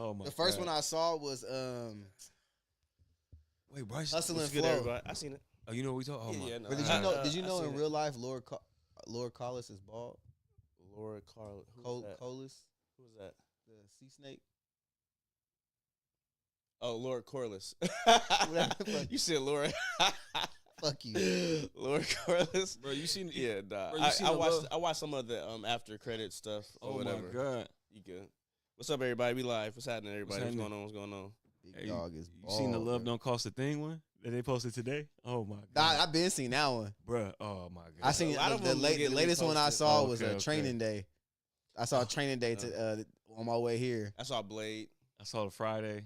Oh my The first God. one I saw was Wait, Bryce. Hustle and What's good, Flow. everybody? I seen it. Oh, you know what we talking? Oh Yeah, my. yeah, no, But did you I know seen in it. real life Lord Collis is bald? Laura Carl. Who's that? Colis, Who's that? the sea snake. Oh, Laura Corliss. Fuck. You said Laura. Fuck you. Laura Corliss. Bro, you seen? Yeah, nah. Bro, you seen I the watched. love- I watched some of the after credit stuff or Oh whatever. my God. You good? What's up, everybody? We live. What's happening, everybody? What's happening? going on? What's going on? Big Hey, dog is You bald. seen the Love bro. Don't Cost a Thing one that they posted today? Oh my God. I've been seen that one. Bruh. Oh my God. I seen A lot of the them getting the latest one I reposted. saw Oh, was okay, okay. Training Day. I saw Training Day to on my way here. I saw Blade. I saw the Friday.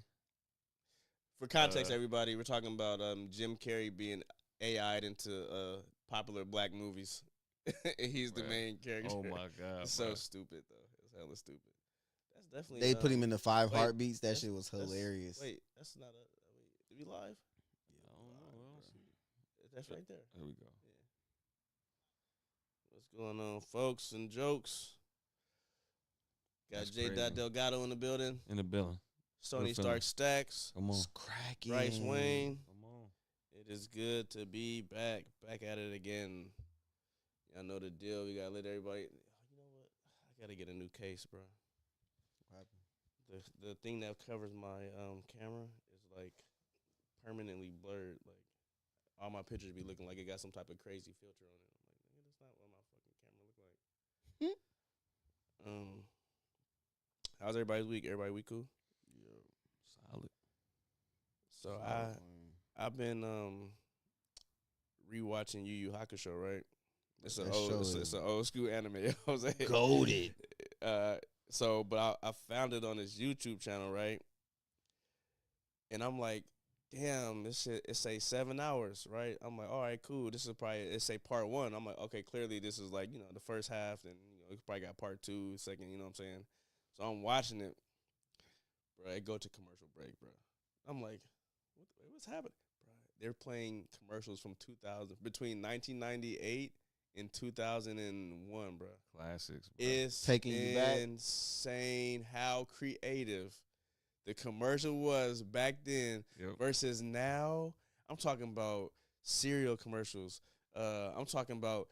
For context, everybody, we're talking about Jim Carrey being AI'd into popular black movies. He's the Bruh. main character. Oh my God. It's so bruh. stupid though. It's hella stupid. That's definitely. They put him in the 5 wait, heartbeats. That that's- shit was hilarious. Wait, that's not a. Wait, we live? I don't know. What else? That's right there. There we go. What's going on, folks and jokes? Got That's J. crazy. Delgado in the building. In the building. Tony Good feeling. Stark Stacks. Come on. It's cracking. Bryce Wayne. Come on. It is good to be back at it again. Y'all know the deal. We gotta let everybody. You know what? I gotta get a new case, bro. What happened? The thing that covers my camera is like permanently blurred. Like all my pictures be looking like it got some type of crazy filter on it. I'm like, nigga, that's not what my fucking camera look like. How's everybody's week? Everybody week cool? Solid. So I've been rewatching Yu Yu Hakusho, right? It's an That old show it's, is it's an old school anime. Jose. goated. So but I found it on his YouTube channel, right? And I'm like, damn, this shit it say 7 hours, right? I'm like, all right, cool. This is probably it say part 1. I'm like, okay, clearly this is like, the first half, and it probably got part 2, second, you know what I'm saying? So I'm watching it, bro. It go to commercial break, bro. I'm like, what's happening, bro? They're playing commercials from 2000, between 1998 and 2001, bro. Classics. Bro. It's Taking you back. insane how creative the commercial was back then Yep. versus now. I'm talking about cereal commercials. I'm talking about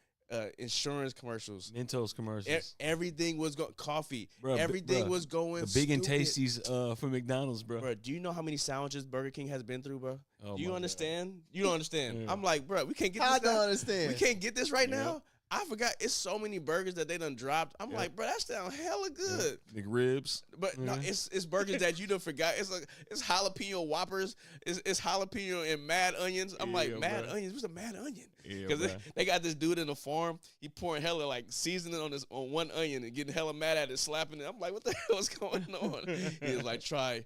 insurance commercials. Mentos commercials. Everything was going coffee. Bruh, Everything bruh, was going. The Big and stupid. Tasties for McDonald's, bro. Bro, do you know how many sandwiches Burger King has been through, bro? Oh Do you my understand? You don't understand. Yeah. I'm like, bro, we can't get I this don't now. understand. We can't get this right Yep. now. I forgot. It's so many burgers that they done dropped. I'm Yep. like, bro, that sound hella good. McRibs. But no, Yeah. it's burgers that you done forgot. It's jalapeno whoppers. It's jalapeno and mad onions. I'm like, Yeah, mad bruh. onions? What's a mad onion? Yeah, Because bruh. they got this dude in the farm. He pouring hella like seasoning on one onion and getting hella mad at it, slapping it. I'm like, what the hell is going on? He was like, try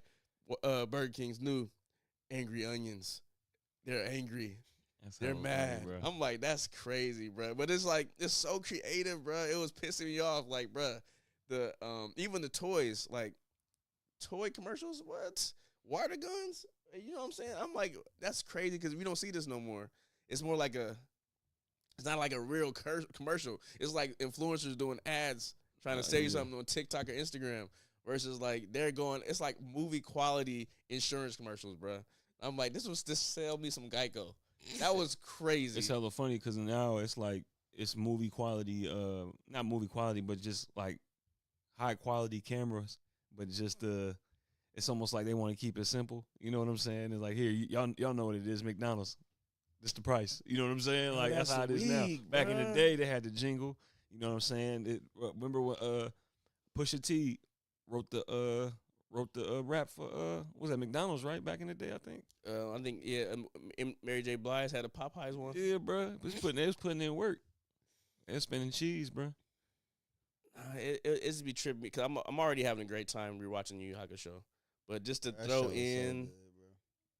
Burger King's new angry onions. They're angry. That's They're hella mad. funny, bro. I'm like, that's crazy, bro. But it's like, it's so creative, bro. It was pissing me off. Like, bro, the even the toys, like toy commercials, what? Water guns? You know what I'm saying? I'm like, that's crazy because we don't see this no more. It's more like it's not like a real commercial. It's like influencers doing ads trying to say yeah. something on TikTok or Instagram versus like they're going, it's like movie quality insurance commercials, bro. I'm like, this sell me some Geico. That was crazy. It's hella funny because now it's like it's movie quality, not movie quality, but just like high quality cameras. But just it's almost like they want to keep it simple. You know what I'm saying? It's like, here, y'all know what it is, McDonald's. This the price. You know what I'm saying? Like that's how it is now. weak, Back in the bruh. day, they had the jingle. You know what I'm saying? Remember when Pusha T wrote the rap for what was that, McDonald's, right? Back in the day, I think. I think Mary J. Blige had a Popeyes one. Yeah, bro. They was putting in work. They're spending cheese, bro. It's be tripping because I'm already having a great time rewatching Yu Yu Hakusho, but just to That throw show is so in good, bro.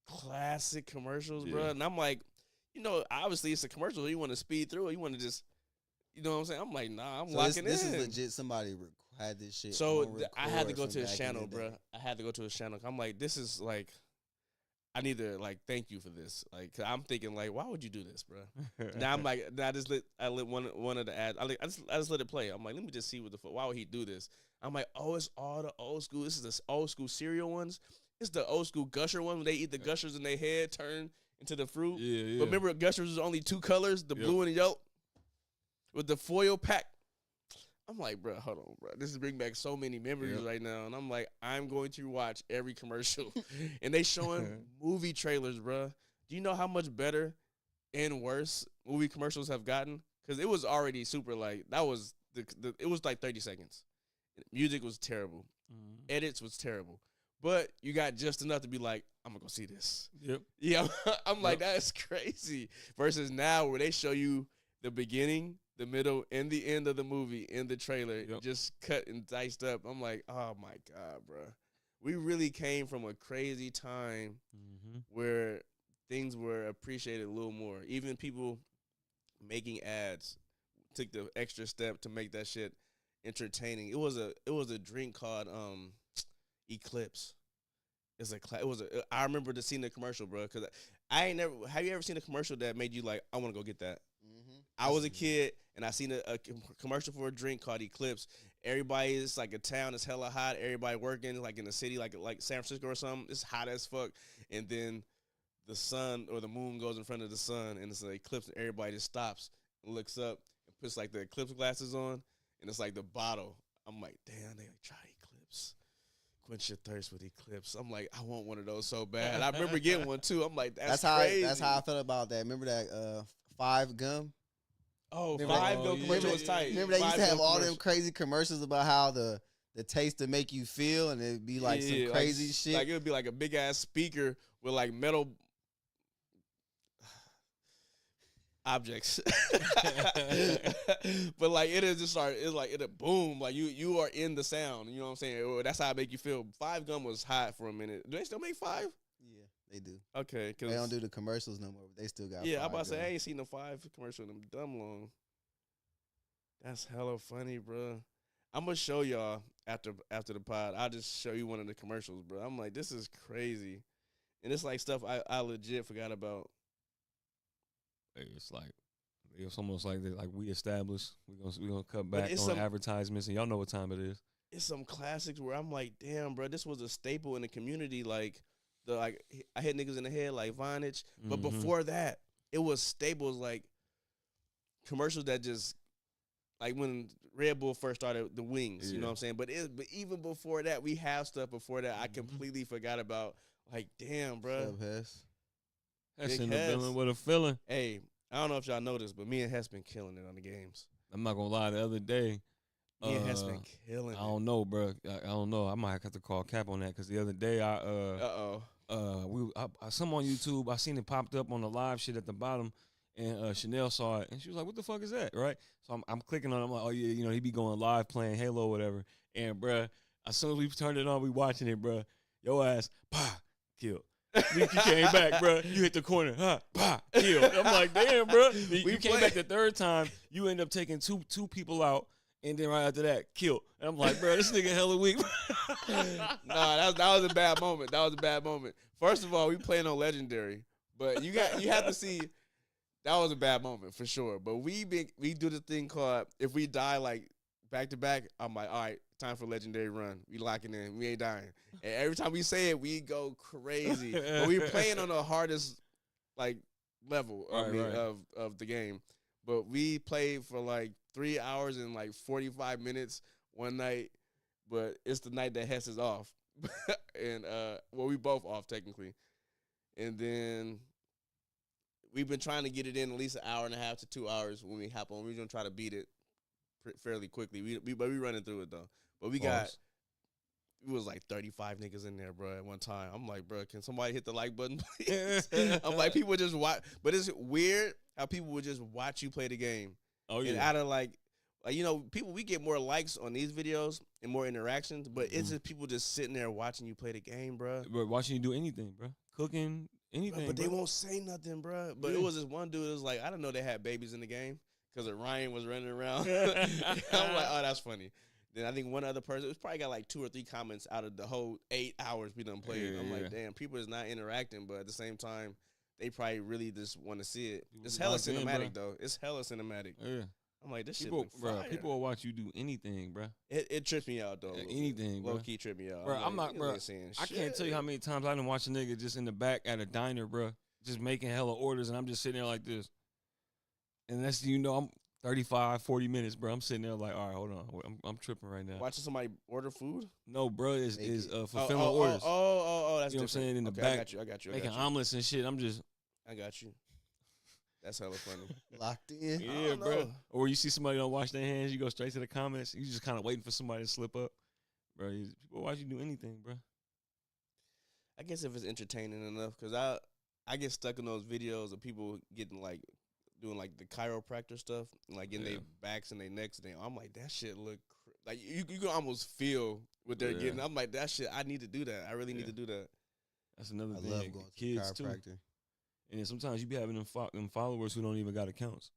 classic commercials, Yeah. bro, and I'm like, obviously it's a commercial. You want to speed through it. You want to just, you know what I'm saying? I'm like, nah, I'm So locking this in. is legit. Somebody had this shit. So on I had to record go from to his back in channel, the bro. day. I had to go to his channel. I'm like, this is like, I need to like thank you for this. Like, 'cause I'm thinking like, why would you do this, bro? Now I'm like, I lit one of the ads. I just let it play. I'm like, let me just see what the fuck. Why would he do this? I'm like, oh, it's all the old school. This is the old school cereal ones. It's the old school Gusher one when they eat the Gushers and their head turn into the fruit. Yeah, yeah. But remember, Gushers was only 2 colors, the blue and the yellow, with the foil pack. I'm like, bro, hold on, bro. This is bringing back so many memories right now. And I'm like, I'm going to watch every commercial. And they showing movie trailers, bro. Do you know how much better and worse movie commercials have gotten? Because it was already super, like, that was, it was like 30 seconds. Music was terrible. Edits was terrible. But you got just enough to be like, I'm going to go see this. Yep. Yeah, I'm like, that's crazy. Versus now where they show you the beginning, the middle, and the end of the movie in the trailer, just cut and diced up. I'm like, oh, my God, bro. We really came from a crazy time where things were appreciated a little more. Even people making ads took the extra step to make that shit entertaining. It was a drink called Eclipse. I remember seeing the commercial, bro, because I ain't never. Have you ever seen a commercial that made you like, I want to go get that? I was a kid and I seen a commercial for a drink called Eclipse. Everybody is like a town is hella hot. Everybody working like in a city like San Francisco or something. It's hot as fuck. And then the sun or the moon goes in front of the sun and it's an eclipse. And everybody just stops and looks up and puts like the eclipse glasses on. And it's like the bottle. I'm like, damn, they like try Eclipse. Quench your thirst with Eclipse. I'm like, I want one of those so bad. I remember getting one too. I'm like, that's crazy. That's how I felt about that. Remember that 5 gum? Oh, 5 gum commercial was tight. Remember they used to have all them crazy commercials about how the taste to make you feel, and it'd be like some crazy shit. Like it would be like a big ass speaker with like metal objects. But like it is just started, it's like it boom, like you are in the sound, you know what I'm saying? That's how it make you feel. 5 gum was hot for a minute. Do they still make 5? Yeah, they do. Okay, they don't do the commercials no more, but they still got 5 I'm about to say gum. I ain't seen the 5 commercial in them dumb long. That's hella funny, bro. I'm gonna show y'all after the pod. I'll just show you one of the commercials, bro. I'm like, this is crazy. And it's like stuff I legit forgot about. It's like it's almost like we established. We're gonna cut back on advertisements, and y'all know what time it is. It's some classics where I'm like, damn, bro, this was a staple in the community. Like I hit niggas in the head like Vonage, but before that, it was staples like commercials that just like when Red Bull first started, the wings. You know what I'm saying? But even before that, we have stuff before that I completely forgot about. Like, damn, bro. That's in the building with a feeling. Hey, I don't know if y'all know this, but me and Hess been killing it on the games. I'm not gonna lie. The other day, me and Hess been killing it. I don't know, bro. I don't know. I might have to call Cap on that because the other day some on YouTube. I seen it popped up on the live shit at the bottom, and Chanel saw it, and she was like, "What the fuck is that?" Right? So I'm clicking on it. I'm like, "Oh yeah, you know he be going live playing Halo or whatever." And bro, as soon as we turned it on, we watching it, bro. Your ass, killed. You came back, bro. You hit the corner, killed. I'm like, damn, bro. You came back the third time. You end up taking two people out, and then right after that, killed. And I'm like, bro, this nigga hella weak. Nah, that was a bad moment. That was a bad moment. First of all, we playing on Legendary, but you have to see. That was a bad moment for sure. But we do the thing called if we die like back to back. I'm like, all right, time for Legendary run. We locking in. We ain't dying. And every time we say it, we go crazy. But we playing on the hardest like level of the game. But we played for like 3 hours and like 45 minutes one night. But it's the night that Hess is off. And we both off technically. And then we've been trying to get it in at least an hour and a half to 2 hours when we hop on. We're gonna try to beat it fairly quickly. But we running through it though. But it was like 35 niggas in there, bro, at one time. I'm like, bro, can somebody hit the like button, please? I'm like, people just watch. But it's weird how people would just watch you play the game. Oh, yeah. And out of like, you know, we get more likes on these videos and more interactions, but it's just people just sitting there watching you play the game, bro. Bro, watching you do anything, bro. Cooking, anything. But they won't say nothing, bro. But it was this one dude that was like, I didn't know they had babies in the game because Ryan was running around. I'm like, oh, that's funny. Then I think one other person, it's probably got like 2 or 3 comments out of the whole 8 hours we done played. I'm like, damn, people is not interacting, but at the same time, they probably really just want to see it. It's hella cinematic, though. It's hella cinematic. Yeah. I'm like, this shit People, look fire. bro, people will watch you do anything, bro. It trips me out though. Anything, bro. Low key trip me out. Bro, I'm like, not, bro. I can't tell you how many times I done watched a nigga just in the back at a diner, bro, just making hella orders, and I'm just sitting there like this. And that's, I'm 35, 40 minutes, bro. I'm sitting there like, all right, hold on. I'm tripping right now. Watching somebody order food? No, bro, is fulfilling orders. That's you know what I'm saying? In the back. I got you. Making omelets and shit. I'm just. I got you. That's hella funny. Locked in. Yeah, bro. Or you see somebody don't wash their hands, you go straight to the comments. You just kind of waiting for somebody to slip up. Bro, people watch you do anything, bro. I guess if it's entertaining enough, because I get stuck in those videos of people getting like, doing like the chiropractor stuff, like in their backs and their necks. I'm like, that shit look like you can almost feel what they're getting. I'm like, that shit, I need to do that. I really need to do that. That's another I thing. love going Kids to the chiropractor. And then sometimes you be having them followers who don't even got accounts.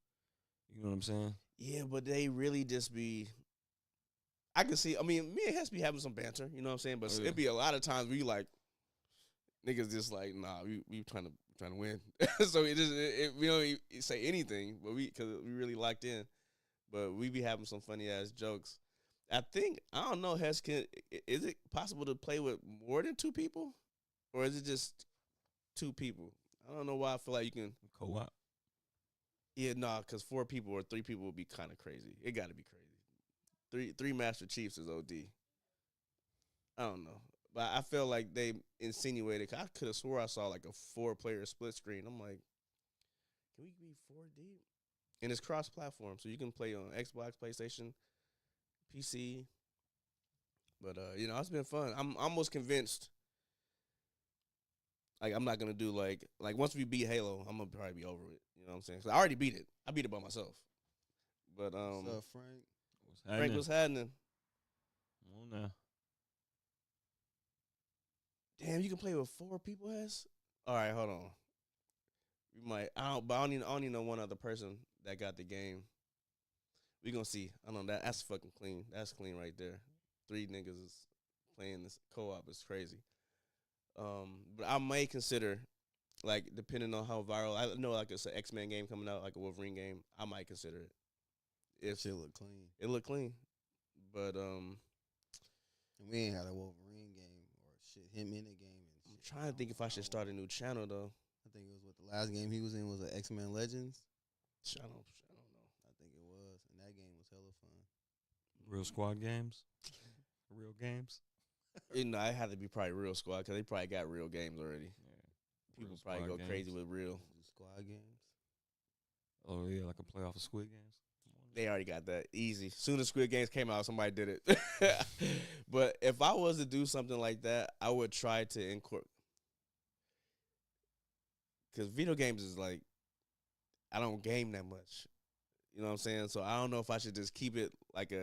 You know what I'm saying? Yeah, but they really just be. I can see. I mean, me and Hess be having some banter. You know what I'm saying? But it be a lot of times we like niggas just like, nah, we trying to win. So we don't even say anything, but because we really locked in. But we be having some funny ass jokes. I don't know, Hess, is it possible to play with more than 2 people, or is it just 2 people? I don't know why I feel like you can co-op. Yeah, nah, because 4 people or 3 people would be kind of crazy. It got to be crazy. Three Master Chiefs is OD. I don't know. But I feel like they insinuated. I could have swore I saw like a 4-player split screen. I'm like, can we be 4 deep? And it's cross-platform, so you can play on Xbox, PlayStation, PC. But it's been fun. I'm almost convinced. Like, I'm not gonna do like once we beat Halo, I'm gonna probably be over it. You know what I'm saying? 'Cause I already beat it. I beat it by myself. But What's up, Frank? Frank, what's happening? Come on now. Damn, you can play with 4 people, Hess? All right, hold on. We might. I don't even know one other person that got the game. We gonna see. I know that's fucking clean. That's clean right there. 3 niggas is playing this co-op. It's crazy. But I may consider, like, depending on how viral. I know, like, it's an X-Men game coming out, like a Wolverine game. I might consider it. If shit look clean. It look clean, but we ain't had a Wolverine game or shit him in the game. And I'm trying to think if I should start a new channel though. I think it was the last game he was in was X-Men Legends. I don't know. I think it was, and that game was hella fun. Real squad games, real games. It had to be probably Real Squad because they probably got real games already. Yeah. People probably go crazy with real squad games. Oh yeah, like a playoff of Squid Games. They already got that easy. Soon as Squid Games came out, somebody did it. But if I was to do something like that, I would try to incorporate. Because video games is like, I don't game that much. You know what I'm saying? So I don't know if I should just keep it like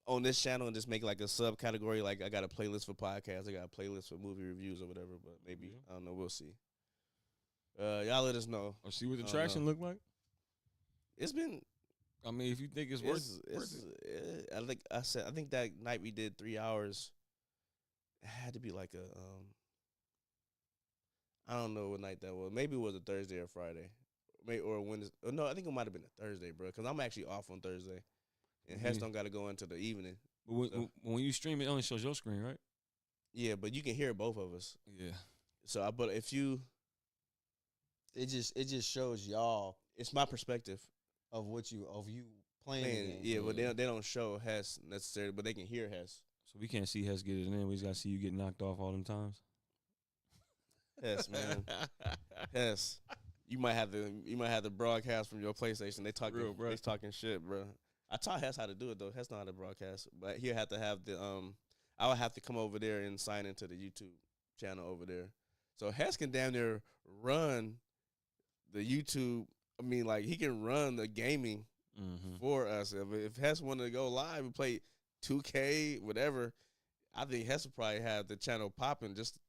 on this channel and just make like a subcategory. Like I got a playlist for podcasts. I got a playlist for movie reviews or whatever. But maybe, I don't know. We'll see. Y'all let us know. Or see what the traction look like. It's been. I mean, if you think it's worth it. I think that night we did 3 hours. It had to be like I don't know what night that was. Maybe it was a Thursday or Friday, or Wednesday. No, I think it might have been a Thursday, bro. Because I'm actually off on Thursday, and Hess don't got to go into the evening. But when you stream, it only shows your screen, right? Yeah, but you can hear both of us. Yeah. So, but if you, it just shows y'all. It's my perspective of you playing. The game. Yeah, but they don't show Hess necessarily, but they can hear Hess. So we can't see Hess get it in. We just gotta see you get knocked off all them times. Hess, man. Hess. You might have the broadcast from your PlayStation. They talking shit, bro. I taught Hess how to do it though. Hess know how to broadcast, but he'll have to have the I would have to come over there and sign into the YouTube channel over there. So Hess can damn near run the YouTube. I mean, like he can run the gaming for us. If Hess wanted to go live and play 2K, whatever, I think Hess would probably have the channel popping just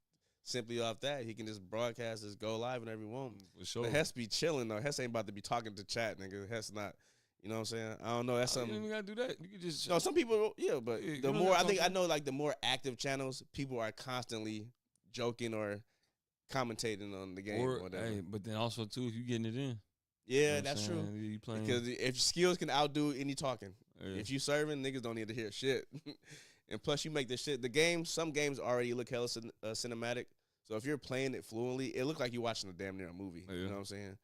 simply off that. He can just broadcast his go live whenever he wants. Sure. But Hess be chilling though. Hess ain't about to be talking to chat, nigga. Hess not. You know what I'm saying? I don't know. That's something. You don't even gotta do that. You can just. No, some people, yeah, but the more I know, like the more active channels, people are constantly joking or commentating on the game or whatever. Hey, but then also too, if you getting it in, Yeah, what that's I'm true. saying? You playing Because if skills can outdo any talking, yeah. if you serving, niggas don't need to hear shit. And plus, you make the shit. The game, some games already look hella cinematic. So if you're playing it fluently, it look like you're watching a damn near a movie. Yeah. You know what I'm saying?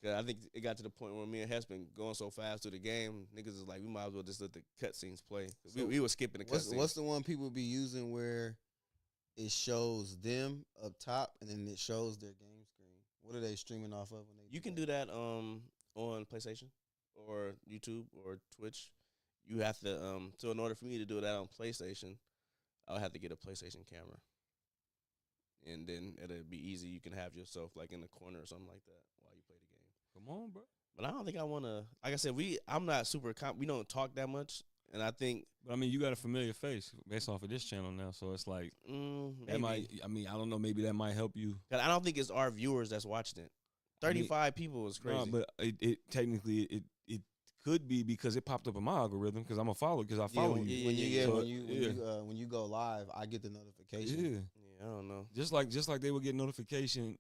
Cause I think it got to the point where me and Hess been going so fast through the game, niggas is like, we might as well just let the cutscenes play. So we were skipping the cutscenes. What's the one people be using where it shows them up top and then it shows their game screen? What are they streaming off of when they? You can do that on PlayStation or YouTube or Twitch. You have to so in order for me to do that on PlayStation, I'll have to get a PlayStation camera. And then it'll be easy. You can have yourself like in the corner or something like that while you play the game. Come on, bro. But I don't think I want to. Like I said, I'm not super. We don't talk that much, and I think. But I mean, you got a familiar face based off of this channel now, so it's like that might. I mean, I don't know. Maybe that might help you. I don't think it's our viewers that's watching it. 35 people is crazy. No, but it technically it could be because it popped up in my algorithm because I'm a follower because I follow you. When you go live, I get the notification. I don't know. Just like they would get notification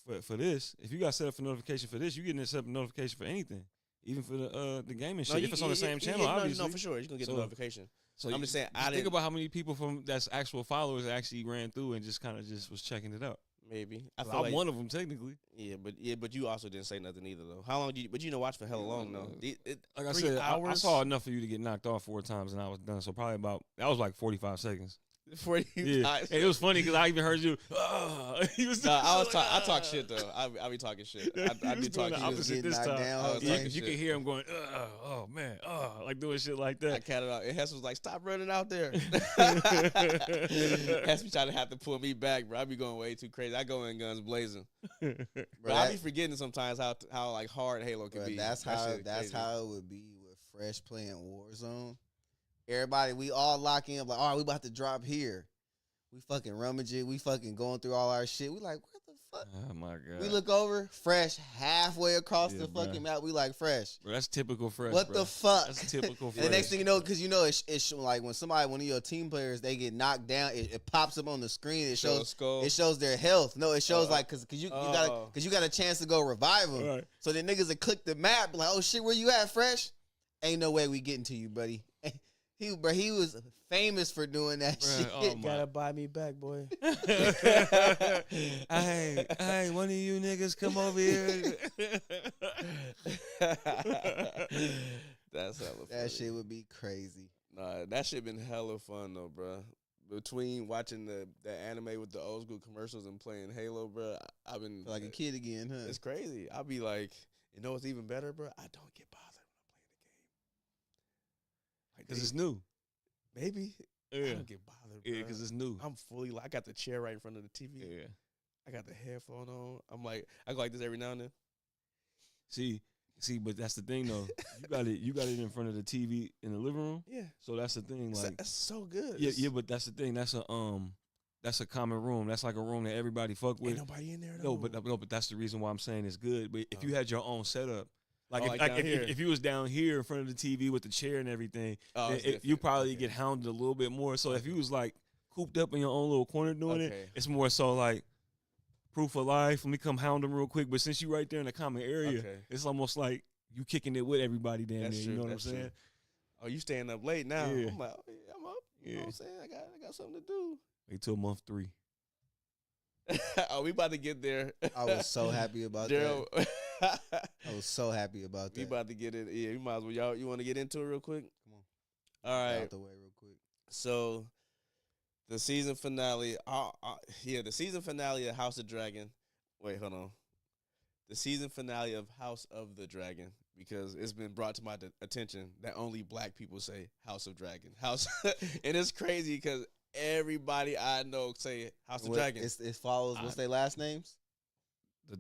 for this. If you got set up for notification for this, you getting set up notification for anything, even for the gaming shit. If it's on the same channel, obviously. No, for sure, you're gonna get a notification. So I'm just saying, I think about how many people from that's actual followers actually ran through and just kind of just was checking it out. Maybe I'm like, one of them technically. Yeah, but you also didn't say nothing either though. How long? But you watch for hella long though. Like I said, I saw enough for you to get knocked off 4 times and I was done. So probably that was like 45 seconds. 45. Yeah, and it was funny because I even heard you. I talk shit though. I be talking shit. I be talking opposite this time. You can hear him going, oh man, like doing shit like that. I catted out. And Hess was like, "Stop running out there." Hess be trying to have to pull me back, bro. I be going way too crazy. I go in guns blazing. But I be forgetting sometimes how like hard Halo can be. That's how it would be with Fresh playing Warzone. Everybody, we all lock in, like, all right, we about to drop here. We fucking rummage it. We fucking going through all our shit. We like, what the fuck? Oh, my God. We look over, Fresh halfway across the fucking map. We like, Fresh. Bro, that's typical Fresh, What the fuck? That's typical Fresh. And the next thing you know, because you know, it's like when one of your team players, they get knocked down, it pops up on the screen. It shows their health. No, it shows like, because you got a chance to go revive them. Right. So the niggas that click the map, like, oh shit, where you at, Fresh? Ain't no way we getting to you, buddy. He was famous for doing that shit. Oh, gotta buy me back, boy. Hey, one of you niggas come over here. That's hella funny. That shit would be crazy. Nah, that shit been hella fun though, bro. Between watching the anime with the old school commercials and playing Halo, bro, I've been like a kid again, huh? It's crazy. I'll be like, you know what's even better, bro? I don't get bothered. Because it's new. Maybe. Yeah. I don't get bothered, bro. Yeah, because it's new. I'm fully I got the chair right in front of the TV. Yeah. I got the headphone on. I'm like, I go like this every now and then. See, but that's the thing though. You got it in front of the TV in the living room. Yeah. So that's the thing. Like that's so good. Yeah, but that's the thing. That's a common room. That's like a room that everybody fuck with. Ain't nobody in there though. No, but that's the reason why I'm saying it's good. But if you had your own setup. If you was down here in front of the TV with the chair and everything, you probably get hounded a little bit more. So if you was like cooped up in your own little corner doing it, it's more so like proof of life. Let me come hound them real quick. But since you right there in the common area, it's almost like you kicking it with everybody down there. You know what I'm saying? Oh, you staying up late now? Yeah. I'm like, I'm up. You know what I'm saying? I got something to do. Wait till month 3. Oh, we about to get there. I was so happy about that. I was so happy about that. We about to get it. Yeah, we might as well. You want to get into it real quick? Come on. All right. Out the way real quick. So, the season finale. The season finale of House of Dragon. Wait, hold on. The season finale of House of the Dragon, because it's been brought to my attention that only black people say House of Dragon. And it's crazy because everybody I know say House of Dragon. It follows. What's their last names? The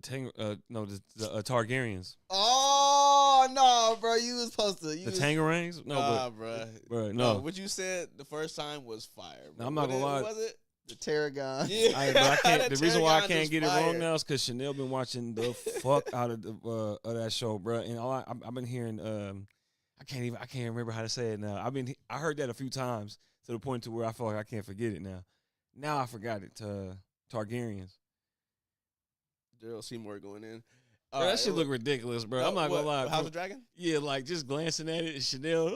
Targaryens. Oh no, bro! You was supposed to. The Tangerines? No, bro. No. What you said the first time was fire. Bro. No, I'm not gonna lie. Was it the Tarragon? Yeah. The reason why I can't get it wrong now is because Chanel been watching the fuck out of that show, bro. And I've been hearing. I can't remember how to say it now. I heard that a few times to the point to where I feel like I can't forget it now. Now I forgot it. Targaryens. Daryl Seymour going in. Bro, that shit look ridiculous, bro. I'm not gonna lie. House of Dragon? Yeah, like just glancing at it, and Chanel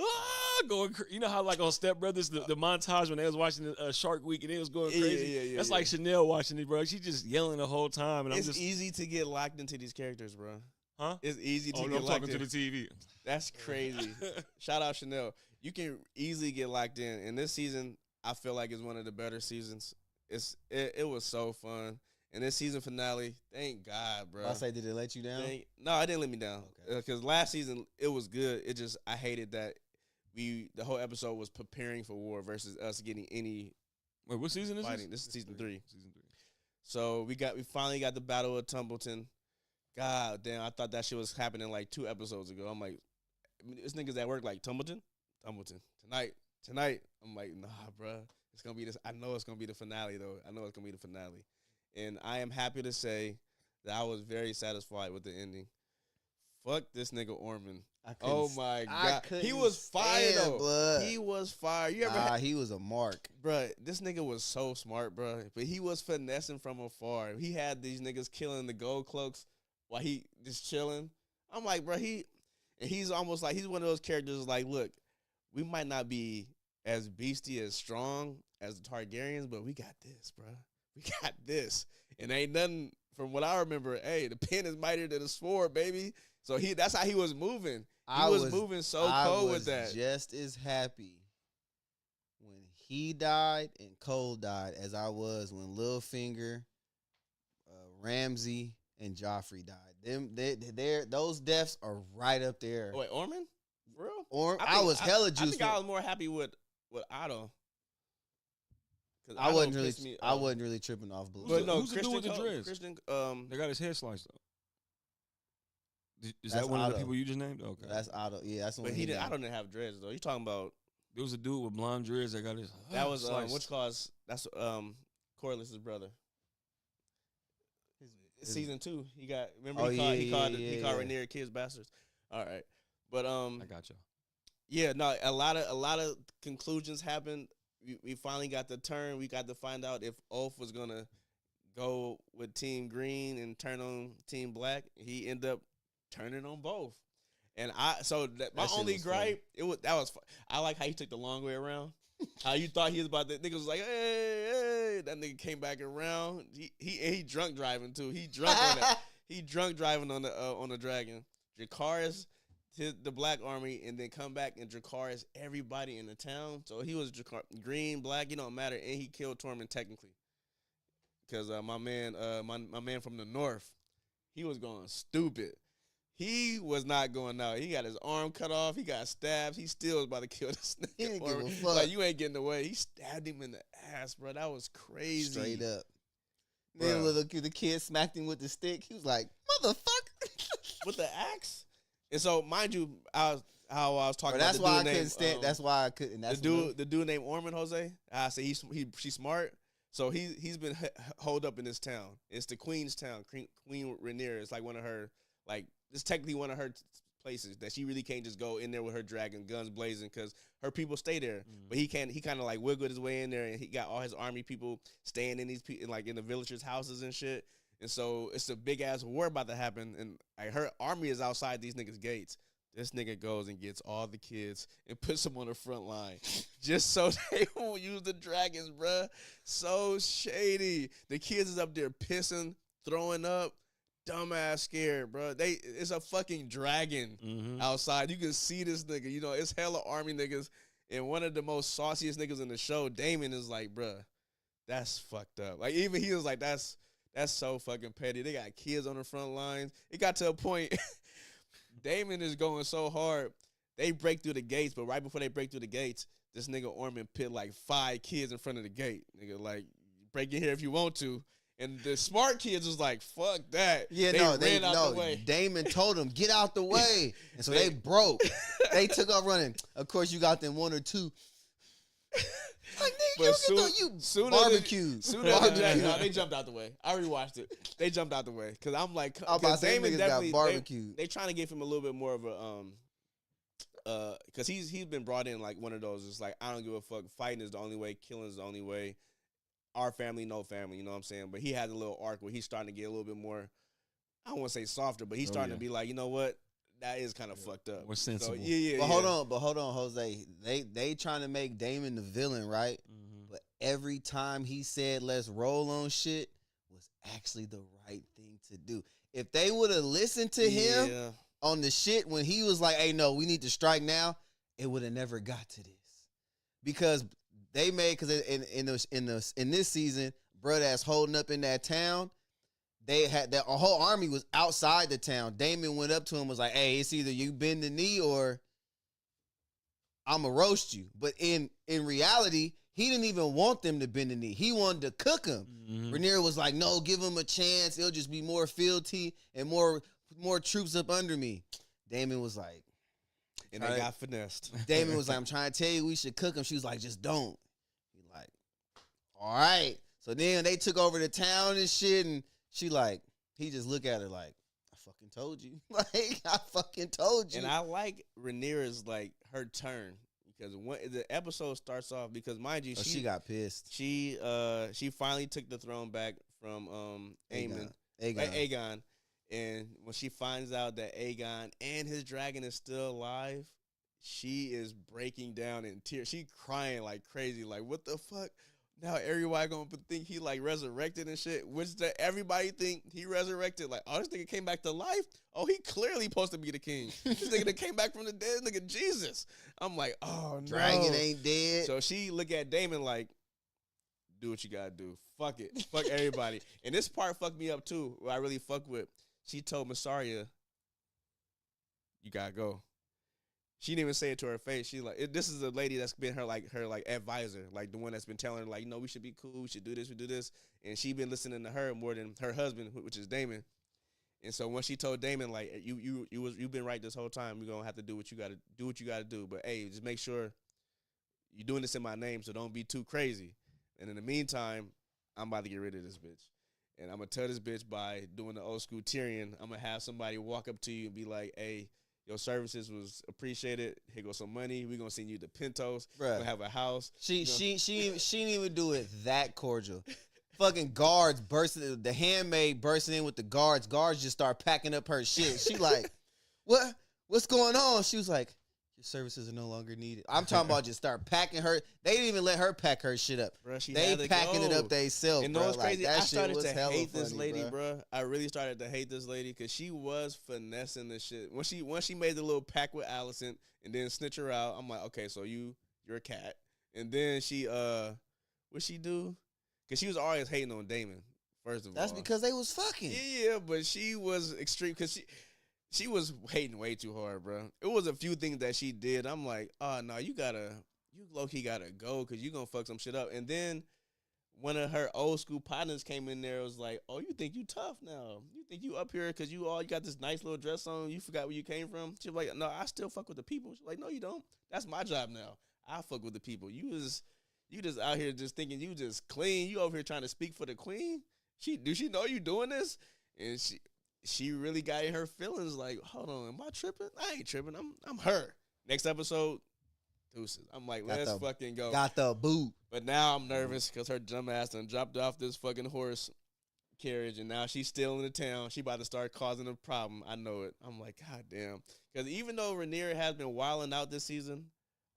going. You know how like on Step Brothers, the montage when they was watching the Shark Week and they was going crazy. That's like Chanel watching it, bro. She just yelling the whole time, and it's easy to get locked into these characters, bro. Huh? It's easy to get locked talking to the TV. That's crazy. Shout out Chanel. You can easily get locked in, and this season I feel like is one of the better seasons. It was so fun. And this season finale, thank God, bro. I say, did it let you down? No, it didn't let me down. Because last season it was good. It just I hated that the whole episode was preparing for war versus us getting any. Wait, what season is fighting. This is season 3. Season 3. So we finally got the Battle of Tumbleton. God damn, I thought that shit was happening like 2 episodes ago. I'm like, this niggas at work like Tumbleton tonight. I'm like, nah, bro. It's gonna be this. I know it's gonna be the finale though. And I am happy to say that I was very satisfied with the ending. Fuck this nigga Orman. Oh my God. He was fire though. Blood. He was fire. You ever he was a mark. Bruh, this nigga was so smart, bruh. But he was finessing from afar. He had these niggas killing the gold cloaks while he just chilling. I'm like, bruh, he's almost like, he's one of those characters like, look, we might not be as beastie, as strong as the Targaryens, but we got this, bruh. We got this. And ain't nothing, from what I remember, hey, the pen is mightier than the sword, baby. So that's how he was moving. He was moving so cold with that. I was just as happy when he died and Cole died as I was when Littlefinger, Ramsay, and Joffrey died. Those deaths are right up there. Oh, wait, Orman? For real? I was hella juiced. I think I was more happy with Otto. I wasn't really tripping off Blue. But no, who's the dude with the dreads? Christian, they got his head sliced up. Is that one of the people you just named? Okay, that's Otto. Yeah, that's one. But Otto didn't have dreads though. You talking about? There was a dude with blonde dreads that got his. That was that's Corliss's brother. Season 2, he got. Remember he called Rhaenyra kids bastards. All right, but I got y'all. Yeah, no, a lot of conclusions happened. We finally got the turn. We got to find out if Ulf was gonna go with Team Green and turn on Team Black. He ended up turning on both. And my only gripe, I like how he took the long way around. How you thought he was about that nigga was like, hey, that nigga came back around. He drunk driving too. He drunk on that. He drunk driving on the dragon. Dracarys the Black Army and then come back and Dracarys everybody in the town. So he was green, black, it don't matter, and he killed Tormund technically. Cause my man from the north, he was going stupid. He was not going out. He got his arm cut off. He got stabbed. He still was about to kill this nigga. He didn't give a fuck. Like, you ain't getting away. He stabbed him in the ass, bro. That was crazy. Straight up. Then the kid smacked him with the stick. He was like, motherfucker. With the axe? And so, mind you, I was talking about that's why I couldn't stand. That's why I couldn't. The dude named Orman Jose. I say she's smart. So he's been holed up in this town. It's the Queen's town. Queen Rhaenyra. It's like one of her it's technically one of her places that she really can't just go in there with her dragon, guns blazing, because her people stay there. But he kind of like wiggled his way in there, and he got all his army people staying in these in the villagers' houses and shit. And so it's a big ass war about to happen, and like her army is outside these niggas' gates. This nigga goes and gets all the kids and puts them on the front line just so they won't use the dragons, bruh. So shady. The kids is up there pissing, throwing up, dumbass scared, bro. It's a fucking dragon outside. You can see this nigga. You know, it's hella army niggas. And one of the most sauciest niggas in the show, Damon, is like, bruh, that's fucked up. Like, even he was like, that's so fucking petty. They got kids on the front lines. It got to a point, Damon is going so hard. They break through the gates, but right before they break through the gates, this nigga Orman put like 5 kids in front of the gate. Nigga, like, break in here if you want to. And the smart kids was like, fuck that. Yeah, they ran out the way. Damon told them, get out the way. And so they broke. They took off running. Of course, you got them 1 or 2. Like, nigga, you barbecued. They jumped out the way. I rewatched it. They jumped out the way. Because I'm like, Damon definitely got barbecued. They trying to give him a little bit more of a, because he's been brought in like one of those, it's like, I don't give a fuck. Fighting is the only way. Killing is the only way. Our family, no family, you know what I'm saying? But he has a little arc where he's starting to get a little bit more I don't want to say softer, but he's starting to be like, you know what? That is kind of fucked up. More sensible. So, yeah. But hold on, Jose. They trying to make Damon the villain, right? Mm-hmm. But every time he said let's roll on shit was actually the right thing to do. If they would have listened to him on the shit when he was like, hey, no, we need to strike now, it would have never got to this. Because they made, because in this season, bro, that's holding up in that town, they had that a whole army was outside the town. Damon went up to him, was like, hey, it's either you bend the knee or I'ma roast you. But in reality, he didn't even want them to bend the knee. He wanted to cook him. Mm-hmm. Rhaenyra was like, no, give him a chance. It'll just be more fealty and more troops up under me. Damon was like, and they got finessed. Damon was like, I'm trying to tell you we should cook him. She was like, just don't. He like, all right. So then they took over the town and shit, and she like, he just look at her like, I fucking told you. Like, I fucking told you. And I like Rhaenyra's, like, her turn. Because when the episode starts off, because mind you, she got pissed. She finally took the throne back from Aegon. And when she finds out that Aegon and his dragon is still alive, she is breaking down in tears. She crying like crazy, like, what the fuck? Now everybody gonna think he like resurrected and shit, which everybody think he resurrected. Like, oh, this nigga came back to life. Oh, he clearly supposed to be the king. This nigga that came back from the dead, nigga Jesus. I'm like, oh no, dragon ain't dead. So she look at Damon like, do what you gotta do. Fuck it, fuck everybody. And this part fucked me up too. What I really fuck with. She told Mysaria, you gotta go. She didn't even say it to her face. She like, this is a lady that's been her advisor, like the one that's been telling her like, we should be cool, we should do this, and she been listening to her more than her husband, which is Damon. And so when she told Damon like, you've been right this whole time, you're gonna have to do what you gotta do. But hey, just make sure you're doing this in my name, so don't be too crazy. And in the meantime, I'm about to get rid of this bitch. And I'm going to tell this bitch by doing the old school Tyrion, I'm going to have somebody walk up to you and be like, hey, your services was appreciated. Here goes some money. We're going to send you the Pintos. We're going to have a house. She didn't even do it that cordial. Fucking guards bursting, the handmaid bursting in with the guards. Guards just start packing up her shit. She like, what's going on? She was like, your services are no longer needed. I'm talking about just start packing her. They didn't even let her pack her shit up. Bruh, they packing it up themselves. And what's crazy? I started to hate this lady, bro. I really started to hate this lady because she was finessing this shit. Once she made the little pact with Alicent and then snitch her out, I'm like, okay, so you're a cat. And then she what she do? Because she was always hating on Damon. First of all, that's because they was fucking. Yeah, but she was extreme because she was hating way too hard, bro. It was a few things that she did. I'm like, oh, no, you low-key gotta go because you gonna fuck some shit up. And then one of her old school partners came in there and was like, oh, you think you tough now? You think you up here because you got this nice little dress on? You forgot where you came from? She was like, no, I still fuck with the people. She's like, no, you don't. That's my job now. I fuck with the people. You just out here just thinking you just clean. You over here trying to speak for the queen? Do she know you doing this? And she really got in her feelings like, hold on, am I tripping? I ain't tripping. I'm her. Next episode, deuces. I'm like, let's fucking go. Got the boot. But now I'm nervous because her dumb ass done dropped off this fucking horse carriage, and now she's still in the town. She about to start causing a problem. I know it. I'm like, God damn. Because even though Rhaenyra has been wilding out this season,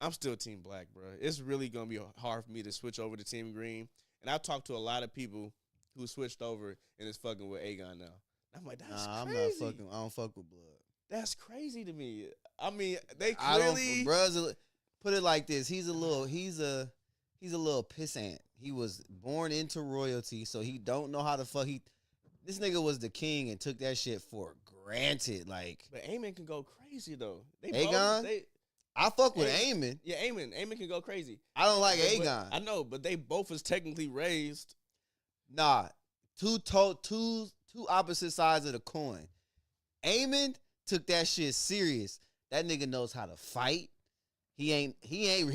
I'm still Team Black, bro. It's really going to be hard for me to switch over to Team Green. And I've talked to a lot of people who switched over and is fucking with Aegon now. I'm like, that's crazy. I'm not fucking. I don't fuck with blood. That's crazy to me. I mean, they clearly. Put it like this: he's a little pissant. He was born into royalty, so he don't know how to fuck. This nigga was the king and took that shit for granted. Like, but Aemon can go crazy though. Aegon. I fuck with Aemon. Yeah, Aemon can go crazy. I don't like Aegon. I know, but they both was technically raised. Nah, two opposite sides of the coin. Aemon took that shit serious. That nigga knows how to fight. He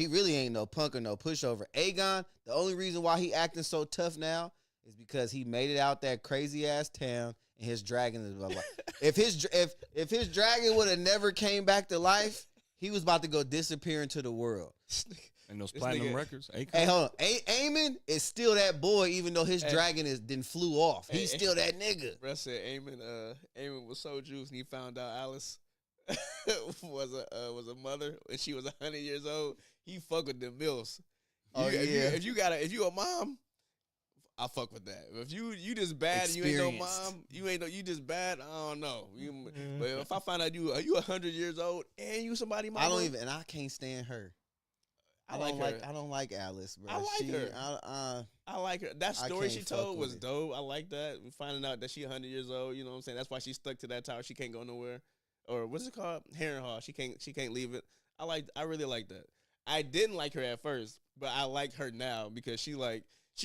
really ain't no punk or no pushover. Aegon, the only reason why he acting so tough now is because he made it out that crazy ass town and his dragon is alive. If his dragon would have never came back to life, he was about to go disappear into the world. And those platinum records. Hey, hold on. Eamon is still that boy, even though his dragon then flew off. He's still that nigga. Bro said Eamon was so juiced, and he found out Alice was a mother when she was 100 years old. He fuck with them milfs. If you a mom, I fuck with that. If you just bad, you ain't no mom, you just bad. I don't know. But if I find out you 100 years old and you somebody mama, I can't stand her. I don't like Alice, bro. I like her. I like her. That story she told was dope. I like that. Finding out that she 100 years old, you know what I'm saying? That's why she stuck to that tower. She can't go nowhere. Or what's it called? Harrenhal. She can't leave it. I really like that. I didn't like her at first, but I like her now because she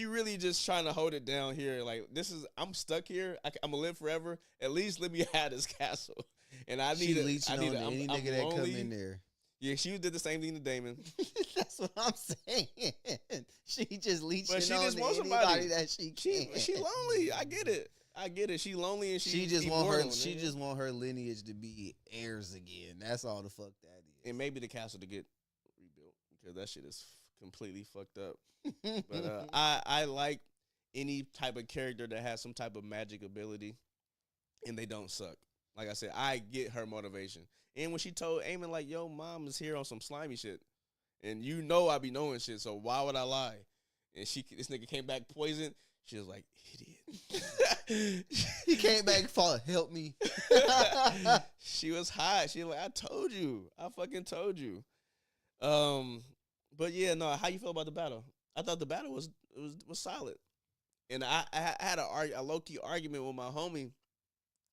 really just trying to hold it down here. Like, I'm stuck here. I'm gonna live forever. At least let me have this castle. And any nigga that come in there. Yeah, she did the same thing to Daemon. That's what I'm saying. She just leeching on anybody that she can. She lonely. I get it. She lonely and she just want her lineage to be heirs again. That's all the fuck that is. And maybe the castle to get rebuilt because that shit is completely fucked up. But I like any type of character that has some type of magic ability and they don't suck. Like I said, I get her motivation. And when she told Eamon, like, yo, mom is here on some slimy shit. And you know I be knowing shit, so why would I lie? And this nigga came back poisoned. She was like, idiot. He came back for help me. She was hot. She was like, I told you. I fucking told you. But yeah, no, how you feel about the battle? I thought the battle was solid. And I had a low-key argument with my homie.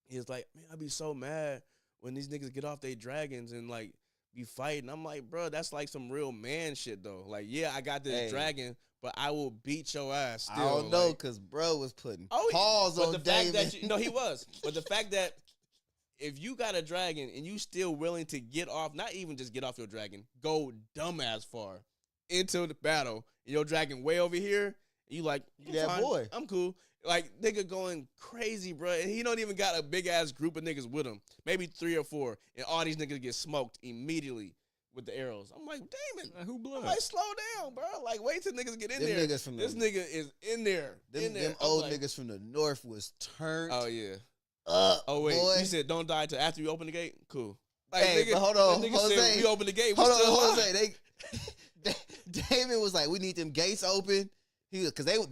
He was like, man, I'd be so mad when these niggas get off their dragons and, like, be fighting. I'm like, bro, that's, like, some real man shit, though. Like, yeah, I got this dragon, but I will beat your ass still. I don't know, because bro was putting paws on David. No, he was. But the fact that if you got a dragon and you still willing to get off, not even just get off your dragon, go dumbass far into the battle, and your dragon way over here, you like, that boy. I'm cool. Like, nigga going crazy, bro. And he don't even got a big-ass group of niggas with him. Maybe 3 or 4. And all these niggas get smoked immediately with the arrows. I'm like, Damon, who blood? I'm like, slow down, bro. Like, wait till niggas get in there. This nigga is in there. Them old niggas from the north was turned up. Oh, wait. Boy. You said don't die till after you open the gate? Cool. Like, hey, nigga, but hold on, Jose. Said we open the gate. Hold on, Jose. Damon was like, we need them gates open. Because they knew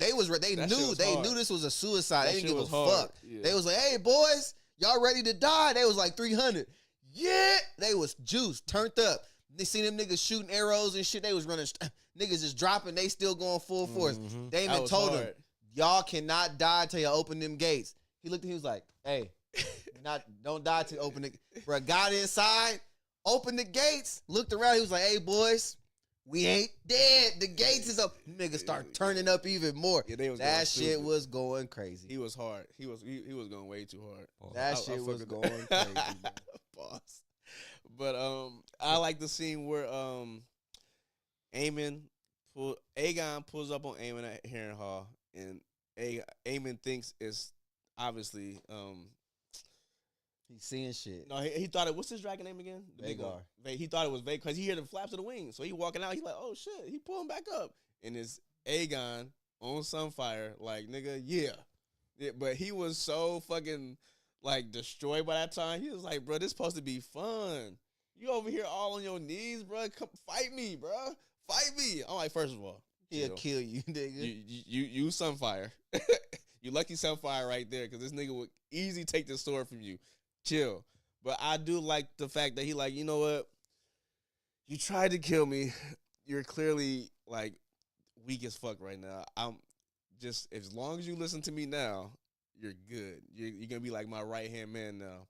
this was a suicide. They didn't give a fuck. Yeah. They was like, hey boys, y'all ready to die? They was like 300. Yeah, they was juiced, turned up. They seen them niggas shooting arrows and shit. They was running. Niggas just dropping. They still going full force. Mm-hmm. Damon told them, y'all cannot die till you open them gates. He looked at him. He was like, hey, don't die till you open the. Bro, got inside, opened the gates, looked around. He was like, hey boys. We ain't dead. The gates is up. Niggas start turning up even more. Yeah, that shit was going crazy. He was hard. He was going way too hard. That shit was going crazy. Boss. But I like the scene where Aegon pulls up on Aemon at Harrenhal, and Aemon thinks it's obviously he's seeing shit. No, he thought it. What's his dragon name again? Vhagar. He thought it was Vhagar because he heard the flaps of the wings. So he walking out. He like, oh shit. He pulling back up, and it's Aegon on Sunfire. Like, nigga, yeah. But he was so fucking like destroyed by that time. He was like, bro, this supposed to be fun. You over here all on your knees, bro. Come fight me, bro. Fight me. I'm like, first of all, he'll kill you, nigga. You Sunfire. You lucky Sunfire right there, because this nigga would easily take the sword from you. Chill. But I do like the fact that he like, you know what? You tried to kill me. You're clearly like weak as fuck right now. I'm just, as long as you listen to me now, you're good. You're going to be like my right-hand man now.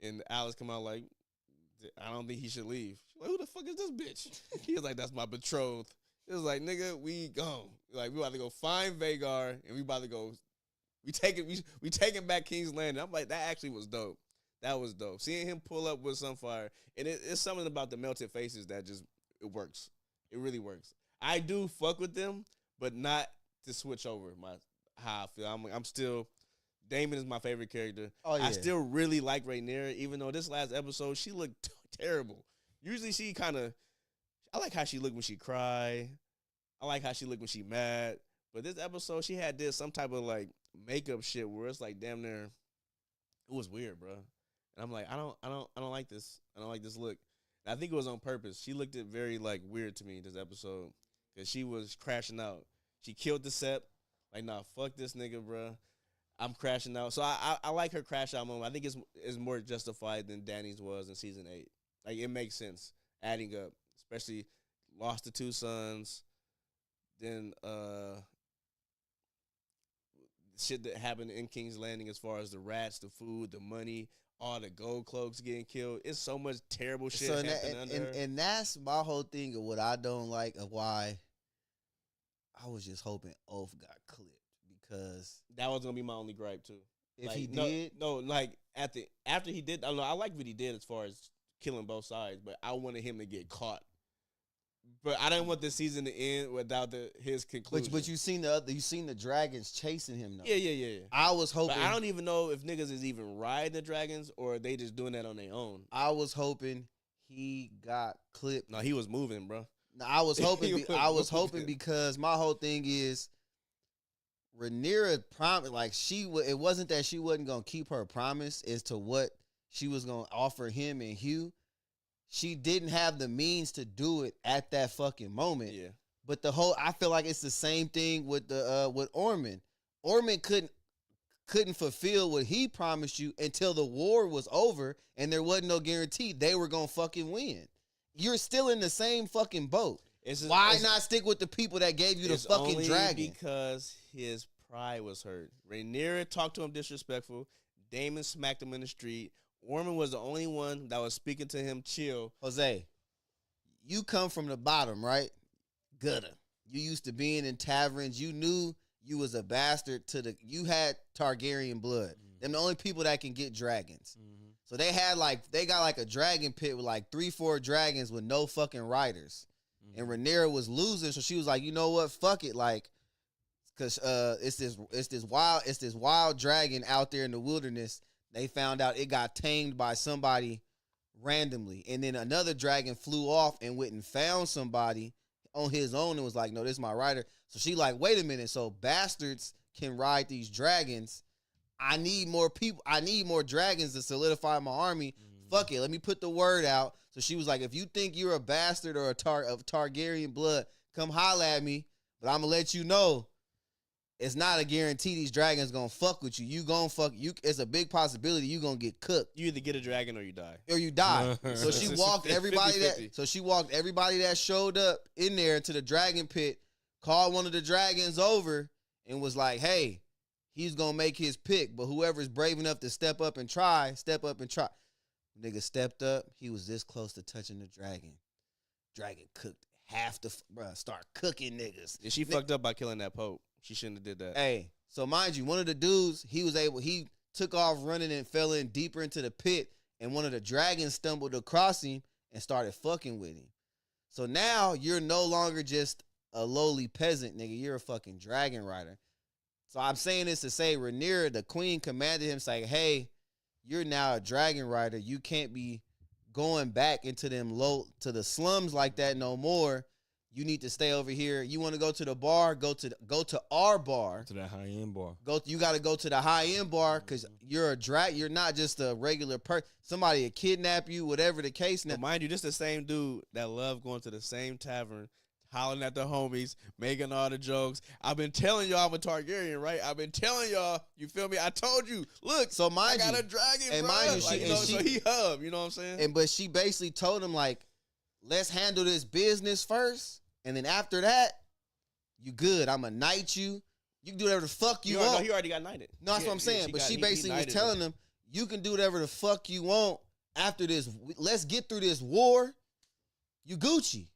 And Alice come out like, I don't think he should leave. She's like, who the fuck is this bitch? He was like, that's my betrothed. It was like, nigga, we gone. Like, we about to go find Vhagar, and we about to go, we taking back King's Landing. I'm like, that actually was dope. That was dope. Seeing him pull up with Sunfire, and it's something about the melted faces that just, it works. It really works. I do fuck with them, but not to switch over how I feel. I'm still, Daemon is my favorite character. Oh, yeah. I still really like Rhaenyra, even though this last episode, she looked terrible. Usually she kind of, I like how she looked when she cried. I like how she looked when she mad. But this episode, she did some type of like makeup shit where it's like damn near. It was weird, bro. And I'm like, I don't like this. I don't like this look. And I think it was on purpose. She looked it very like weird to me this episode because she was crashing out. She killed the set. Like, nah, fuck this nigga, bro. I'm crashing out. So I like her crash out moment. I think it's more justified than Danny's was in season 8. Like, it makes sense adding up, especially lost the 2 sons. Then shit that happened in King's Landing as far as the rats, the food, the money, all the gold cloaks getting killed. It's so much terrible shit happening under her. And that's my whole thing of what I don't like of why I was just hoping Oath got clipped because that was gonna be my only gripe too. If like, he did, no, like after he did, I don't know. I like what he did as far as killing both sides, but I wanted him to get caught. But I didn't want the season to end without his conclusion. But you seen the dragons chasing him though. Yeah. I was hoping. But I don't even know if niggas is even riding the dragons or they just doing that on their own. I was hoping he got clipped. No, he was moving, bro. No, I was hoping. I was hoping because my whole thing is Rhaenyra promised. Like it wasn't that she wasn't gonna keep her promise as to what she was gonna offer him and Hugh. She didn't have the means to do it at that fucking moment. Yeah. But I feel like it's the same thing with with Ormond. Ormond couldn't fulfill what he promised you until the war was over and there wasn't no guarantee they were gonna fucking win. You're still in the same fucking boat. Why not stick with the people that gave you the fucking dragon? Because his pride was hurt. Rhaenyra talked to him disrespectful. Daemon smacked him in the street. Ormond was the only one that was speaking to him chill. Jose, you come from the bottom, right? Gutter. You used to being in taverns. You knew you was a bastard you had Targaryen blood. Mm-hmm. Them the only people that can get dragons. Mm-hmm. So they got like a dragon pit with like 3-4 dragons with no fucking riders. Mm-hmm. And Rhaenyra was losing, so she was like, you know what? Fuck it. Like, cause it's this wild dragon out there in the wilderness. They found out it got tamed by somebody randomly. And then another dragon flew off and went and found somebody on his own and was like, no, this is my rider. So she like, wait a minute. So bastards can ride these dragons. I need more people. I need more dragons to solidify my army. Mm-hmm. Fuck it. Let me put the word out. So she was like, if you think you're a bastard or of Targaryen blood, come holla at me. But I'm going to let you know. It's not a guarantee these dragons gonna fuck with you. You gonna fuck you. It's a big possibility you gonna get cooked. You either get a dragon or you die. So she walked everybody 50-50. So she walked everybody that showed up in there to the dragon pit, called one of the dragons over, and was like, "Hey, he's gonna make his pick, but whoever's brave enough to step up and try. Nigga stepped up. He was this close to touching the dragon. Dragon cooked half the start cooking niggas. And she fucked up by killing that Pope. She shouldn't have did that. Hey, so mind you, one of the dudes, he took off running and fell in deeper into the pit, and one of the dragons stumbled across him and started fucking with him. So now you're no longer just a lowly peasant, nigga. You're a fucking dragon rider. So I'm saying this to say Rhaenyra, the queen, commanded him, saying, hey, you're now a dragon rider. You can't be going back into to the slums like that no more. You need to stay over here. You want to go to the bar? Go to our bar. To that high end bar. You got to go to the high end bar because you're a You're not just a regular person. Somebody will kidnap you, whatever the case. Now, mind you, this the same dude that loved going to the same tavern, hollering at the homies, making all the jokes. I've been telling y'all I'm a Targaryen, right? I've been telling y'all. You feel me? I told you. Look, so I got a dragon, and bro. Mind you, so he hubbed. You know what I'm saying? But she basically told him like, let's handle this business first. And then after that, you good. I'm going to knight you. You can do whatever the fuck you want. No, he already got knighted. No, that's what I'm saying. But she basically was telling him, you can do whatever the fuck you want after this. Let's get through this war. You Gucci.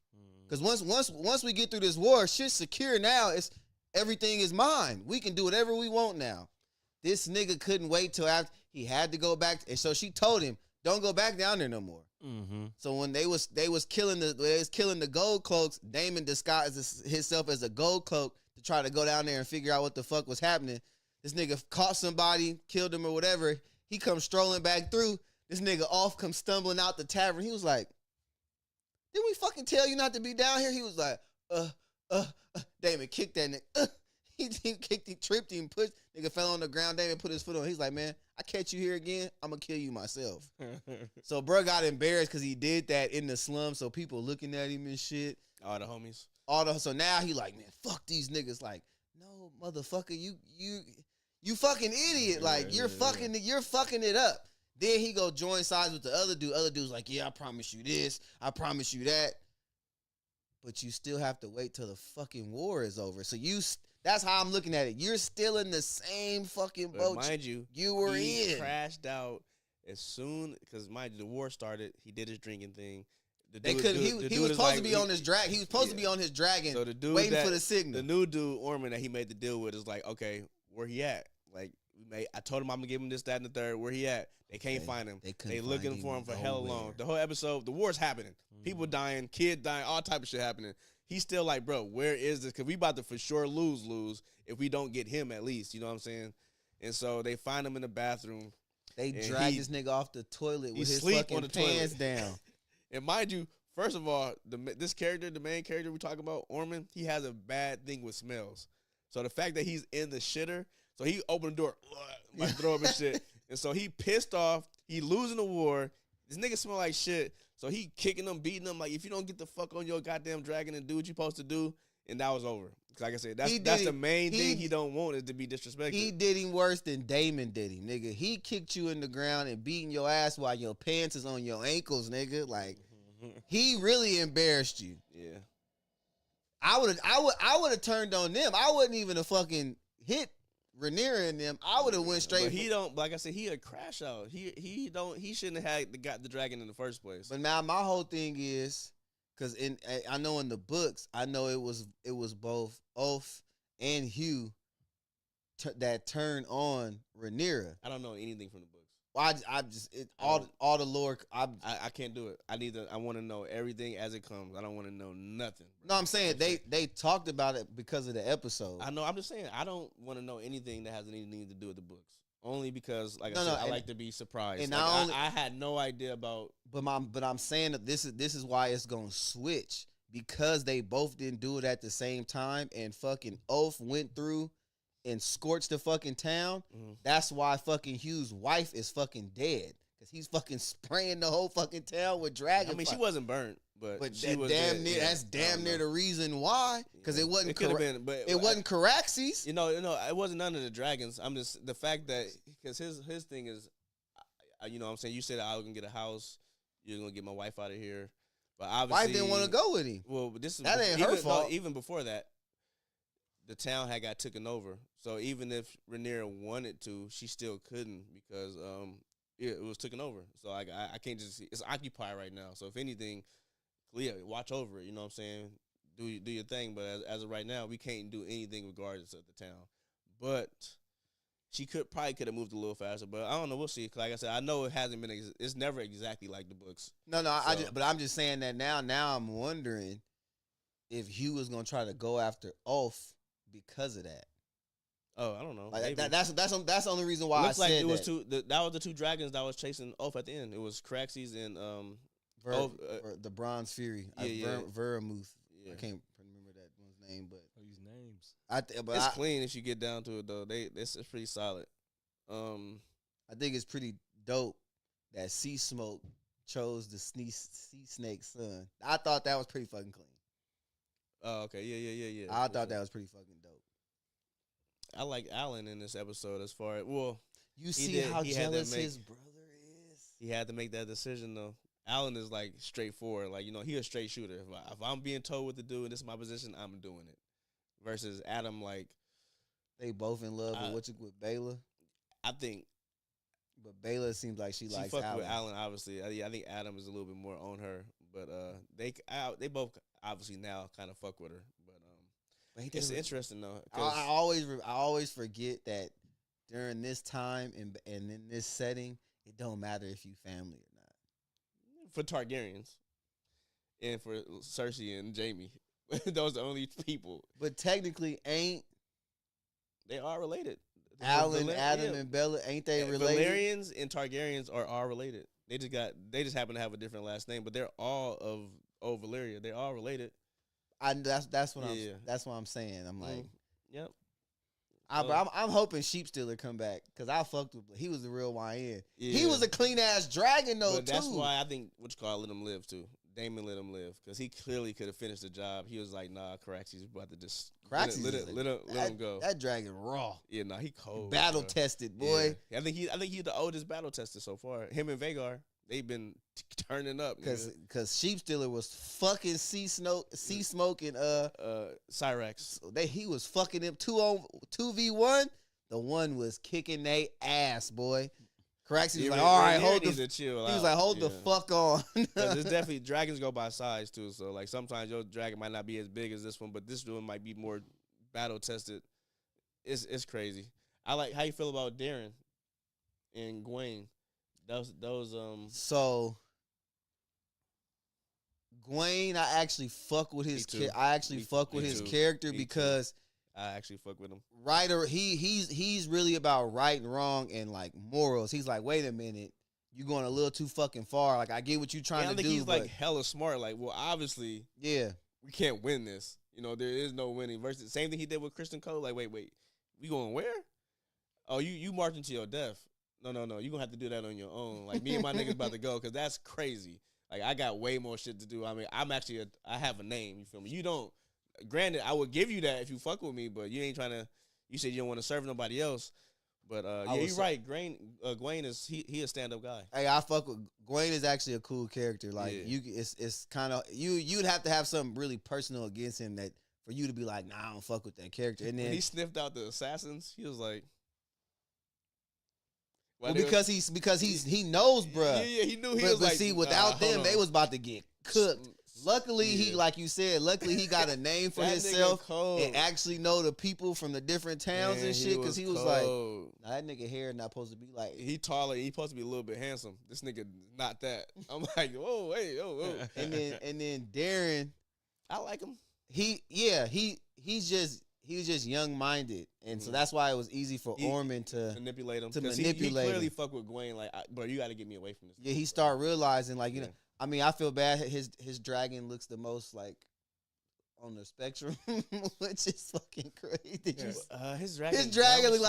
Because once we get through this war, shit's secure now. Everything is mine. We can do whatever we want now. This nigga couldn't wait till after. He had to go back. And so she told him, don't go back down there no more. Mm-hmm. So when they was killing the gold cloaks, Daemon disguised himself as a gold cloak to try to go down there and figure out what the fuck was happening. This nigga caught somebody, killed him or whatever. He comes strolling back through. This nigga comes stumbling out the tavern. He was like, Didn't we fucking tell you not to be down here? He was like, Damon kicked that nigga. He kicked, he tripped him, pushed. Nigga fell on the ground. Damon put his foot on. He's like, man, I catch you here again, I'm gonna kill you myself. So bro got embarrassed because he did that in the slum. So people looking at him and shit. All the homies. So now he like, man, fuck these niggas. Like, no, motherfucker, you fucking idiot. Like, you're fucking it up. Then he go join sides with the other dude. Other dude's like, yeah, I promise you this. I promise you that. But you still have to wait till the fucking war is over. So that's how I'm looking at it. You're still in the same fucking boat. But mind you were he in. Crashed out as soon, because mind you, the war started. He did his drinking thing. He was supposed to be on his dragon. He was supposed to be on his dragon, so the dude waiting for the signal. The new dude, Orman, that he made the deal with is like, okay, where he at? Like, I told him I'm gonna give him this, that, and the third. Where he at? They can't find him. They looking for him for hell long. The whole episode, the war's happening. People dying, kid dying, all type of shit happening. He's still like, bro, where is this? Because we about to for sure lose if we don't get him at least. You know what I'm saying? And so they find him in the bathroom. They drag this nigga off the toilet with his fucking pants down. And mind you, first of all, this character, the main character we talk about, Orman, he has a bad thing with smells. So the fact that he's in the shitter, so he opened the door, like throw up and shit. And so he pissed off. He losing the war. This nigga smell like shit. So he kicking them, beating them. Like, if you don't get the fuck on your goddamn dragon and do what you supposed to do, and that was over. Like I said, that's the main thing he don't want is to be disrespected. He did him worse than Damon did him, nigga. He kicked you in the ground and beating your ass while your pants is on your ankles, nigga. Like, he really embarrassed you. Yeah. I would have turned on them. I wouldn't even have fucking hit Rhaenyra and them. I would have went straight. But he don't, like I said, he a crash out. He shouldn't have got the dragon in the first place. But now my whole thing is, because I know in the books, I know it was both Ulf and Hugh that turned on Rhaenyra. I don't know anything from the books. All the lore. I can't do it. I want to know everything as it comes. I don't want to know nothing. Bro. No, I'm saying they talked about it because of the episode. I know. I'm just saying I don't want to know anything that has anything to do with the books. Only because, like I said, I like to be surprised. And like, I had no idea about. But I'm saying that this is why it's gonna switch, because they both didn't do it at the same time, and fucking Ulf went through and scorched the fucking town. Mm-hmm. That's why fucking Hugh's wife is fucking dead, because he's fucking spraying the whole fucking town with dragon. I mean, she wasn't burnt, but she was damn near. Yeah, that's damn near the reason why, because it wasn't. It could have been, but it wasn't Caraxes. You know, it wasn't none of the dragons. I'm just the fact that, because his thing is, you know what I'm saying, you said I was gonna get a house, you're gonna get my wife out of here, but obviously wife didn't want to go with him. Well, this is that ain't her fault. No, even before that, the town had got taken over. So even if Rhaenyra wanted to, she still couldn't, because it was taken over. So I can't just, it's occupied right now. So if anything, Leah, watch over it. You know what I'm saying? Do your thing. But as of right now, we can't do anything regardless of the town. But she probably could have moved a little faster. But I don't know. We'll see. Like I said, I know it hasn't been. It's never exactly like the books. No. But I'm just saying that now. Now I'm wondering if Hugh was gonna try to go after Ulf because of that. Oh, I don't know. Like that's the only reason why I said it was that. That was the two dragons that was chasing Ulf at the end. It was Caraxes and the Bronze Fury. Veramuth. Yeah. I can't remember that one's name, but these names. It's clean if you get down to it though. It's pretty solid. I think it's pretty dope that Sea Smoke chose the sea snake's son. I thought that was pretty fucking clean. Oh, okay. Yeah. I thought that was pretty fucking dope. I like Alan in this episode as far as, you see how jealous his brother is. He had to make that decision though. Alan is like straightforward, like, you know, he a straight shooter. If I'm being told what to do and this is my position, I'm doing it. Versus Adam, like, they both in love with Baela. I think, but Baela seems like she likes Alan. With Alan, obviously. I think Adam is a little bit more on her, but they both obviously now kind of fuck with her. But it's interesting though. I always forget that during this time and in this setting, it don't matter if you family or not. For Targaryens and for Cersei and Jaime, those are the only people. But technically, they are related? Alan, Adam, and Bella, ain't they related? Valerians and Targaryens are related. They just happen to have a different last name, but they're all of Valyria. They all related. That's what I'm saying. I'm like, yep. I'm hoping Sheep Stealer come back because I fucked with. He was the real YN. Yeah. He was a clean ass dragon though. But that's why I think let him live too. Damon let him live because he clearly could have finished the job. He was like, nah, Caraxes about to just let him go. That dragon raw. Yeah, nah, he cold. Battle tested, boy. Yeah. I think he's the oldest battle tested so far. Him and Vhagar, they've been turning up because Sheep Stealer was fucking sea smoke and Cyrax. He was fucking them 2v1. The one was kicking they ass, boy. Caraxes was like, all right, hold the chill. He was like, hold the fuck on. There's definitely dragons go by size too. So like sometimes your dragon might not be as big as this one, but this one might be more battle tested. It's crazy. I like how you feel about Darren and Gwen. So Gwen, I actually fuck with his character because I actually fuck with him. Writer, he's really about right and wrong and like morals. He's like, wait a minute, you going a little too fucking far. Like I get what you trying to do. I think he's like hella smart. Like, well, obviously, we can't win this. You know, there is no winning. Versus same thing he did with Kristen Cole. Like, wait, we going where? Oh, you marching to your death. No. You gonna have to do that on your own. Like me and my niggas about to go because that's crazy. Like I got way more shit to do. I mean, I have a name. You feel me? You don't. Granted, I would give you that if you fuck with me, but you ain't trying to. You said you don't want to serve nobody else. But you're right. Gwen is he a stand up guy. Hey, I fuck with Gwen. Is actually a cool character. Like it's kind of you'd have to have something really personal against him that for you to be like, nah, I don't fuck with that character. And then when he sniffed out the assassins, he was like. Well, because he knows, bruh. Yeah, he knew he was like. See, without them, they was about to get cooked. Luckily, he like you said. Luckily, he got a name for himself and actually know the people from the different towns and shit. Because he was like, nah, that nigga hair not supposed to be like. He taller. He supposed to be a little bit handsome. This nigga not that. I'm like, whoa, wait, whoa. And then Darren, I like him. He's just young minded, and so that's why it was easy for Orman to manipulate him. He clearly fuck with Gwen. Like, bro, you got to get me away from this. Yeah, he started realizing like you know. I mean, I feel bad. His dragon looks the most like on the spectrum, which is fucking crazy. His dragon look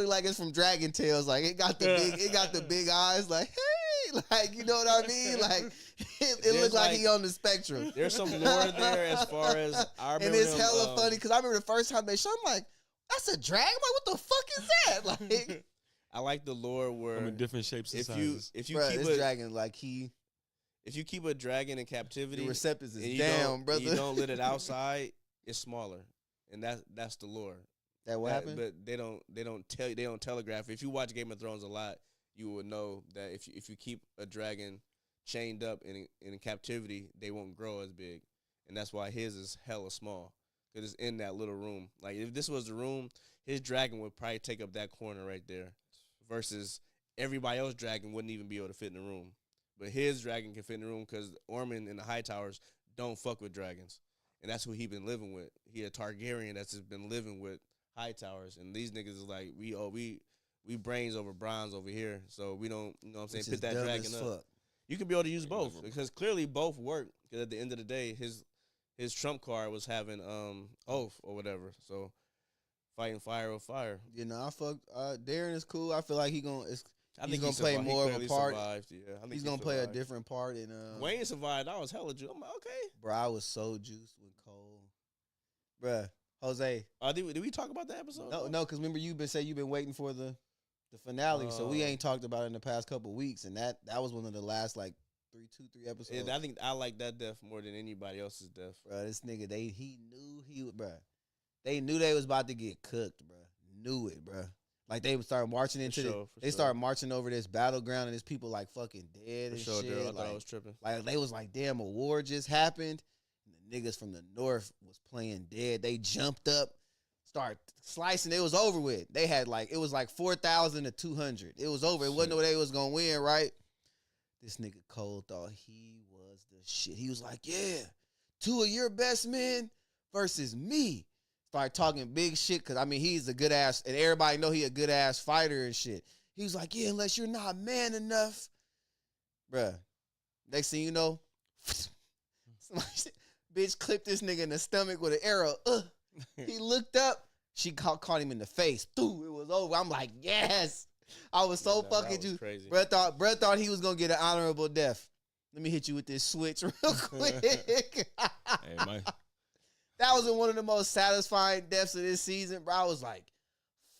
like it's from Dragon Tales. Like it got the big eyes. Like hey, like you know what I mean? Like it looked like he on the spectrum. There's some lore there as far as I remember. And it's hella funny because I remember the first time they showed. I'm like, that's a dragon. I'm like, what the fuck is that? Like, I like the lore where in different shapes and sizes. If you keep a dragon like he. If you keep a dragon in captivity, the receptors is down, brother. You don't let it outside, it's smaller, and that's the lore. That what happened? But they don't telegraph. If you watch Game of Thrones a lot, you would know that if you keep a dragon chained up in captivity, they won't grow as big, and that's why his is hella small because it's in that little room. Like if this was the room, his dragon would probably take up that corner right there, versus everybody else's dragon wouldn't even be able to fit in the room. But his dragon can fit in the room because Orman and the Hightowers don't fuck with dragons. And that's who he been living with. He a Targaryen that's just been living with Hightowers. And these niggas is like, we brains over bronze over here. So we don't, you know what I'm saying, put that dragon up. Fuck. You can be able to use both because clearly both work. Because at the end of the day, his trump card was having Oath or whatever. So fighting fire with fire. You know, I fuck Darren is cool. I feel like he's gonna play more of a part. He's gonna play a different part in. Wayne survived. I was hella juiced. I'm like, okay, bro. I was so juiced with Cole, bruh. Jose, did we talk about that episode? No, because remember you've been waiting for the finale, so we ain't talked about it in the past couple of weeks, and that was one of the last like three episodes. Yeah, I think I like that death more than anybody else's death. Bro, this nigga, they knew they was about to get cooked, bro. Knew it, bro. Like they would start marching into started marching over this battleground and there's people like fucking dead and shit. Dude, I like, thought I was tripping. Like they was like, damn, a war just happened. And the niggas from the north was playing dead. They jumped up, start slicing. It was over with. They had it was like 4,000 to 200. It was over. It wasn't no way they was gonna win, right? This nigga Cole thought he was the shit. He was like, yeah, 2 of your best men versus me. Start talking big shit because, I mean, he's a good ass, and everybody know he a good ass fighter and shit. He was like, yeah, unless you're not man enough. Bruh. Next thing you know, Bitch clipped this nigga in the stomach with an arrow. He looked up. She caught him in the face. It was over. I'm like, yes. I was so fucking juiced. Brett thought he was gonna get an honorable death. Let me hit you with this switch real quick. Hey, man. That was one of the most satisfying deaths of this season, bro. I was like,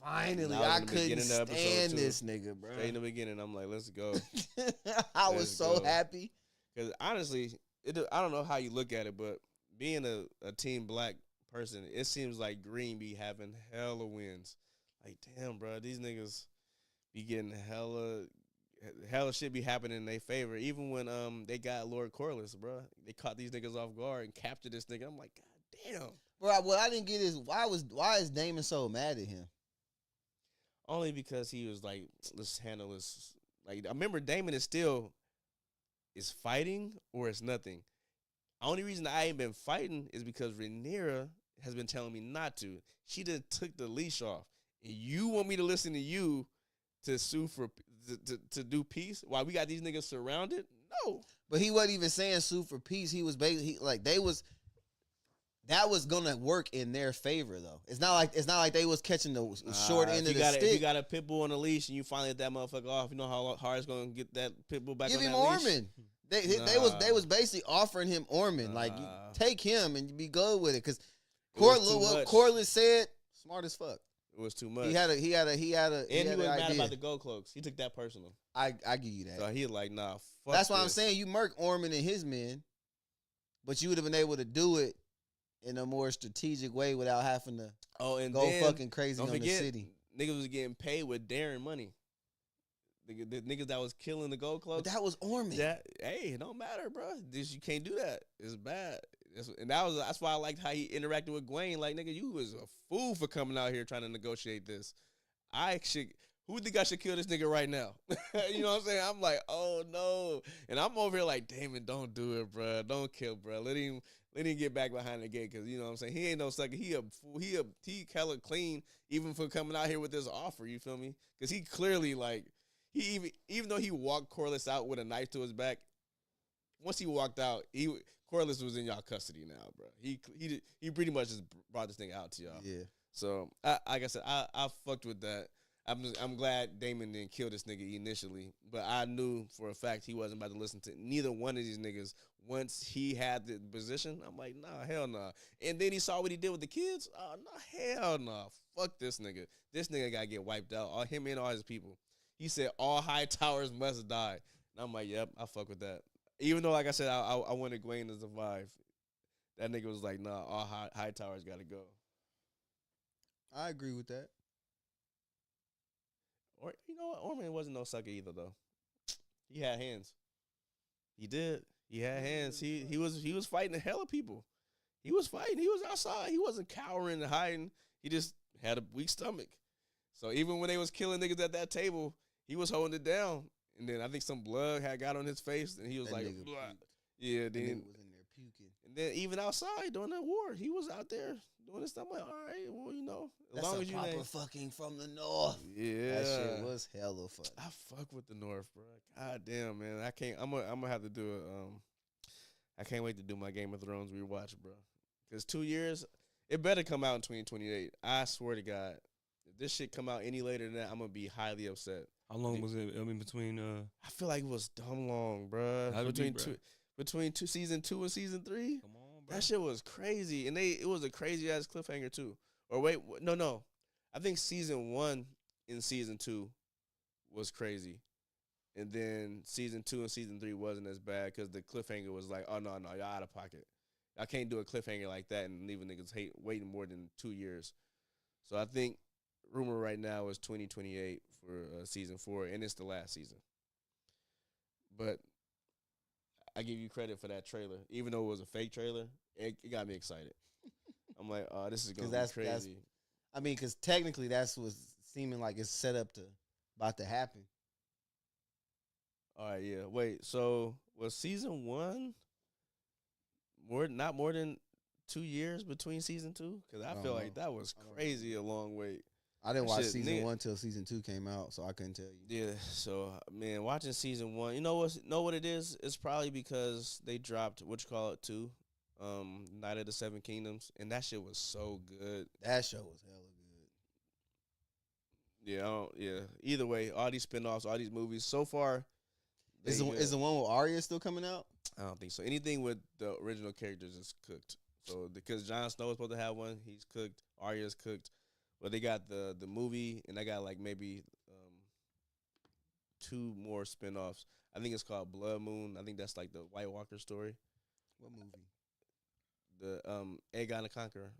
finally, I couldn't stand this nigga, bro. In the beginning, I'm like, let's go. I was so happy. Because honestly, I don't know how you look at it, but being a Team Black person, it seems like Green be having hella wins. Like, damn, bro, these niggas be getting hella shit be happening in their favor. Even when they got Lord Corliss, bro, they caught these niggas off guard and captured this nigga. I'm like, god damn. Bro, what I didn't get is why is Damon so mad at him? Only because he was like, let's handle this. Like, I remember Damon is fighting or it's nothing. Only reason I ain't been fighting is because Rhaenyra has been telling me not to. She just took the leash off. And you want me to listen to you to sue for to do peace while we got these niggas surrounded? No. But he wasn't even saying sue for peace. He was basically that was gonna work in their favor though. It's not like they was catching the short end of the stick. If you got a pit bull on a leash and you finally let that motherfucker off, you know how hard it's gonna get that pit bull back on that leash? Give him Ormond. They was basically offering him Ormond. Like, you take him and be good with it. Because Corliss said, smart as fuck. It was too much. He had a and he was mad about the gold cloaks. He took that personal. I give you that. So he was like, nah, fuck That's why I'm saying you murk Ormond and his men, but you would have been able to do it in a more strategic way without having to go fucking crazy on the city. Niggas was getting paid with Darren money. The niggas that was killing the gold cloaks. But that was Ormond. Hey, it don't matter, bro. You can't do that. It's bad. That's why I liked how he interacted with Gwen. Like, nigga, you was a fool for coming out here trying to negotiate this. Who think I should kill this nigga right now? You know what I'm saying? I'm like, oh no. And I'm over here like, Damon, don't do it, bro. Don't kill, bro. Let him get back behind the gate, because you know what I'm saying? He ain't no sucker. He a fool. He hella clean even for coming out here with this offer, you feel me? Because he clearly, like, even though he walked Corliss out with a knife to his back, once he walked out, Corliss was in y'all custody now, bro. He pretty much just brought this thing out to y'all. Yeah. So, like I said, I fucked with that. I'm glad Damon didn't kill this nigga initially, but I knew for a fact he wasn't about to listen to neither one of these niggas. Once he had the position, I'm like, nah, hell nah. And then he saw what he did with the kids. Oh, no, hell nah. Fuck this nigga. This nigga gotta get wiped out. All him and all his people. He said all high towers must die. And I'm like, yep, I fuck with that. Even though, like I said, I wanted Gwen to survive. That nigga was like, nah, all high towers gotta go. I agree with that. Or, you know what? Ormond wasn't no sucker either, though. He had hands. He did. He had hands. He was fighting the hell of people. He was fighting. He was outside. He wasn't cowering and hiding. He just had a weak stomach. So even when they was killing niggas at that table, he was holding it down. And then I think some blood had got on his face, and he was like, yeah. Then was in there puking. And then even outside during that war, he was out there doing this stuff. I'm like, all right, well, you know, as That's long a as you proper fucking from the north. Yeah, that shit was hella fun. I fuck with the North, bro. God damn, man, I can't. I'm gonna have to do it. I can't wait to do my Game of Thrones rewatch, bro. Because 2 years, it better come out in 2028. I swear to God, if this shit come out any later than that, I'm gonna be highly upset. How long was it? I mean, between I feel like it was dumb long, bro. Between season 2 and season 3. Come on, bro. That shit was crazy, and it was a crazy ass cliffhanger too. Or wait, no. I think season 1 and season 2 was crazy, and then season 2 and season 3 wasn't as bad because the cliffhanger was like, oh no, y'all out of pocket. I can't do a cliffhanger like that and leaving niggas waiting more than 2 years. So I think rumor right now is 2028 for season 4, and it's the last season. But I give you credit for that trailer, even though it was a fake trailer. It got me excited. I'm like, oh, this is gonna be crazy. I mean, because technically that's what's seeming like it's set up to about to happen. All right, yeah. Wait, so was season 1 not more than 2 years between season 2? Because I feel like that was crazy a long wait. I didn't watch season 1 till season 2 came out, so I couldn't tell you. Yeah, so man, watching season 1, you know what it is? It's probably because they dropped 2 Night of the Seven Kingdoms, and that shit was so good. That show was hella good. Yeah. Either way, all these spinoffs, all these movies, so far, is the one with Arya still coming out? I don't think so. Anything with the original characters is cooked. So because Jon Snow is supposed to have one, he's cooked. Arya's cooked. But they got the movie, and they got like maybe 2 more spinoffs. I think it's called Blood Moon. I think that's like the White Walker story. What movie? The Aegon the Conqueror.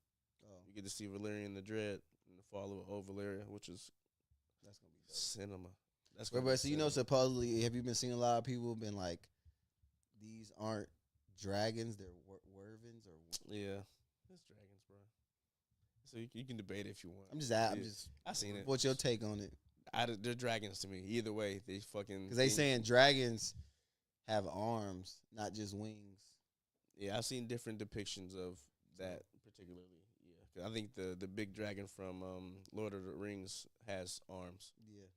Oh, You get to see Valyrian the Dread and the fall of Old Valyria, which is that's gonna be dope. cinema. That's But so you know, supposedly, have you been seeing a lot of people been like, these aren't dragons, they're wervins or? Yeah, it's dragons, bro. So you can debate it if you want. I seen it. What's your take on it? They're dragons to me. Either way, they fucking because they saying dragons have arms, not just wings. Yeah, I've seen different depictions of that particularly. Yeah, 'cause I think the big dragon from Lord of the Rings has arms. Yeah,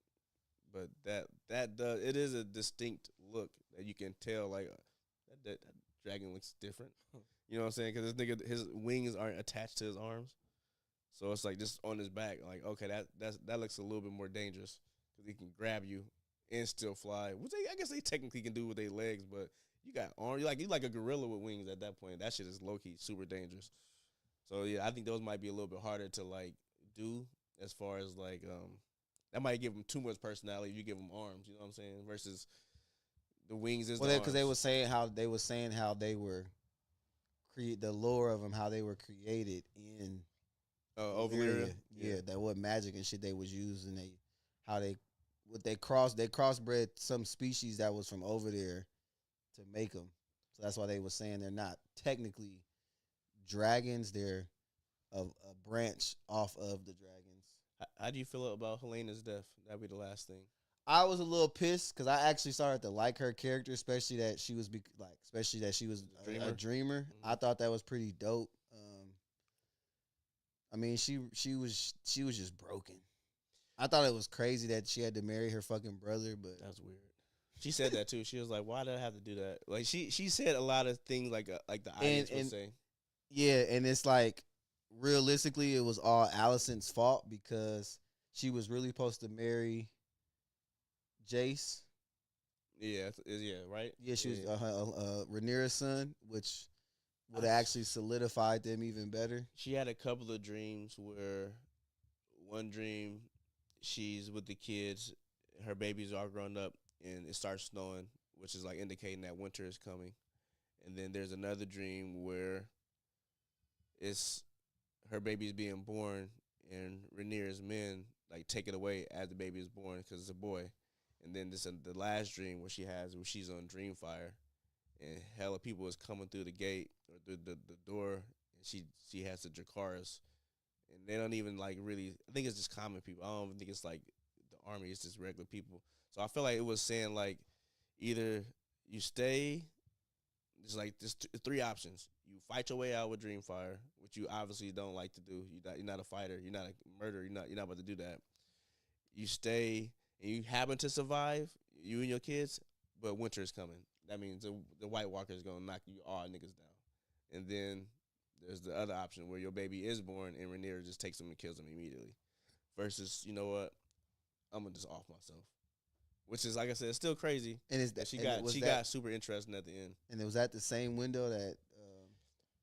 but that does it is a distinct look that you can tell like that dragon looks different. You know what I'm saying? Because this nigga, his wings aren't attached to his arms, so it's like just on his back. Like okay, that looks a little bit more dangerous because he can grab you and still fly, which I guess they technically can do with their legs, but. You got arms. You like a gorilla with wings at that point. That shit is low key super dangerous. So yeah, I think those might be a little bit harder to like do as far as like that might give them too much personality if you give them arms. You know what I'm saying? Versus the wings is because they were saying how they were the lore of them, how they were created in over there. Yeah, that what magic and shit they was using. They crossbred some species that was from over there. To make them, so that's why they were saying they're not technically dragons; they're a branch off of the dragons. How do you feel about Helena's death? That'd be the last thing. I was a little pissed because I actually started to like her character, especially that she was a dreamer. Mm-hmm. I thought that was pretty dope. I mean, she was just broken. I thought it was crazy that she had to marry her fucking brother, but that's weird. She said that too. She was like, "Why did I have to do that?" Like she said a lot of things like the audience would say. Yeah, and it's like realistically, it was all Alicent's fault because she was really supposed to marry Jace. Yeah, right. Yeah, she was Rhaenyra's son, which would have actually solidified them even better. She had a couple of dreams where one dream she's with the kids, her babies are grown up. And it starts snowing, which is like indicating that winter is coming. And then there's another dream where it's her baby's being born and Rhaenyra's men like take it away as the baby is born because it's a boy. And then the last dream where she's on Dreamfire and hella people is coming through the gate or the door and she has the Dracarys. And they don't even like really, I think it's just common people. I don't even think it's like the army, it's just regular people. So I feel like it was saying like either you stay, there's like there's 3 options. You fight your way out with Dreamfire, which you obviously don't like to do. You're not a fighter. You're not a murderer. You're not about to do that. You stay and you happen to survive, you and your kids, but winter is coming. That means the White Walker is gonna knock you all niggas down. And then there's the other option where your baby is born and Rhaenyra just takes him and kills him immediately. Versus, you know what? I'm gonna just off myself. Which is, like I said, it's still crazy. And she got super interesting at the end. And it was at the same window that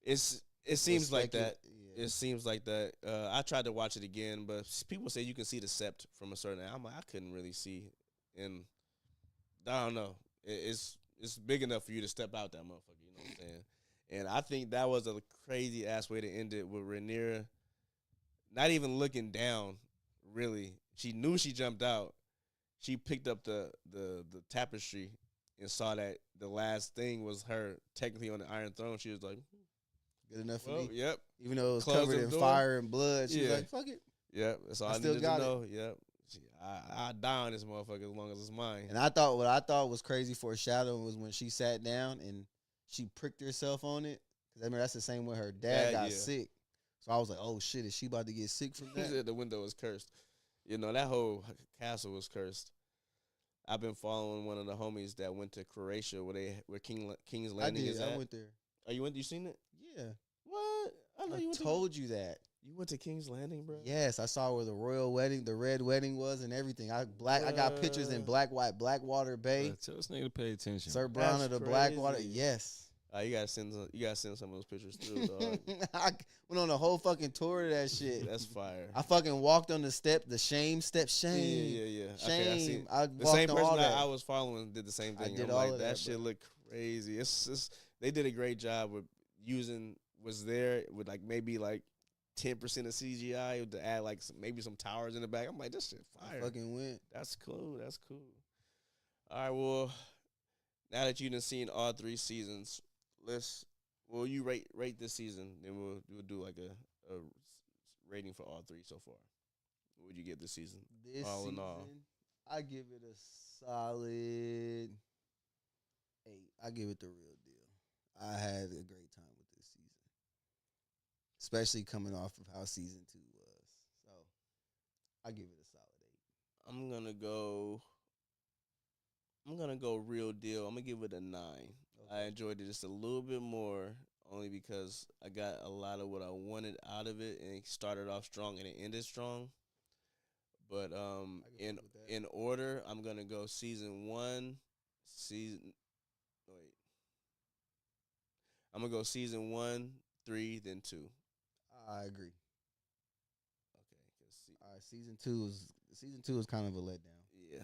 it seems like that. Yeah. It seems like that. I tried to watch it again, but people say you can see the sept from a certain angle. I'm like, I couldn't really see, and I don't know. It's big enough for you to step out that motherfucker. You know what I'm saying? And I think that was a crazy ass way to end it with Rhaenyra not even looking down. Really, she knew she jumped out. She picked up the tapestry and saw that the last thing was her technically on the Iron Throne. She was like, good enough for me. Yep. Even though it was covered in fire and blood, she was like, fuck it. Yep. That's all I needed to know. Yep. I die on this motherfucker as long as it's mine. And what I thought was crazy foreshadowing was when she sat down and she pricked herself on it. Because I remember that's the same when her dad got sick. So I was like, oh shit, is she about to get sick from that? The window was cursed. You know, that whole castle was cursed. I've been following one of the homies that went to Croatia where King's Landing is at. I went there. Oh, you seen it? Yeah. What? I know you told you that. You went to King's Landing, bro? Yes, I saw where the royal wedding, the red wedding was, and everything. I got pictures in Blackwater Bay. Tell this nigga to pay attention. Sir Brown of the Blackwater. Yes. You gotta send some of those pictures through, dog. I went on a whole fucking tour of that shit. That's fire. I fucking walked on the step, the shame step, shame. Yeah. Shame. Okay, the same person that I was following did the same thing. I did all of that shit looked crazy. It's they did a great job with was there with like maybe like 10% of CGI to add like maybe some towers in the back. I'm like, this shit fire. I fucking went. That's cool. All right, well, now that you've seen all 3 seasons, you rate this season, then we'll do like a rating for all 3 so far. What would you give this season? All in all, I give it a solid 8. I give it the real deal. I had a great time with this season, especially coming off of how season 2 was. So I give it a solid 8. I'm gonna go real deal. I'm gonna give it a 9. Okay. I enjoyed it just a little bit more, only because I got a lot of what I wanted out of it, and it started off strong and it ended strong. But in order, I'm gonna go season 1, I'm gonna go season 1, 3, then 2. I agree. Okay, all right, season two is kind of a letdown. Yeah,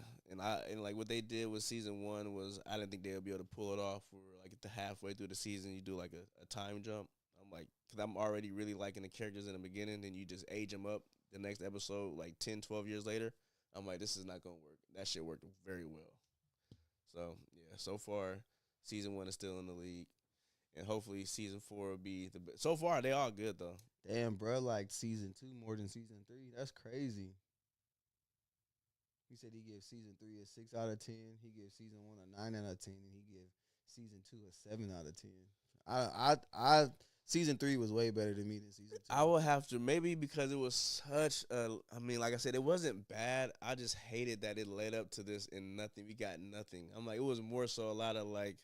and like what they did with season 1 was I didn't think they would be able to pull it off. We were like at the halfway through the season, you do like a time jump. I'm like, because I'm already really liking the characters in the beginning, then you just age them up the next episode like 10, 12 years later. I'm like, this is not gonna work. That shit worked very well. So yeah, so far season 1 is still in the league, and hopefully season 4 will be the best. So far they all good though. Damn, bro, like season 2 more than season 3. That's crazy. He said he gives season 3 a 6 out of 10. He gives season 1 a 9 out of 10, and he gives season 2 a 7 out of 10. I season 3 was way better than me than season 2. I would have to, maybe because it was such a, I mean, like I said, it wasn't bad. I just hated that it led up to this and nothing. We got nothing. I'm like, it was more so a lot of like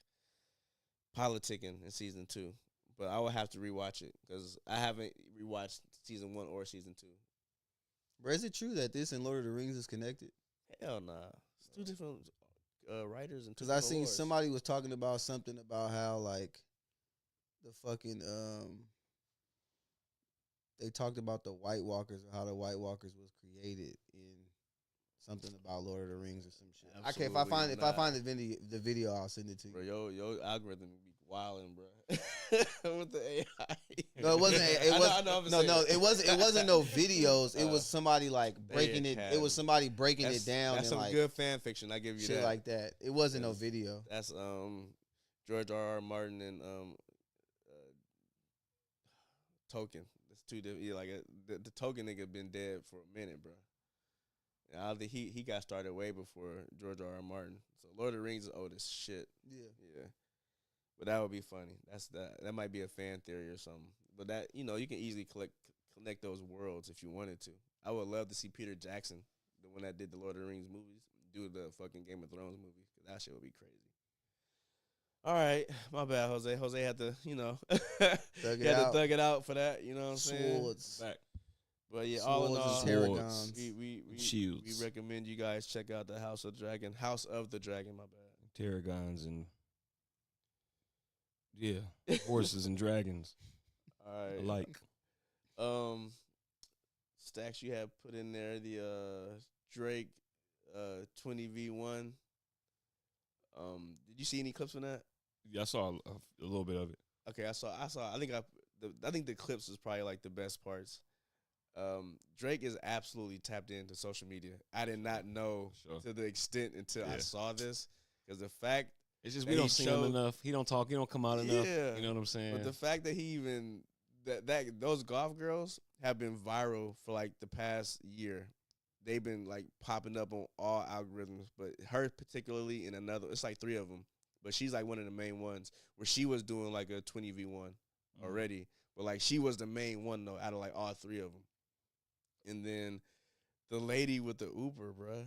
politicking in season 2. But I would have to rewatch it because I haven't rewatched season 1 or season 2. Bro, is it true that this and Lord of the Rings is connected? Hell nah. It's 2 different writers and 2 because I seen somebody was talking about something about how like the fucking they talked about the White Walkers or how the White Walkers was created in something about Lord of the Rings or some shit. Absolutely. Okay, if I find the video, I'll send it to you. Bro, your algorithm be wilding, bro. With the AI. No, it wasn't. It wasn't no videos. It was somebody like breaking it. It was somebody breaking it down. That's some like, good fan fiction. I give you shit that. Like that. It wasn't no video. That's George R.R. Martin and Tolkien. That's 2 different. Yeah, like the Tolkien nigga been dead for a minute, bro. And I think he got started way before George R.R. Martin. So Lord of the Rings is old as shit. Yeah. But that would be funny. That might be a fan theory or something. But that, you can easily connect those worlds if you wanted to. I would love to see Peter Jackson, the one that did the Lord of the Rings movies, do the fucking Game of Thrones movie. Cause that shit would be crazy. All right, my bad, Jose. Jose had to, thug it out for that. You know what I'm saying? Swords. Back. But yeah, all in all, we recommend you guys check out the House of the Dragon. My bad. Tarragons and horses and dragons. All right. Alike. Stacks, you have put in there the Drake 20v1. Did you see any clips from that? Yeah, I saw a little bit of it. Okay, I saw. I think the clips is probably like the best parts. Drake is absolutely tapped into social media. I did not know to the extent until I saw this, because the fact it's just we don't see him enough. He don't talk. He don't come out enough. You know what I'm saying? But the fact that he even those golf girls have been viral for like the past year. They've been like popping up on all algorithms, but her particularly in another. It's like 3 of them, but she's like one of the main ones where she was doing like a 20v1 already, but like she was the main one though out of like all 3 of them. And then the lady with the Uber, bruh.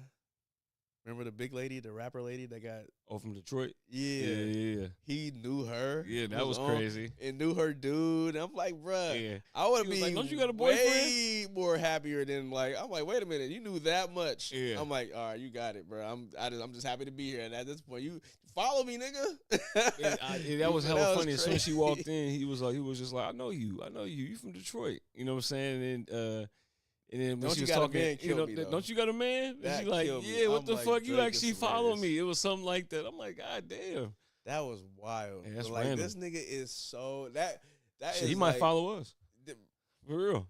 Remember the big lady, the rapper lady that got from Detroit. Yeah. He knew her. Yeah, that was crazy. And knew her dude. I'm like, bruh, I would be like, don't you got a boyfriend? Way more happier than like. I'm like, wait a minute, you knew that much. Yeah. I'm like, all right, you got it, bro. I'm just happy to be here. And at this point, you follow me, nigga. That was hella funny. As soon as she walked in, he was just like, I know you. You from Detroit. You know what I'm saying? And then when she was talking, don't you got a man? And she like, yeah, what the fuck? You actually follow me. It was something like that. I'm like, God damn. That was wild. Yeah, that's like random. This nigga is so that shit, is he might follow us. For real.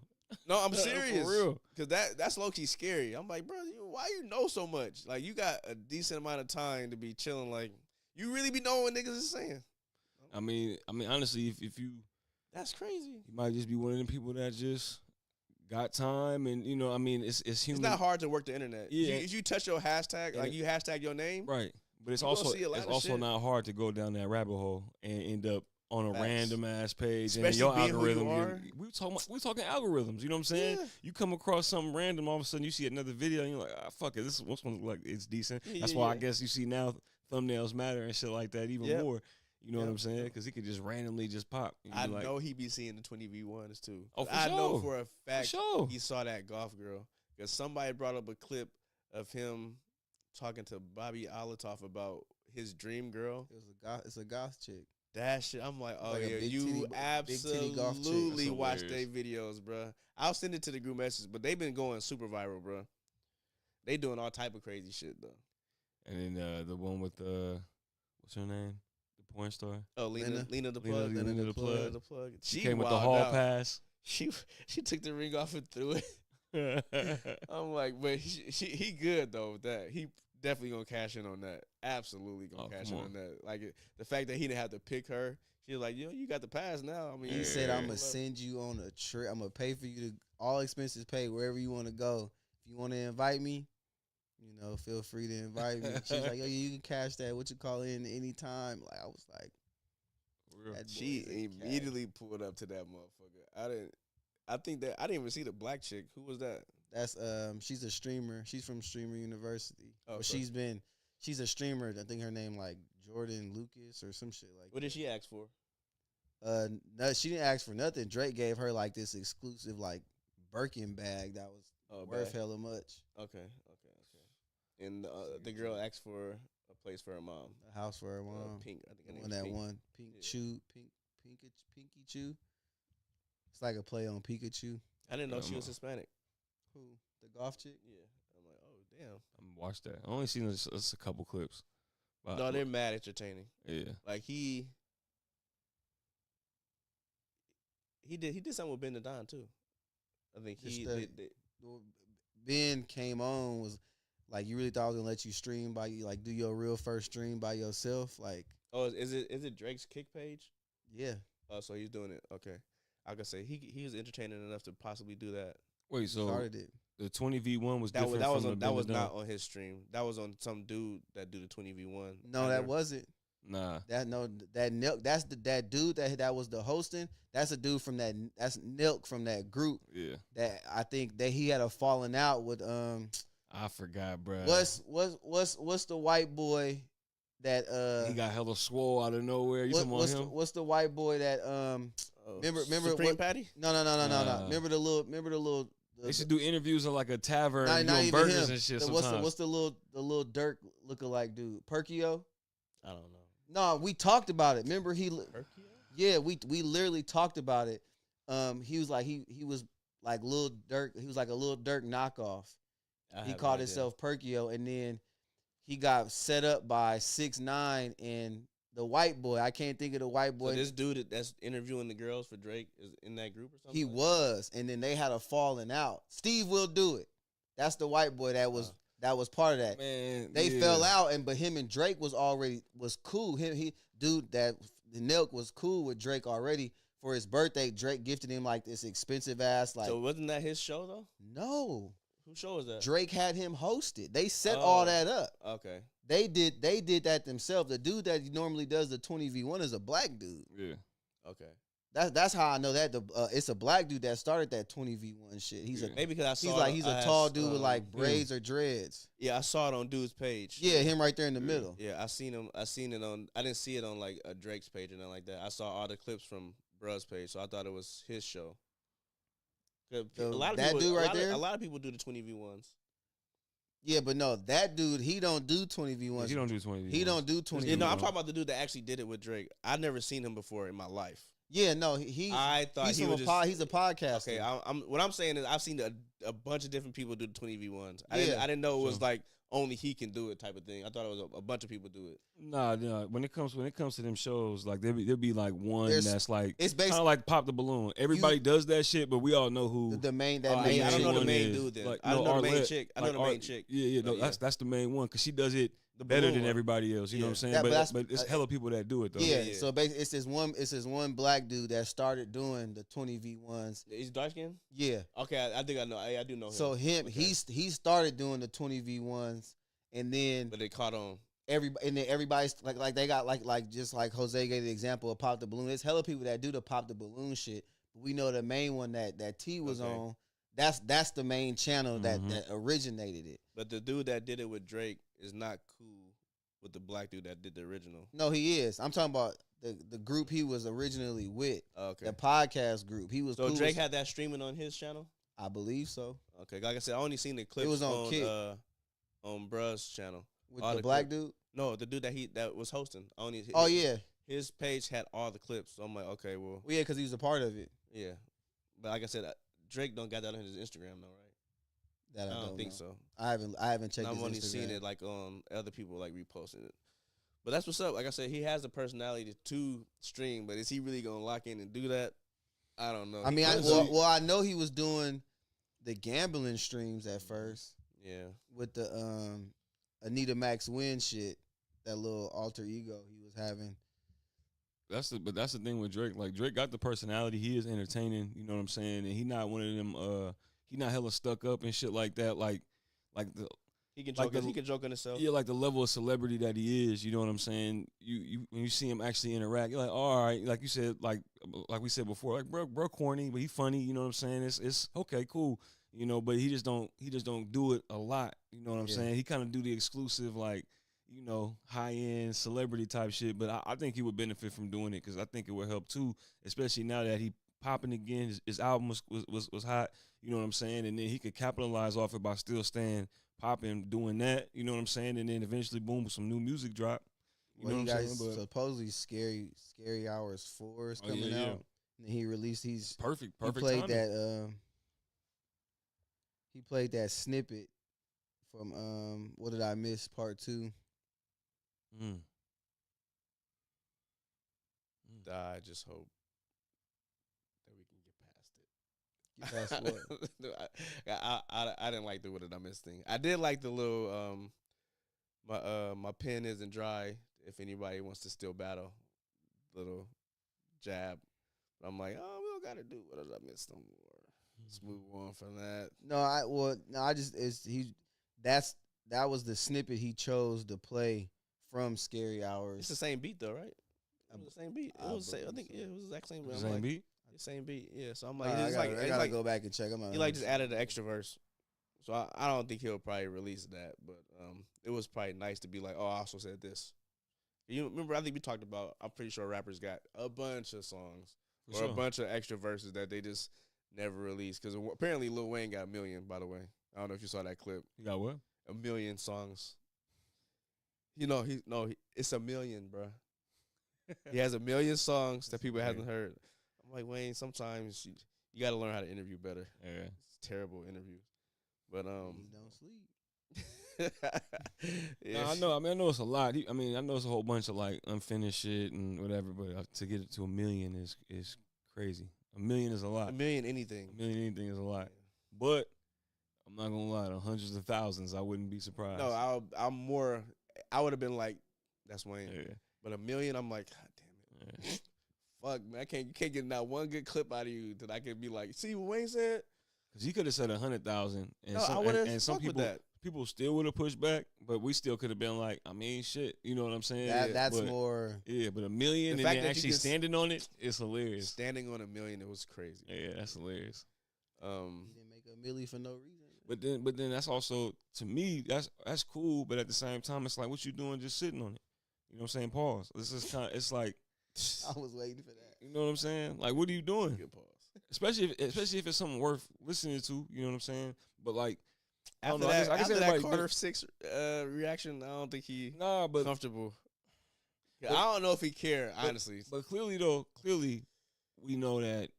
No, I'm serious. For real. Cause that's low key scary. I'm like, bro, why you know so much? Like you got a decent amount of time to be chilling. Like you really be knowing what niggas is saying. I mean, honestly, if you, that's crazy. You might just be one of them people that just got time, and I mean, it's human. It's not hard to work the internet. Yeah, if you touch your hashtag, like you hashtag your name, right? But it's also not hard to go down that rabbit hole and end up on a random ass page, especially and your algorithm. We talking algorithms. You know what I'm saying? Yeah. You come across something random, all of a sudden you see another video, and you're like, fuck it, this one looks like it's decent. That's why I guess you see now thumbnails matter and shit like that even more. You know what I'm saying? Because he could just randomly just pop. I know he be seeing the 20v1s too. Oh, for I sure. know for a fact he saw that golf girl because somebody brought up a clip of him talking to Bobby Alatoff about his dream girl. It's a goth chick. That shit, I'm like, oh yeah, you absolutely watch their videos, bro. I'll send it to the group message, but they've been going super viral, bro. They doing all type of crazy shit though. And then the one with what's her name? Porn star. Oh, Lena the plug. Lena the plug. She came with the hall pass. She took the ring off and threw it. I'm like, but he good though with that. He definitely gonna cash in on that. Absolutely gonna cash in on that. Like the fact that he didn't have to pick her. She was like, you got the pass now. I mean, he said, I'm gonna send you on a trip. I'm gonna pay for you to all expenses paid wherever you want to go. If you want to invite me, feel free to invite me. She's like, you can cash that. What you call in anytime. Like I was like, she immediately pulled up to that motherfucker. I didn't even see the black chick. Who was that? That's she's a streamer. She's from Streamer University. Oh, well, she's a streamer. I think her name like Jordan Lucas or some shit like that. What did she ask for? No, she didn't ask for nothing. Drake gave her like this exclusive like Birkin bag that was worth hella much. Okay. And the girl asked for a place for her mom. A house for her mom. Pink. I think her name's Pink. Pikachu. It's like a play on Pikachu. I didn't know she was Hispanic. Who? The golf chick? Yeah. I'm like, oh damn. I'm gonna watch that. I only seen this a couple clips. No, they're mad entertaining. Yeah. Like he did something with Ben the Don too. I think Ben came on was. Like, you really thought I was going to let you stream by you, like, do your real first stream by yourself? Like. Oh, is it Drake's Kick page? Yeah. Oh, so he's doing it. Okay. I could say he was entertaining enough to possibly do that. Wait, so started it. The 20v1 was different that was not on his stream. That was on some dude that do the 20v1. No, that wasn't. Nah. That's that dude that was the hosting. That's a dude from that's Nilk from that group. Yeah. That I think that he had a falling out with I forgot, bro. What's the white boy that he got hella swole out of nowhere? You talking about him? What's the white boy that remember Supreme Patty? No. Remember the little they should do interviews in like a tavern doing burgers and shit sometimes. What's the little Dirk lookalike dude? Perkio? I don't know. No, we talked about it. Remember Perkio? Yeah, we literally talked about it. He was like he was like Lil Durk. He was like a Lil Durk knockoff. He called himself Perkio, and then he got set up by 6ix9ine and the white boy. I can't think of the white boy. So this dude that's interviewing the girls for Drake is in that group or something? He was, and then they had a falling out. Steve Will Do It. That's the white boy that was part of that. Man, they fell out, but him and Drake was cool. That Nilk was cool with Drake already. For his birthday, Drake gifted him like this expensive ass like. So wasn't that his show though? No. Whose show is that? Drake had him hosted. They set all that up. Okay. They did that themselves. The dude that normally does the 20v1 is a black dude. Yeah. Okay. That's how I know that it's a black dude that started that 20v1 shit. He's maybe because I saw he's a tall dude with like braids or dreads. Yeah, I saw it on dude's page. Yeah, him right there in the middle. Yeah, I seen him. I seen it on. I didn't see it on like a Drake's page or nothing like that. I saw all the clips from Bruh's page, so I thought it was his show. So a lot of that people, dude right there. A lot of people do the 20v1s. Yeah, but no, that dude, he don't do 20v1s. He don't do 20v1s. He don't do 20v1s. Yeah, no, I'm talking about the dude that actually did it with Drake. I've never seen him before in my life. Yeah, no, I thought he's a podcaster. Okay, what I'm saying is I've seen a bunch of different people do the 20v1s. I didn't know it was like only he can do it type of thing. I thought it was a bunch of people do it. Nah. When it comes to them shows, like there'll be like one that's like it's kind of like Pop the Balloon. Everybody does that shit, but we all know who the main. I don't know the main dude. Then like, I don't know the main chick. I know the main chick. Yeah. No, that's the main one because she does it better than everybody else. You know what I'm saying? But it's hella people that do it though. Yeah. So basically, it's this one black dude that started doing the 20v1s. He's dark skinned? Yeah. Okay, I think I know. I do know him. So he started doing the 20v1s, and then but they caught on. Everybody's like they got like just like Jose gave the example of Pop the Balloon. There's hella people that do the Pop the Balloon shit. But we know the main one that T was on. That's the main channel that originated it. But the dude that did it with Drake is not cool with the black dude that did the original. No, he is. I'm talking about the group he was originally with. Okay. The podcast group. He was. So cool Drake had that streaming on his channel? I believe so. Okay. Like I said, I only seen the clips. It was on on Bruh's channel. With all the black dude? No, the dude that was hosting. Yeah. His page had all the clips. So I'm like, okay, well. Yeah, because he was a part of it. Yeah. But like I said, Drake don't got that on his Instagram though, right? That I don't think know. so. I haven't checked. I've only seen it like on other people like reposting it. But that's what's up. Like I said, he has the personality to stream, but is he really gonna lock in and do that? I don't know. I mean, I know he was doing the gambling streams at first. Yeah. With the Anita Max Win shit, that little alter ego he was having. But that's the thing with Drake. Like Drake got the personality. He is entertaining. You know what I'm saying? And he not one of them. He not hella stuck up and shit like that. Like the he can joke. He can joke on himself. Yeah, like the level of celebrity that he is. You know what I'm saying? You when you see him actually interact, you're like, all right. Like you said, like we said before, like bro, corny, but he funny. You know what I'm saying? It's okay, cool. You know, but he just don't do it a lot. You know what I'm saying? He kind of do the exclusive, like, you know, high end celebrity type shit. But I think he would benefit from doing it because I think it would help too, especially now that he popping again. His album was hot. You know what I'm saying? And then he could capitalize off it by still staying popping, doing that. You know what I'm saying? And then eventually, boom, some new music drop. You know what I'm saying? But supposedly Scary Hours 4 is coming out. And he released. He's perfect. He played timing. He played that snippet from What Did I Miss Part 2. I just hope that we can get past it. Get past what? I didn't like the What Did I Miss thing. I did like the little my pen isn't dry. If anybody wants to still battle, little jab. But I'm like, oh, we don't gotta do What Did I Miss no more. Let's move on from that. That was the snippet he chose to play from Scary Hours. It's the same beat though, right? It was the same beat. It was I think it was the exact same. Same beat. Same beat. Yeah. So I'm like, I gotta go back and check. He like just added an extra verse. So I don't think he'll probably release that, but it was probably nice to be like, oh, I also said this. You remember? I think we talked about. I'm pretty sure rappers got a bunch of songs a bunch of extra verses that they just never released because apparently Lil Wayne got 1 million. By the way, I don't know if you saw that clip. He got what? 1 million songs. It's 1 million, bro. He has 1 million songs that people haven't heard. I'm like, Wayne, sometimes you got to learn how to interview better. Yeah, it's terrible interviews. But don't sleep. No, I know. I mean, I know it's a lot. I know it's a whole bunch of like unfinished shit and whatever. But to get it to 1 million is crazy. 1 million is a lot. 1 million anything. 1 million anything is a lot. But I'm not gonna lie, to hundreds of thousands, I wouldn't be surprised. No, I'm more. I would have been like, that's Wayne. Yeah. But 1 million, I'm like, God damn it. Yeah. Fuck, man, you can't get not one good clip out of you that I could be like, see what Wayne said? Because he could have said 100,000, and I would have some people with that. people still would have pushed back, but we still could have been like, I mean, shit. You know what I'm saying? That's more. Yeah, but $1 million and then actually standing on it, it's hilarious. Standing on $1 million, it was crazy. Yeah, that's hilarious. He didn't make $1 million for no reason. But then that's also, to me, that's cool. But at the same time, it's like, what you doing just sitting on it? You know what I'm saying? Pause. This is kind of, it's like, I was waiting for that. You know what I'm saying? Like, what are you doing? Good pause. Especially if it's something worth listening to. You know what I'm saying? But like, after that Carter 6 reaction, I don't think he comfortable. Yeah, I don't know if he cared, honestly. But clearly, we know that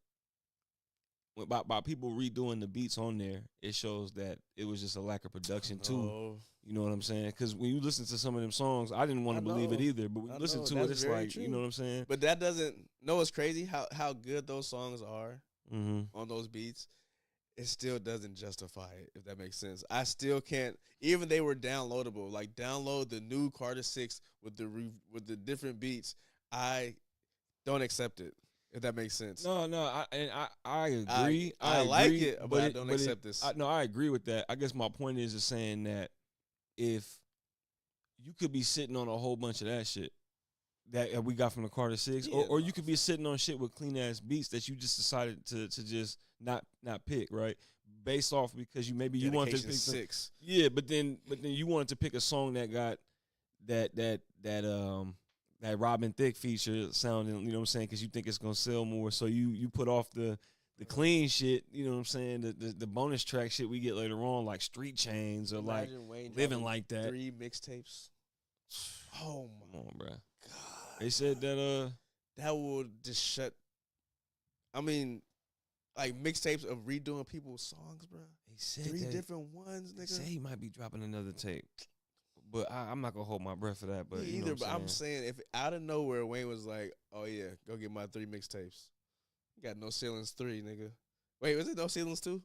by people redoing the beats on there, it shows that it was just a lack of production too. You know what I'm saying? Because when you listen to some of them songs, I didn't want to believe it either. But when you listen to it, it's like, true. You know what I'm saying? But that doesn't know what's crazy? How good those songs are on those beats. It still doesn't justify it, if that makes sense. I still can't, even they were downloadable. Like, download the new Carter 6 with the different beats. I don't accept it, if that makes sense. No, I agree. I like it, but I don't accept this. I agree with that. I guess my point is just saying that if you could be sitting on a whole bunch of that shit that we got from the Carter 6, or you could be sitting on shit with clean ass beats that you just decided to just not pick, right? Based off because you wanted to pick 6. Yeah, but then you wanted to pick a song that got that Robin Thicke feature sounding, you know what I'm saying? Because you think it's gonna sell more, so you put off the clean shit, you know what I'm saying? The bonus track shit we get later on, like Street Chains or Imagine like Wayne Living Like That. 3 mixtapes. Oh my Come on, bro. God. They said that would just shut. I mean, like mixtapes of redoing people's songs, bro. He said 3 different ones, nigga. He said he might be dropping another tape. But I'm not gonna hold my breath for that. But Me either. But I'm saying if out of nowhere Wayne was like, "Oh yeah, go get my 3 mixtapes." You got No Ceilings 3, nigga. Wait, was it No Ceilings 2?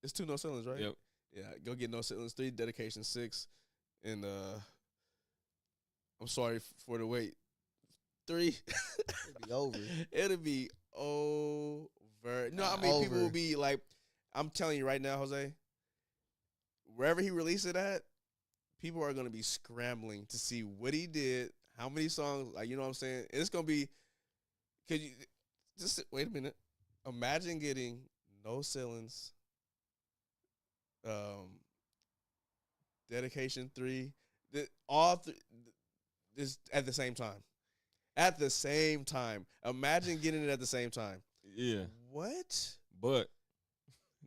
It's 2 No Ceilings, right? Yep. Yeah, go get No Ceilings 3, Dedication 6, and I'm sorry for the wait. 3. It'll be over. It'll be over. No, I mean people will be like, I'm telling you right now, Jose. Wherever he released it at, people are gonna be scrambling to see what he did, how many songs, like, you know what I'm saying? And it's gonna be, could you just wait a minute? Imagine getting No Ceilings, Dedication 3, this at the same time. At the same time. Imagine getting it at the same time. Yeah. What? But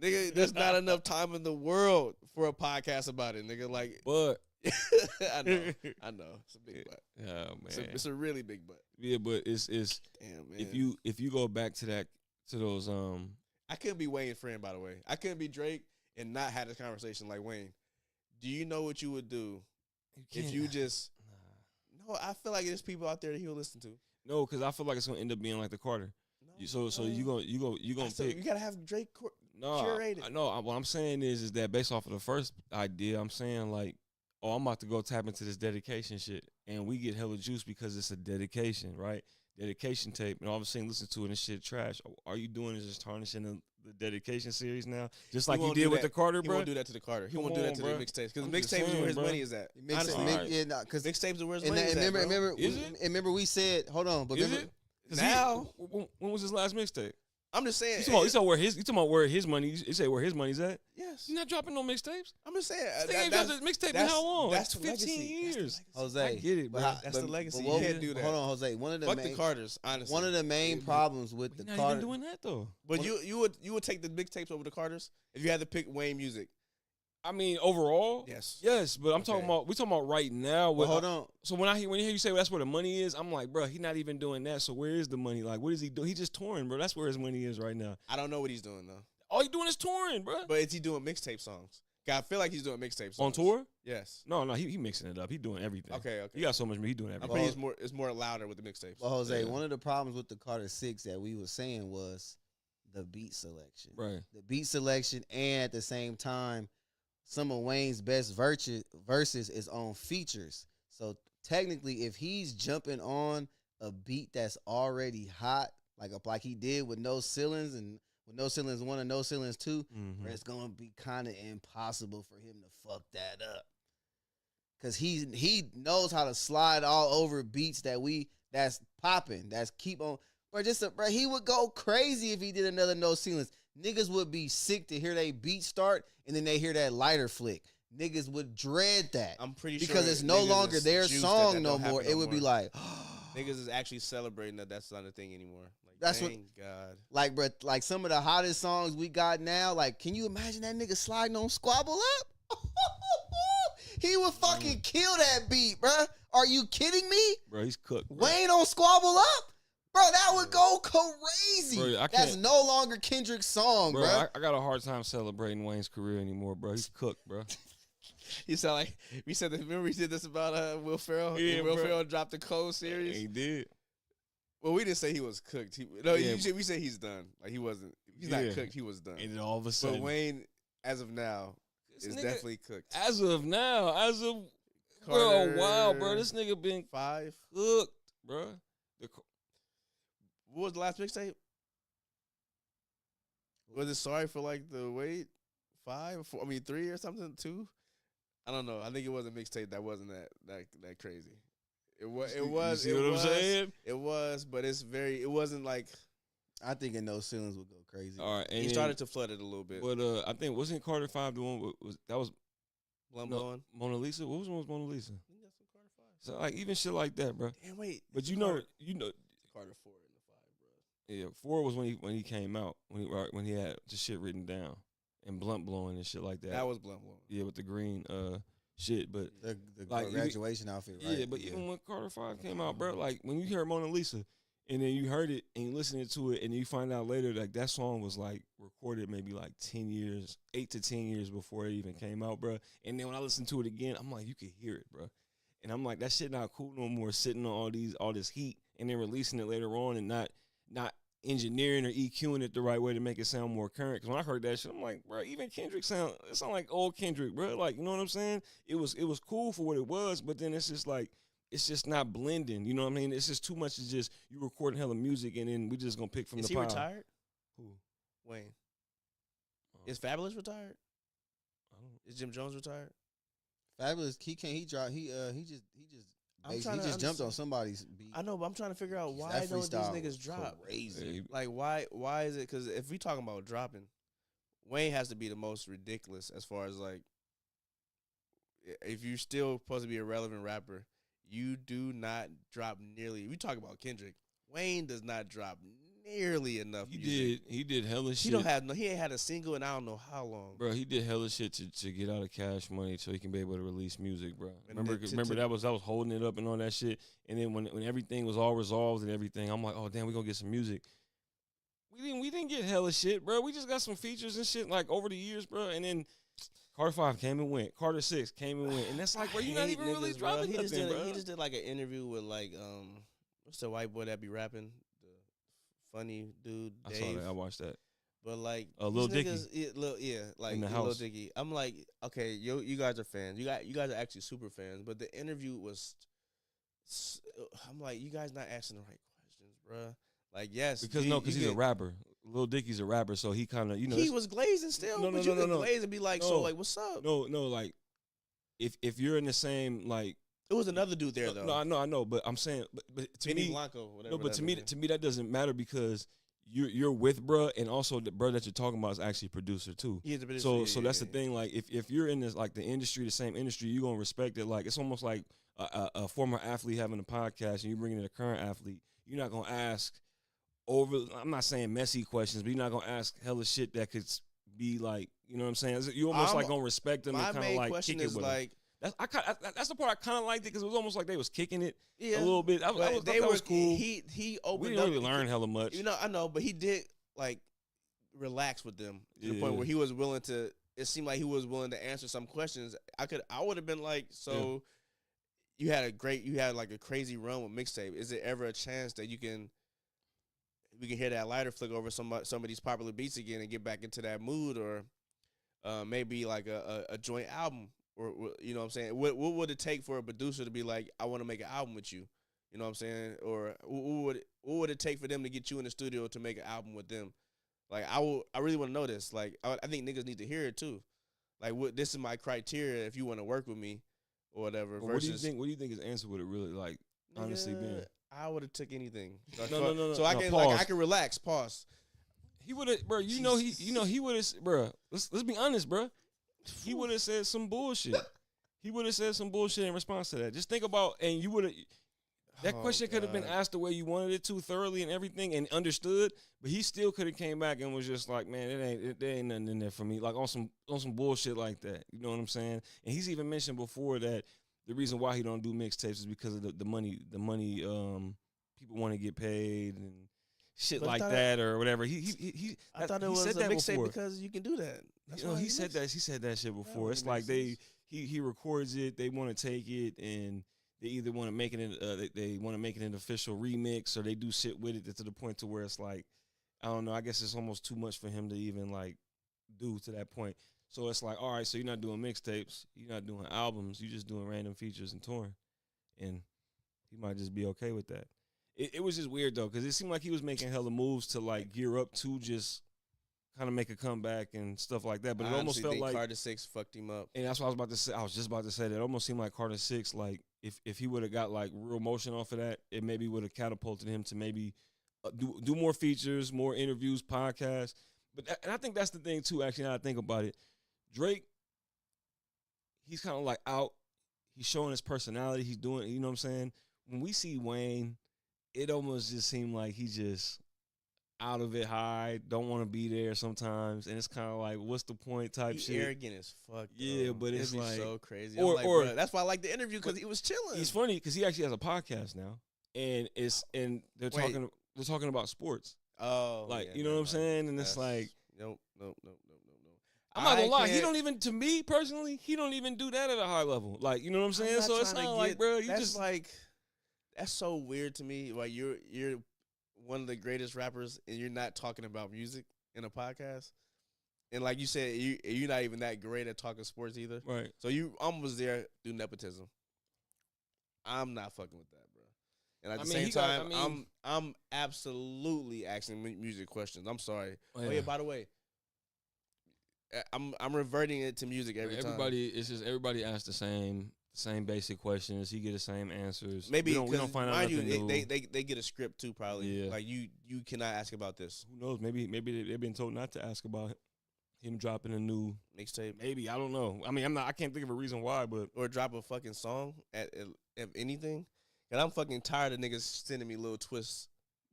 nigga, there's not enough time in the world for a podcast about it, nigga. Like, but I know. It's a big butt. Oh man. It's a really big butt. Yeah, but it's damn, man. If you go back to those I couldn't be Wayne's friend, by the way. I couldn't be Drake and not have this conversation like, Wayne, do you know what you would do if you just No, I feel like there's people out there that he'll listen to. No, because I feel like it's gonna end up being like the Carter. So you gonna pick. You gotta have Drake curated. No, what I'm saying is that based off of the first idea, I'm saying like, oh, I'm about to go tap into this dedication shit, and we get hella juice because it's a dedication, right? Dedication tape, and all of a sudden listen to it and shit trash. All you doing is just tarnishing the dedication series now, just like you did with the Carter, bro. He won't do that to the Carter. He won't do that to the mixtapes because mixtapes is where his money is at. Because mixtapes are where his money is at. Remember we said, hold on, but now when was his last mixtape? I'm just saying. You talking about where his money? You say where his money's at? Yes. He's not dropping no mixtapes. I'm just saying. That's mixtape in how long? That's 15 years. Jose, I get it, bro. That's the legacy. You can't do that. Hold on, Jose. Fuck the Carters, honestly. One of the main problems with the Carters. Not even doing that though. But you would take the mixtapes over the Carters if you had to pick Wayne music. I mean, overall, yes, but we talking about right now. Hold on. So when you hear you say that's where the money is, I'm like, bro, he's not even doing that. So where is the money? Like, what is he doing? He just touring, bro. That's where his money is right now. I don't know what he's doing though. All he's doing is touring, bro. But is he doing mixtape songs? I feel like he's doing mixtape songs on tour. Yes. No, he mixing it up. He doing everything. Okay. He got so much. He doing everything. I think it's more louder with the mixtapes. Well, Jose, one of the problems with the Carter 6 that we were saying was the beat selection. Right. The beat selection, and at the same time, some of Wayne's best verses is on features. So technically, if he's jumping on a beat that's already hot, like he did with No Ceilings and with No Ceilings 1 and No Ceilings 2, it's gonna be kind of impossible for him to fuck that up. Cause he knows how to slide all over beats that's popping, that's keep on. Bro, he would go crazy if he did another No Ceilings. Niggas would be sick to hear they beat start and then they hear that lighter flick. Niggas would dread that. I'm pretty sure because it's no longer their song no more. It would be like niggas is actually celebrating that's not a thing anymore. Like, that's thank what God. Like, bro, like some of the hottest songs we got now. Like, can you imagine that nigga sliding on Squabble Up? He would fucking kill that beat, bro. Are you kidding me? Bro, he's cooked. Bro. Wayne on Squabble Up? Bro, that would go crazy. Bro, that's no longer Kendrick's song, bro. I got a hard time celebrating Wayne's career anymore, bro. He's cooked, bro. You sound like we said. Remember we did this about Will Ferrell. Yeah, Will Ferrell dropped the Cold series. He did. Well, we didn't say he was cooked. We said he's done. Like he wasn't. He's not cooked. He was done. And then all of a sudden, but Wayne, as of now, is definitely cooked. As of now, bro, wow, bro, this nigga been 5 cooked, bro. What was the last mixtape? Was it Sorry for like the wait 5? 4, 3 or something? 2? I don't know. I think it was a mixtape that wasn't that crazy. It was. You see what I'm saying? It was, but it wasn't like. I think in No Ceilings would go crazy. All right, he started to flood it a little bit. But I think wasn't Carter 5 the one that was Blowing? Mona Lisa? What was Mona Lisa? I think that's some Carter 5. So like even shit like that, bro. Damn, wait. But you know Carter 4 and the 5, bro. Yeah, 4 was when he came out when he had the shit written down and blunt blowing and shit like that. That was blunt blowing. Yeah, with the green shit, but the like, graduation outfit, right? Yeah, but even when Carter 5 came out, bro, like when you hear Mona Lisa and then you heard it and you listening to it and you find out later like that song was like recorded maybe like 8 to 10 years before it even came out, bro. And then when I listened to it again, I'm like, you could hear it, bro. And I'm like, that shit not cool no more, sitting on all this heat and then releasing it later on and not engineering or EQing it the right way to make it sound more current. Because when I heard that shit, I'm like, bro, even Kendrick sound like old Kendrick, bro. Like, you know what I'm saying? It was cool for what it was, but then it's just like, it's just not blending. You know what I mean? It's just too much. It's just you recording hella music and then we just gonna pick from the pile. Is he retired? Who? Wayne. Is Fabulous retired? Is Jim Jones retired? Fabulous. He just jumped on somebody's beat. I know, but I'm trying to figure out why don't these niggas drop? Crazy. Like why is it? Because if we talking about dropping, Wayne has to be the most ridiculous as far as like, if you're still supposed to be a relevant rapper, you do not drop nearly. We talk about Kendrick. Wayne does not drop nearly enough. He did hella shit. He ain't had a single in I don't know how long. Bro, he did hella shit to get out of Cash Money so he can be able to release music, bro. Remember that was holding it up and all that shit. And then when everything was all resolved and everything, I'm like, oh damn, we gonna get some music. We didn't get hella shit, bro. We just got some features and shit like over the years, bro. And then Carter 5 came and went. Carter 6 came and went. And that's like, bro, you're not even really dropping nothing, bro. He just did like an interview with like what's the white boy that be rapping? Funny dude, Dave. I saw that. I watched that. But like Lil Dicky, like Lil Dicky. I'm like, okay, you guys are fans. You guys are actually super fans. But the interview was, I'm like, you guys not asking the right questions, bro. Like, yes, because he's a rapper. Lil Dicky's a rapper, so he kind of he was glazing still. No, glaze and be like, so like, what's up? No, like if you're in the same like. It was another dude there though. No, I know, but I'm saying, but to Benny me, Blanco, whatever. No, but to me that doesn't matter because you're with bruh, and also the bruh that you're talking about is actually a producer too. He's a producer. So that's the thing. Like if you're in this like the industry, the same industry, you're gonna respect it. Like it's almost like a former athlete having a podcast and you bring in a current athlete. You're not gonna ask I'm not saying messy questions, but you're not gonna ask hella shit that could be like, you know what I'm saying? You almost like gonna respect them and kind of like kick it with them. That's the part I kind of liked it because it was almost like they was kicking it a little bit. That was cool. He opened. We didn't really learn hella much. You know, I know, but he did like relax with them to the point where he was willing to. It seemed like he was willing to answer some questions. I would have been like, so you had like a crazy run with mixtape. Is there ever a chance that we can hear that lighter flick over some of these popular beats again and get back into that mood, or maybe like a joint album? Or you know what I'm saying? What would it take for a producer to be like, I want to make an album with you? You know what I'm saying? Or what would it take for them to get you in the studio to make an album with them? Like I really want to know this. Like I think niggas need to hear it too. Like this is my criteria if you want to work with me or whatever. Well, versus what do you think his answer would have really like honestly been? I would have took anything. No. So I can pause. like I can relax. Pause. He would have, bro. He would have, bro. Let's be honest, bro. He would have said some bullshit. He would have said some bullshit in response to that. Just think about, and you would have. That question could have been asked the way you wanted it to, thoroughly and everything, and understood. But he still could have came back and was just like, man, there ain't nothing in there for me. Like on some bullshit like that. You know what I'm saying? And he's even mentioned before that the reason why he don't do mixtapes is because of the money. The money, people want to get paid and shit like that or whatever. I thought it was a mixtape because you can do that. That's he said that. He said that shit before. It's like he records it. They want to take it and they either want to make it they want to make it an official remix or they do shit with it to the point to where it's like, I don't know. I guess it's almost too much for him to even like do to that point. So it's like, all right, so you're not doing mixtapes, you're not doing albums, you're just doing random features and touring, and he might just be okay with that. It was just weird though, because it seemed like he was making hella moves to like gear up to just kind of make a comeback and stuff like that. But it almost felt like Carter 6 fucked him up. And that's what I was about to say. I was just about to say that. It almost seemed like Carter 6, like if he would have got like real motion off of that, it maybe would have catapulted him to maybe do more features, more interviews, podcasts. And I think that's the thing too. Actually, now I think about it, Drake, he's kind of like out. He's showing his personality. He's doing, you know what I'm saying? When we see Wayne, it almost just seemed like he just out of it high, don't want to be there sometimes, and it's kind of like, what's the point type shit. Arrogant as fuck. Yeah, but it's like so crazy. Or that's why I like the interview because he was chilling. He's funny because he actually has a podcast now, and they're talking about sports. Oh, like you know what I'm saying, and it's like nope. I'm not gonna lie. He don't even, to me personally, he don't even do that at a high level. Like you know what I'm saying. So it's not like, bro, that's so weird to me. Like you're one of the greatest rappers and you're not talking about music in a podcast. And like you said, you're not even that great at talking sports either. Right. So you almost there do nepotism. I'm not fucking with that, bro. And at the same time, I'm absolutely asking music questions. I'm sorry. Oh yeah, by the way, I'm reverting it to music every time. It's just everybody asks the same basic questions. He get the same answers. Maybe we don't find out nothing new. They get a script too, probably. Yeah. Like you cannot ask about this. Who knows? Maybe they've been told not to ask about him dropping a new mixtape. Maybe, I don't know. I mean, I can't think of a reason why, but or drop a fucking song at anything. And I'm fucking tired of niggas sending me little twist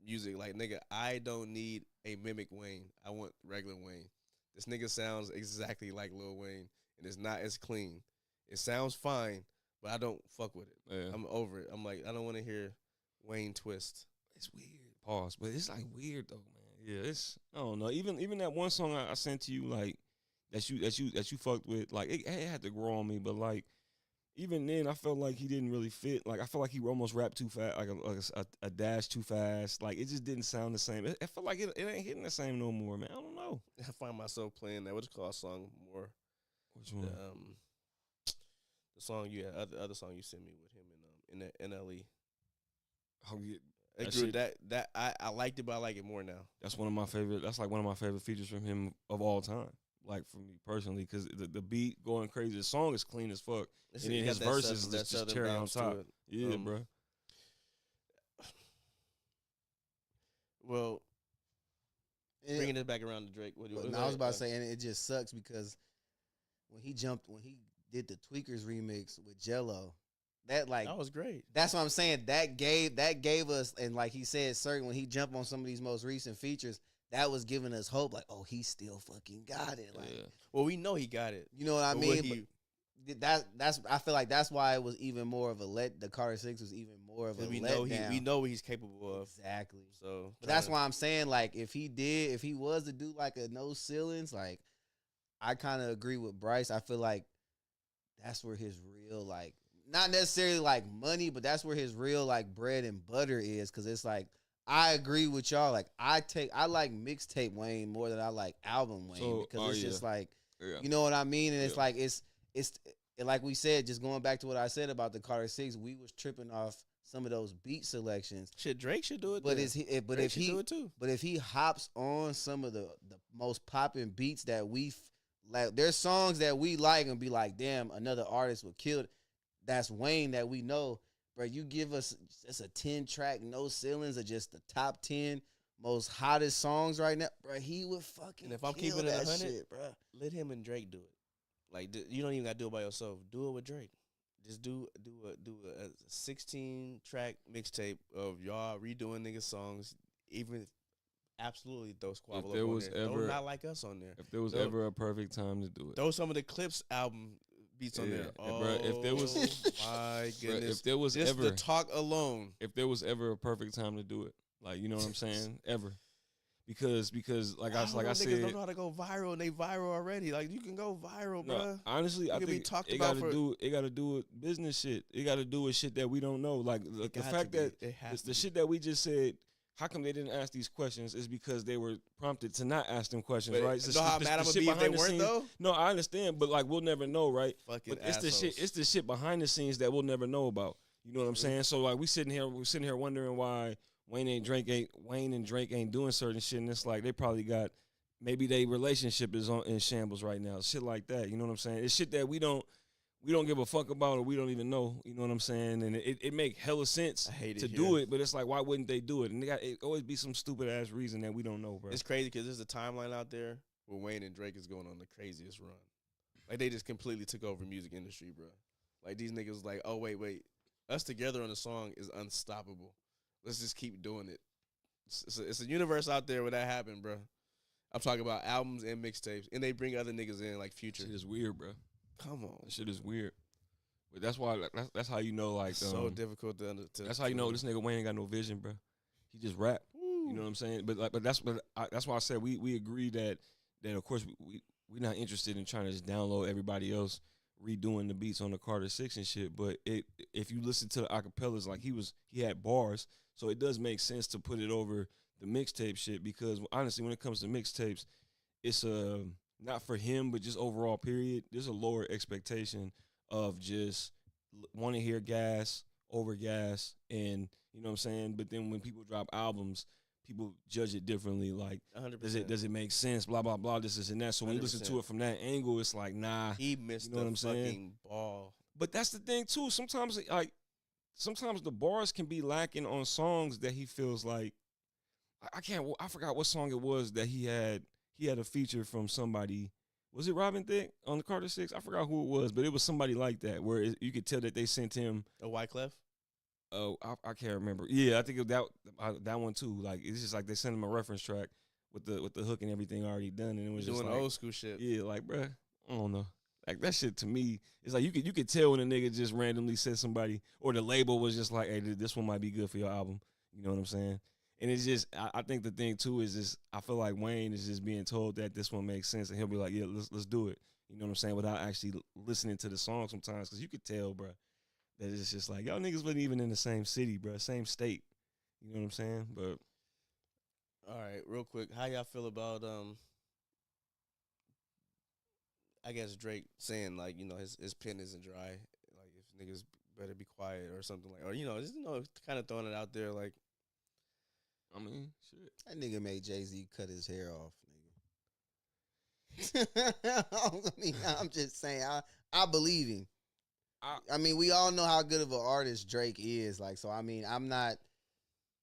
music. Like, nigga, I don't need a mimic Wayne. I want regular Wayne. This nigga sounds exactly like Lil Wayne, and it's not as clean. It sounds fine, but I don't fuck with it. Yeah. I'm over it. I'm like, I don't want to hear Wayne twist. It's weird. Pause. But it's like weird though, man. Yeah, I don't know. Even that one song I sent to you, like that you fucked with, like it had to grow on me. But like even then, I felt like he didn't really fit. Like I felt like he almost rapped too fast, like a dash too fast. Like it just didn't sound the same. It felt like it ain't hitting the same no more, man. I don't know. I find myself playing that. What's it called? Song more. Which one? The song you had, the other song you sent me with him in the NLE. Oh yeah. That I liked it, but I like it more now. That's one of my favorite. That's like one of my favorite features from him of all time. Like for me personally, because the beat going crazy, the song is clean as fuck, and then his verses is just cherry on top. Yeah, bro. Well, bringing it back around to Drake. I was about to say, and it just sucks because when he did the Tweakers remix with Jello. That was great. That's what I'm saying. That gave us, and like he said, certain when he jumped on some of these most recent features, that was giving us hope. Like, oh, he still fucking got it. Like, yeah. Well, we know he got it. You know what I mean? That's I feel like that's why it was even more of a the Carter 6 was even more of a letdown. We know what he's capable of. Exactly. So, but that's why I'm saying, like, if he was to do like a no ceilings, like, I kind of agree with Bryce. I feel like that's where his real, like, not necessarily like money, but that's where his real like bread and butter is. Cause it's like, I agree with y'all. Like I like mixtape Wayne more than I like album Wayne because it's just like, you know what I mean? And it's like, it's like we said, just going back to what I said about the Carter 6, we was tripping off some of those beat selections. Shit, Drake should do it. But if he do it too. But if he hops on some of the most popping beats that we like, there's songs that we like and be like, damn, another artist would kill it. That's Wayne that we know. Bro, you give us just a 10-track, no ceilings, or just the top 10 most hottest songs right now, bro, he would fucking and if I'm kill keeping it 100, shit, bro. Let him and Drake do it. Like, you don't even got to do it by yourself. Do it with Drake. Just do a 16-track mixtape of y'all redoing niggas songs. Even absolutely throw Squabble up on there. Ever, not like us on there. If there was ever a perfect time to do it, throw some of the Clips album beats on there. Oh, bro, if there was, my goodness, bro, if there was just ever the talk alone, if there was ever a perfect time to do it, like, you know what I'm saying, ever. Because like I said, niggas don't know how to go viral, and they viral already. Like, you can go viral, bro. Honestly, I think it got to do with business shit. It got to do with shit that we don't know. Like the fact that the shit that we just said. How come they didn't ask these questions? Is because they were prompted to not ask them questions, right? You know how mad I'm gonna be if they weren't though? No, I understand, but like we'll never know, right? Fucking but it's the shit behind the scenes that we'll never know about. You know what I'm saying? So like we're sitting here wondering why Wayne and Drake ain't doing certain shit, and it's like they probably got maybe their relationship is in shambles right now, shit like that. You know what I'm saying? It's shit that we don't give a fuck about or we don't even know. You know what I'm saying? And it make hella sense to do it, but it's like, why wouldn't they do it? And it always be some stupid ass reason that we don't know, bro. It's crazy because there's a timeline out there where Wayne and Drake is going on the craziest run. Like, they just completely took over music industry, bro. Like, these niggas like, oh wait, us together on a song is unstoppable. Let's just keep doing it. It's a universe out there where that happened, bro. I'm talking about albums and mixtapes, and they bring other niggas in like Future. Shit is weird, bro. Come on, that shit is weird. But that's why that's how you know, like, so difficult to. That's how you know this nigga Wayne ain't got no vision, bro. He just rap. Woo. You know what I'm saying? But that's why I said we agree that of course we not interested in trying to just download everybody else redoing the beats on the Carter 6 and shit. But if you listen to the acapellas, like he had bars, so it does make sense to put it over the mixtape shit, because honestly, when it comes to mixtapes, it's not for him, but just overall, period, there's a lower expectation of just want to hear gas over gas, and you know what I'm saying? But then when people drop albums, people judge it differently. Like, 100%. Does it make sense? Blah, blah, blah, this and that. So when 100%. You listen to it from that angle, it's like, nah. He missed, you know, the fucking ball. But that's the thing, too. Sometimes the bars can be lacking on songs that he feels like, I forgot what song it was that he had a feature from somebody. Was it Robin Thicke on the Carter 6? I forgot who it was, but it was somebody like that where you could tell that they sent him a Wyclef. Oh, I can't remember. Yeah, I think that one too. Like, it's just like they sent him a reference track with the hook and everything already done, and it was just doing like old school shit. Yeah, like, bruh, I don't know. Like, that shit to me, it's like you could tell when a nigga just randomly said somebody, or the label was just like, hey, this one might be good for your album. You know what I'm saying? And it's just, I think the thing too is just, I feel like Wayne is just being told that this one makes sense, and he'll be like, yeah, let's do it. You know what I'm saying? Without actually listening to the song sometimes, because you could tell, bruh, that it's just like, y'all niggas wasn't even in the same city, bruh, same state. You know what I'm saying? But all right, real quick, how y'all feel about I guess Drake saying, like, you know, his pen isn't dry, like, if niggas better be quiet or something, like, or just kind of throwing it out there, like. I mean, shit. That nigga made Jay-Z cut his hair off, nigga. I mean, I'm just saying, I believe him. I mean, we all know how good of an artist Drake is. Like, so, I mean, I'm not,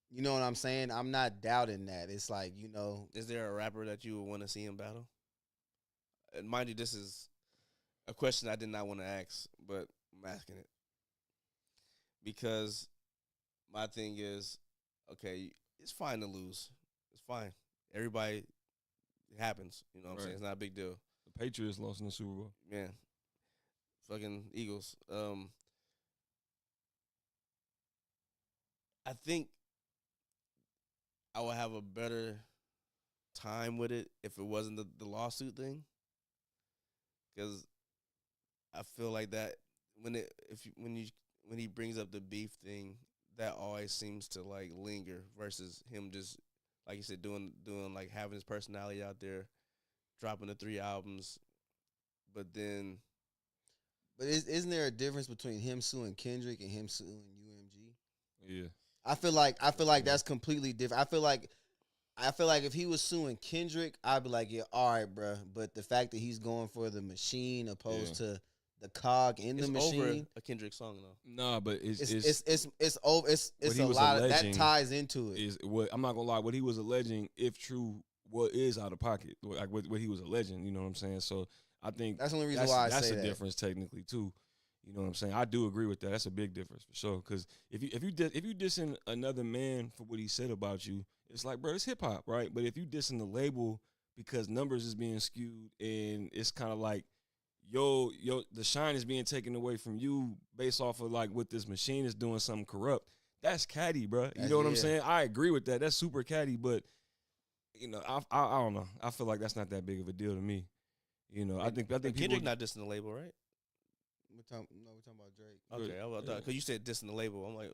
you know what I'm saying? I'm not doubting that. It's like, you know. Is there a rapper that you would want to see him battle? And mind you, this is a question I did not want to ask, but I'm asking it. Because my thing is, okay, it's fine to lose. It's fine. Everybody, it happens. You know what I'm saying? It's not a big deal. The Patriots lost in the Super Bowl. Yeah. Fucking Eagles. I think I would have a better time with it if it wasn't the lawsuit thing. Because I feel like that when he brings up the beef thing, that always seems to, like, linger versus him just, like you said, doing like having his personality out there, dropping the 3 albums, but then But isn't there a difference between him suing Kendrick and him suing UMG? Yeah. I feel like that's completely different. I feel like if he was suing Kendrick, I'd be like, yeah, all right, bro. But the fact that he's going for the machine opposed to the cog in the machine, over a Kendrick song though. Nah, but it's over. It's a lot of that ties into it. Is what I'm not gonna lie. What he was alleging, if true, what is out of pocket, like what he was alleging. You know what I'm saying? So I think that's the only reason why I say that's that. a difference technically too. You know what I'm saying? I do agree with that. That's a big difference for sure. Because if you dissing another man for what he said about you, it's like, bro, it's hip hop, right? But if you dissing the label because numbers is being skewed and it's kind of like, yo, the shine is being taken away from you based off of like what this machine is doing something corrupt. That's catty, bro. You know what I'm saying? I agree with that. That's super catty, but you know, I don't know. I feel like that's not that big of a deal to me. You know, I think Kendrick not dissing the label, right? We're talking about Drake. Okay, I thought because you said dissing the label, I'm like,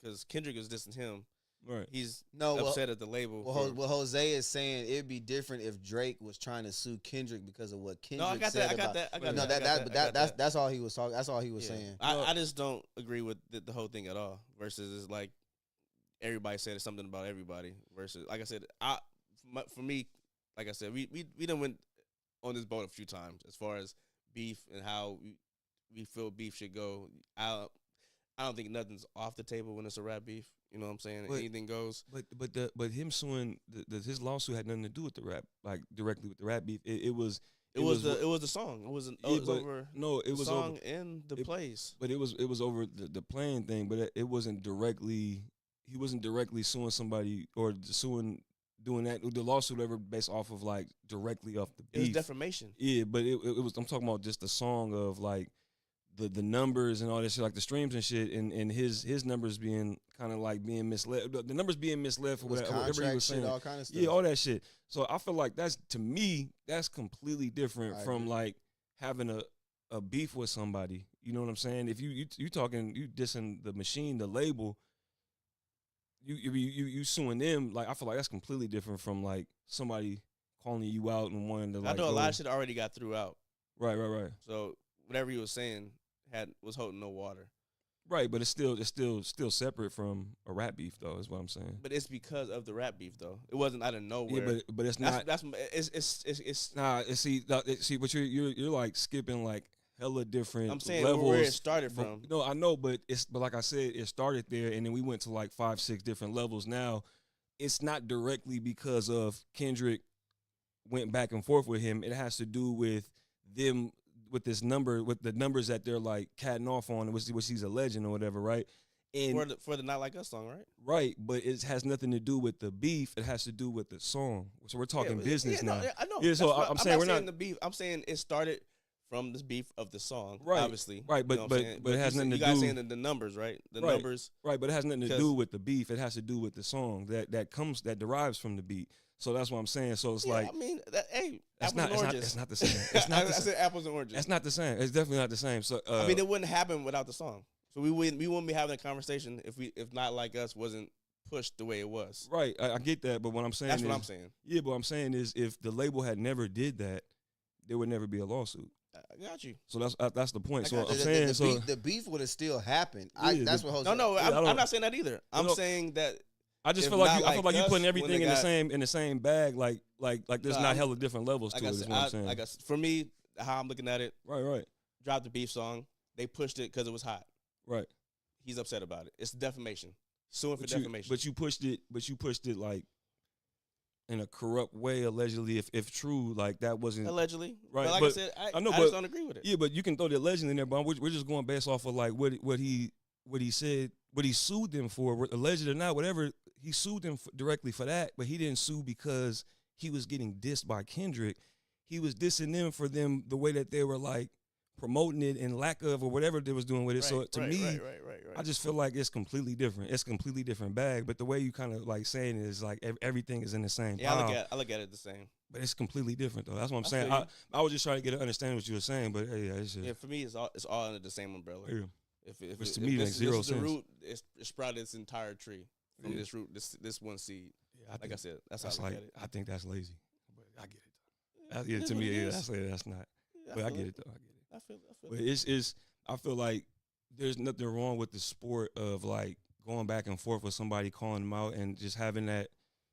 because Kendrick is dissing him. Right. He's upset at the label. Well, Jose is saying it'd be different if Drake was trying to sue Kendrick because of what Kendrick said. I got that. That's all he was talking. That's all he was saying. I just don't agree with the whole thing at all. Versus it's like everybody said something about everybody. Versus, like I said, for me, like I said, we done went on this boat a few times as far as beef and how we feel beef should go. I don't think nothing's off the table when it's a rap beef. You know what I'm saying? Anything goes. But him suing his lawsuit had nothing to do with the rap, like directly with the rap beef. It was the song. It was over. No, it was song over, and the plays. But it was over the playing thing. But it wasn't directly. He wasn't directly suing somebody or doing that. The lawsuit ever based off of like directly off the beef. It was defamation. Yeah, but it was. I'm talking about just the song of like the numbers and all that shit, like the streams and shit, and his numbers being kind of like being misled. The numbers being misled for whatever he was saying. All kind of stuff. Yeah, all that shit. So I feel like that's, to me, that's completely different from like having a beef with somebody. You know what I'm saying? If you dissing the machine, the label, you suing them, like I feel like that's completely different from like somebody calling you out and wanting to like. I know a lot of shit already got threw out. Right. So whatever he was saying was holding no water. Right, but it's still separate from a rap beef though, is what I'm saying. But it's because of the rap beef though. It wasn't out of nowhere. Yeah, but it's not. It's nah. See, but you're like skipping like hella different. I'm saying levels. where it started from. No, I know, but like I said, it started there, and then we went to like 5-6 different levels. Now, it's not directly because of Kendrick went back and forth with him. It has to do with them. With this number, with the numbers that they're like catting off on, which he's alleging or whatever, right? And for the Not Like Us song, right? Right, but it has nothing to do with the beef. It has to do with the song. So we're talking business now. No, I know. Yeah, so I'm saying we're not the beef. I'm saying it started from this beef of the song, right? Obviously, right. But it has nothing to do. You guys saying the numbers, right? The numbers, right? But it has nothing to do with the beef. It has to do with the song that derives from the beat. So that's what I'm saying. So it's like, I mean, it's not the same. It's not. I said apples and oranges. That's not the same. It's definitely not the same. So I mean, it wouldn't happen without the song. So we wouldn't be having a conversation if Not Like Us wasn't pushed the way it was. Right. I get that, but what I'm saying that's what I'm saying. Yeah, but what I'm saying is if the label had never did that, there would never be a lawsuit. I got you. So that's the point. So I'm saying the beef would have still happened. That's what Jose. No, I'm not saying that either. I'm saying that. I just feel like I feel like you putting everything in the same bag. Like there's not hella different levels to it. Is what I'm saying. I guess for me, how I'm looking at it. Right. Drop the beef song. They pushed it because it was hot. Right. He's upset about it. It's defamation. Suing for defamation. But you pushed it like in a corrupt way, allegedly. If true, like that wasn't allegedly. Right. But like I said, I just don't agree with it. Yeah, but you can throw the allegedly in there. But we're just going based off of like what he said, what he sued them for, alleged or not, whatever. He sued them directly for that, but he didn't sue because he was getting dissed by Kendrick. He was dissing them for them the way that they were like promoting it and lack of or whatever they was doing with it. So to me, I just feel like it's completely different. It's a completely different bag. But the way you kind of like saying it is like everything is in the same. Yeah, I look at it the same. But it's completely different though. That's what I'm saying. I was just trying to get to understand what you were saying. But yeah, for me, it's all under the same umbrella. Yeah. Which to me makes zero sense. The root, it sprouted its entire tree from this root, this one seed. Yeah, I said, that's how I look at it. I think that's lazy, but I get it though. To me, that's not. But I get it though. But I feel like there's nothing wrong with the sport of like going back and forth with somebody calling them out and just having that,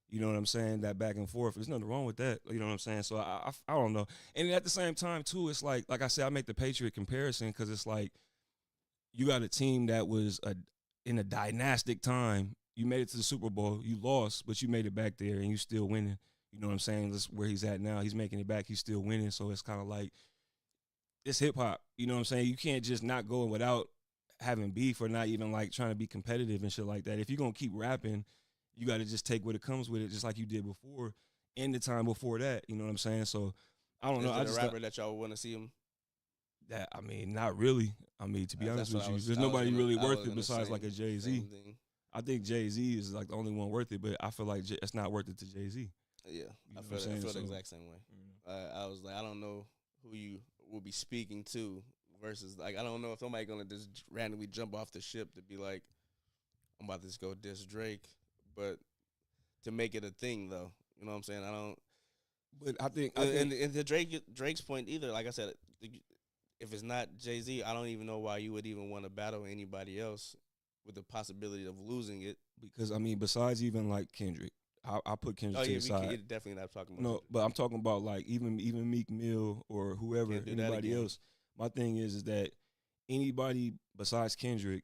you know what I'm saying, that back and forth. There's nothing wrong with that, you know what I'm saying? So I don't know. And at the same time too, it's like I said, I make the Patriot comparison because it's like you got a team that was in a dynastic time. You made it to the Super Bowl. You lost, but you made it back there and you still winning. You know what I'm saying? That's where he's at now. He's making it back. He's still winning. So it's kind of like it's hip hop. You know what I'm saying? You can't just not go without having beef or not even like trying to be competitive and shit like that. If you're going to keep rapping, you got to just take what it comes with it, just like you did before and the time before that. You know what I'm saying? So I don't know. I just a rapper that y'all want to see him? That I mean, not really. I mean, to be honest with you, there's nobody really worth it besides like a Jay-Z. I think Jay-Z is like the only one worth it, but I feel like it's not worth it to Jay-Z. Yeah, I feel the exact same way. I was like, I don't know who you will be speaking to versus like I don't know if somebody gonna just randomly jump off the ship to be like, I'm about to just go diss Drake, but to make it a thing though, you know what I'm saying? I don't. But I think and to Drake's point either, like I said, if it's not Jay-Z, I don't even know why you would even want to battle anybody else with the possibility of losing it. Because I mean, besides even like Kendrick. I put Kendrick to the side. Definitely not talking about. No, but I'm talking about like even Meek Mill or whoever, anybody else. My thing is that anybody besides Kendrick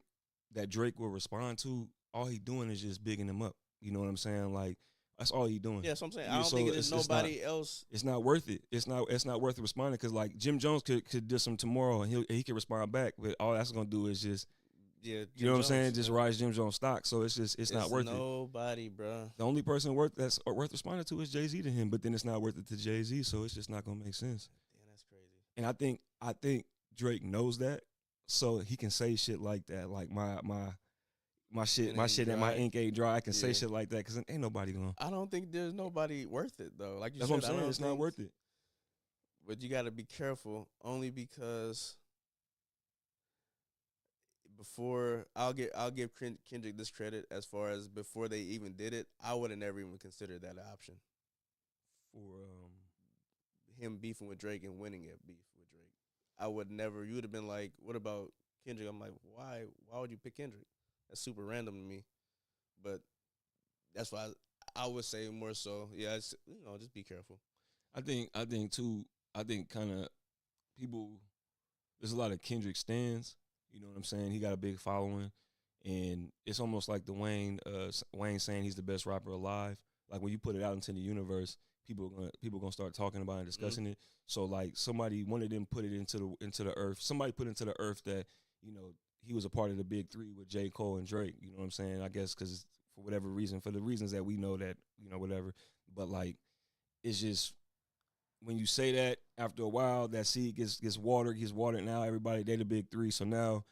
that Drake will respond to, all he doing is just bigging him up. You know what I'm saying? Like that's all he doing. Yeah, that's what I'm saying. I don't think there's nobody else. It's not worth it. It's not worth responding because like Jim Jones could diss him tomorrow and he can respond back, but all that's gonna do is just. Yeah, you know what I'm saying? Just rise Jim Jones stock. So it's not worth nobody, bro. The only person that's worth responding to is Jay-Z to him, but then it's not worth it to Jay-Z, so it's just not gonna make sense. Damn, that's crazy. And I think Drake knows that, so he can say shit like that, like my shit and my ink ain't dry. I can say shit like that because ain't nobody gonna. I don't think there's nobody worth it though. Like you that's said, what I'm saying. It's not worth it. But you got to be careful, only because. Before I'll give Kendrick this credit as far as before they even did it, I would have never even considered that an option. For him beefing with Drake and winning it beef with Drake, I would never. You would have been like, "What about Kendrick?" I'm like, "Why? Why would you pick Kendrick? That's super random to me." But that's why I would say more so. Yeah, it's, just be careful. I think too. I think kind of people. There's a lot of Kendrick stans. You know what I'm saying? He got a big following, and it's almost like the Wayne saying he's the best rapper alive. Like when you put it out into the universe, people gonna start talking about it and discussing it. So like one of them put it into the earth. Somebody put into the earth that he was a part of the big three with J. Cole and Drake. You know what I'm saying? I guess because for whatever reason, for the reasons that we know that whatever. But like it's just. When you say that, after a while, that seed gets watered. Now everybody, they the big three. So now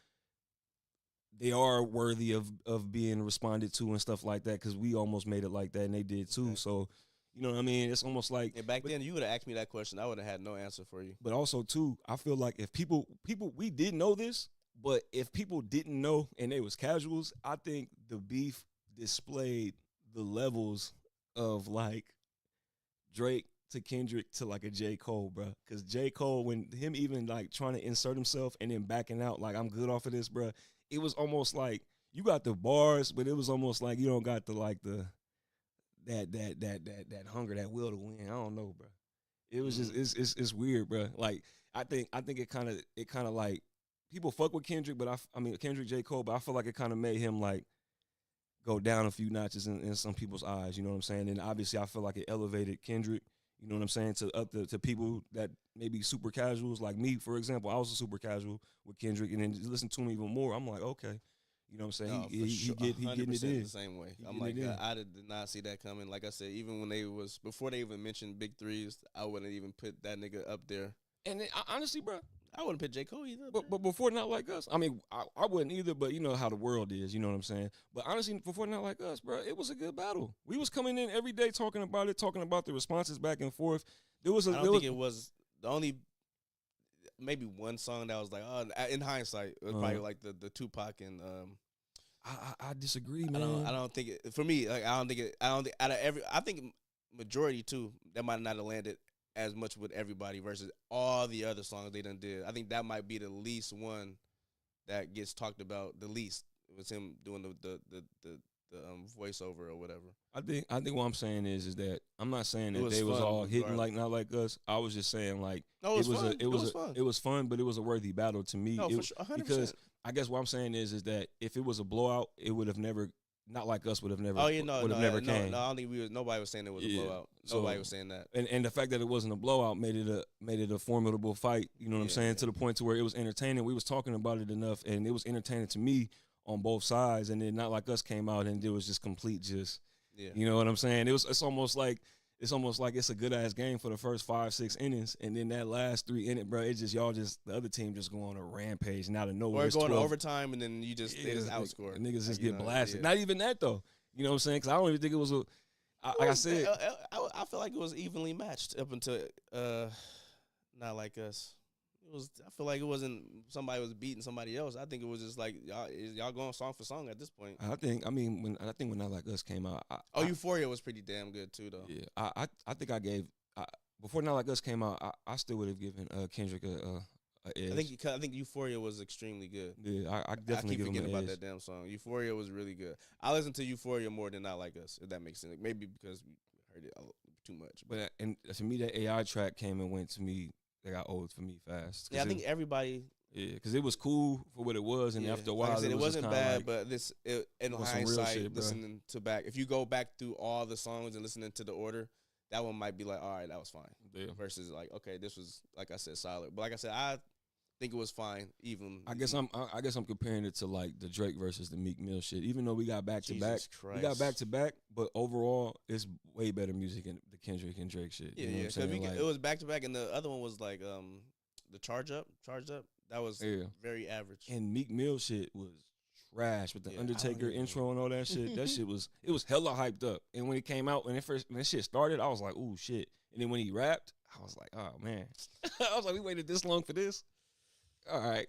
they are worthy of being responded to and stuff like that because we almost made it like that and they did too. Okay. So, you know what I mean? It's almost like. And back then, you would have asked me that question. I would have had no answer for you. But also, too, I feel like if people, we did know this, but if people didn't know and they was casuals, I think the beef displayed the levels of like Drake to Kendrick to like a J. Cole, bro. Because J. Cole, when him even like trying to insert himself and then backing out, like I'm good off of this, bro. It was almost like you got the bars, but it was almost like you don't got the like that hunger, that will to win. I don't know, bro. It was just it's weird, bro. Like I think it kind of like people fuck with Kendrick, but I mean Kendrick, J. Cole, but I feel like it kind of made him like go down a few notches in some people's eyes. You know what I'm saying? And obviously I feel like it elevated Kendrick. You know what I'm saying? To people that maybe super casuals like me, for example. I was a super casual with Kendrick, and then listen to him even more. I'm like, okay, you know what I'm saying? No, he getting it in the same way. I'm like, I did not see that coming. Like I said, even when before they even mentioned big threes, I wouldn't even put that nigga up there. And then, honestly, bro, I wouldn't put J. Cole either. But before Not Like Us, I mean, I wouldn't either, but you know how the world is, you know what I'm saying? But honestly, before Not Like Us, bro, it was a good battle. We was coming in every day talking about the responses back and forth. I don't think it was the only, maybe one song that was like, in hindsight, it was probably like the Tupac and I disagree, man. I don't think it, for me, like I don't think out of I think majority too, that might not have landed as much with everybody versus all the other songs they done did. I think that might be the least one that gets talked about the least. It was him doing the voiceover or whatever. I think what I'm saying is that I'm not saying that they was all hitting like not like us. I was just saying like it was fun, but it was a worthy battle to me. No, for sure, 100%. Because I guess what I'm saying is that if it was a blowout, it would have never. Not like us would have never. Oh, you know, never came. No, I don't think nobody was saying it was a blowout. Nobody was saying that. And the fact that it wasn't a blowout made it a formidable fight. You know what I'm saying? To the point to where it was entertaining. We was talking about it enough, and it was entertaining to me on both sides. And then not like us came out and it was just complete. You know what I'm saying? It's almost like it's a good ass game for the first 5-6 innings, and then that last 3 innings, bro, it's just the other team just go on a rampage and out of nowhere. Or going to overtime, and then they just outscore. Niggas just get blasted. Not even that though. You know what I'm saying? Because I don't even think it was like I said. I feel like it was evenly matched up until not like us. I feel like it wasn't somebody was beating somebody else. I think it was just like y'all going song for song at this point. I think when Not Like Us came out. Euphoria was pretty damn good too, though. Yeah, I think I gave before Not Like Us came out. I still would have given Kendrick a edge. I think Euphoria was extremely good. Yeah, I definitely keep forgetting about edge. that damn song. Euphoria was really good. I listened to Euphoria more than Not Like Us, if that makes sense. Maybe because we heard it too much. But and to me, that AI track came and went to me. They got old for me fast. Yeah, I think everybody. Yeah, because it was cool for what it was, and after a while, like I said, it wasn't bad. Like, but in hindsight, shit, listening to back, if you go back through all the songs and listening to the order, that one might be like, all right, that was fine. Yeah. Versus like, okay, this was like I said, solid. But like I said, I think it was fine. Even I guess I'm comparing it to like the Drake versus the Meek Mill shit. Even though we got back to back, but overall, it's way better music than the Kendrick and Drake shit. Yeah, you know what I'm saying? It was back to back, and the other one was like the Charged Up. That was very average. And Meek Mill shit was trash with the Undertaker intro and all that shit. That shit was hella hyped up. And when it came out, when that shit started, I was like, ooh shit. And then when he rapped, I was like, oh man. I was like, we waited this long for this. All right.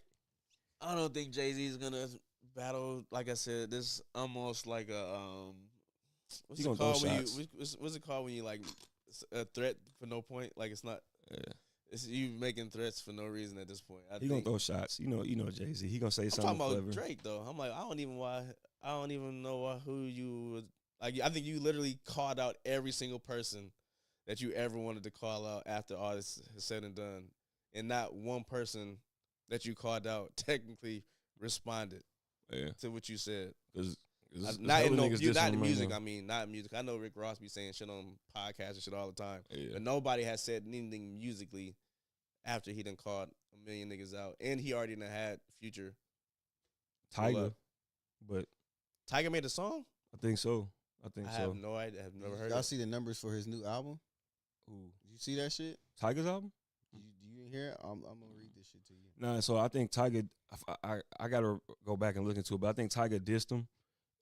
I don't think Jay-Z is gonna battle. Like I said, this almost like a what's it called when you like a threat for no point? Like it's not. Yeah. It's you making threats for no reason at this point. He gonna throw shots. You know Jay-Z. He gonna say something. I'm talking about clever. Drake though. I'm like, I don't even know who you would. Like, I think you literally called out every single person that you ever wanted to call out after all this is said and done, and not one person that you called out technically responded to what you said. Not in music. I mean, not in music. I know Rick Ross be saying shit on podcasts and shit all the time, but nobody has said anything musically after he done called a million niggas out, and he already done had Future. Tiger, but Tiger made a song. I think so. I have no idea. I've never heard. Y'all see the numbers for his new album? Ooh. Did you see that shit? Tiger's album? Do you hear it? I'm gonna read this shit to you. Nah, so I think Tiger. I gotta go back and look into it, but I think Tiger dissed him.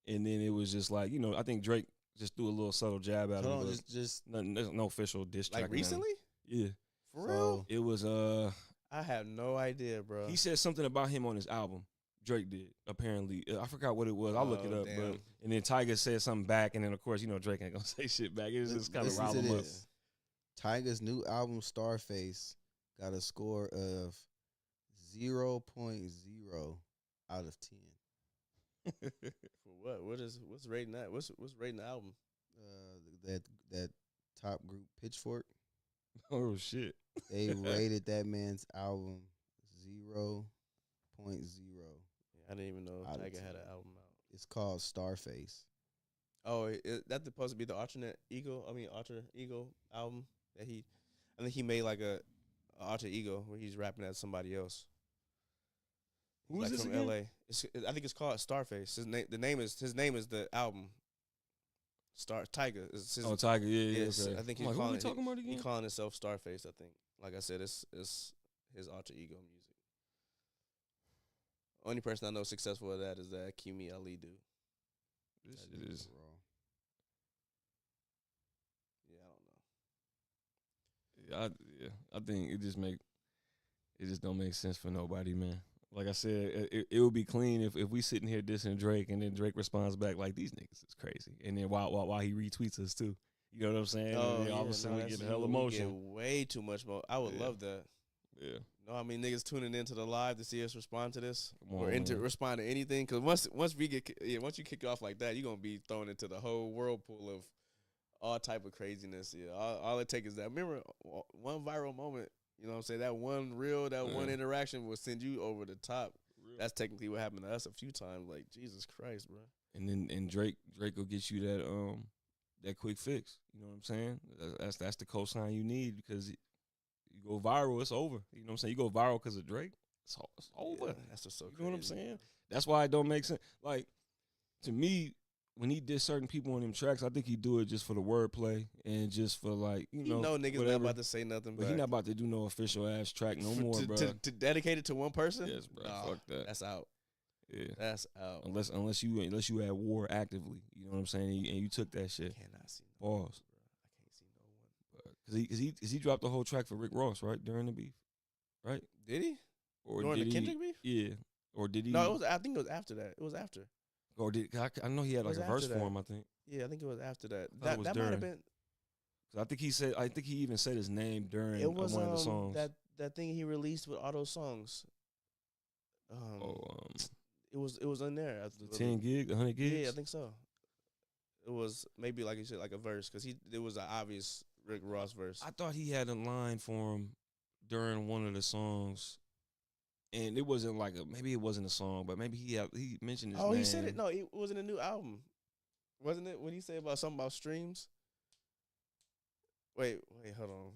And then it was just like, I think Drake just threw a little subtle jab at him. Just there's no official diss track. Like recently? Yeah. For real? It was I have no idea, bro. He said something about him on his album. Drake did, apparently. I forgot what it was. I'll look it up. But and then Tiger said something back, and then of course, Drake ain't gonna say shit back. It was just kind of rile him up. Tiger's new album Starface got a score of 0.0 out of 10. For what? What's rating that? What's rating the album? That top group Pitchfork. Oh shit! They rated that man's album 0.0. Yeah, I didn't even know Tiger had an album out. It's called Starface. Oh, that's supposed to be the alter ego album that I think he made like a alter ego where he's rapping at somebody else. Who is this from again? LA? I think it's called Starface. His name is the album. Tiger. Tiger. Yeah. Okay. I think he's calling himself Starface. I think. Like I said, it's his alter ego music. Only person I know successful at that is that Kimi Ali do. This shit is raw. Yeah, I don't know. I think it just don't make sense for nobody, man. Like I said, it would be clean if we sitting here dissing Drake and then Drake responds back like these niggas is crazy, and then while he retweets us too, You know what I'm saying? Oh, all of a sudden we get hell emotion. Way too much more. I would love that. Yeah. No, I mean niggas tuning into the live to see us respond to this respond to anything. Because once you kick off like that, you're gonna be thrown into the whole whirlpool of all type of craziness. Yeah, all it takes is that. Remember one viral moment. You know what I'm saying? That one reel, one interaction will send you over the top. Real. That's technically what happened to us a few times. Like Jesus Christ, bro. And Drake will get you that quick fix. You know what I'm saying? That's the cosign you need because you go viral, it's over. You know what I'm saying? You go viral because of Drake, it's over. Yeah, that's just so. You know what I'm saying? That's why it don't make sense. Like to me, when he did certain people on them tracks, I think he do it just for the wordplay and just for like niggas whatever. not about to say nothing. But he not about to do no official ass track no more, bro. To dedicate it to one person? Yes, bro. Fuck that. That's out. Yeah, that's out. Unless you had war actively, you know what I'm saying, and you took that shit. I cannot see. Pause. I can't see no one. Cause he dropped the whole track for Rick Ross right during the beef, right? Did he? Or during the Kendrick beef? Yeah. Or did he? No, I think it was after that. It was after. Or I know he had like a verse for him. I think. Yeah, I think it was after that. That might have been. I think he even said his name during one of the songs. That thing he released with all those songs. It was in there. The 10 gig, 100 gigs? Yeah, I think so. It was maybe like you said, like a verse, because it was an obvious Rick Ross verse. I thought he had a line for him during one of the songs, and it wasn't maybe it wasn't a song, but maybe he mentioned his name. Oh, he said it. No, it wasn't a new album, wasn't it? What did he say about something about streams? Wait, hold on.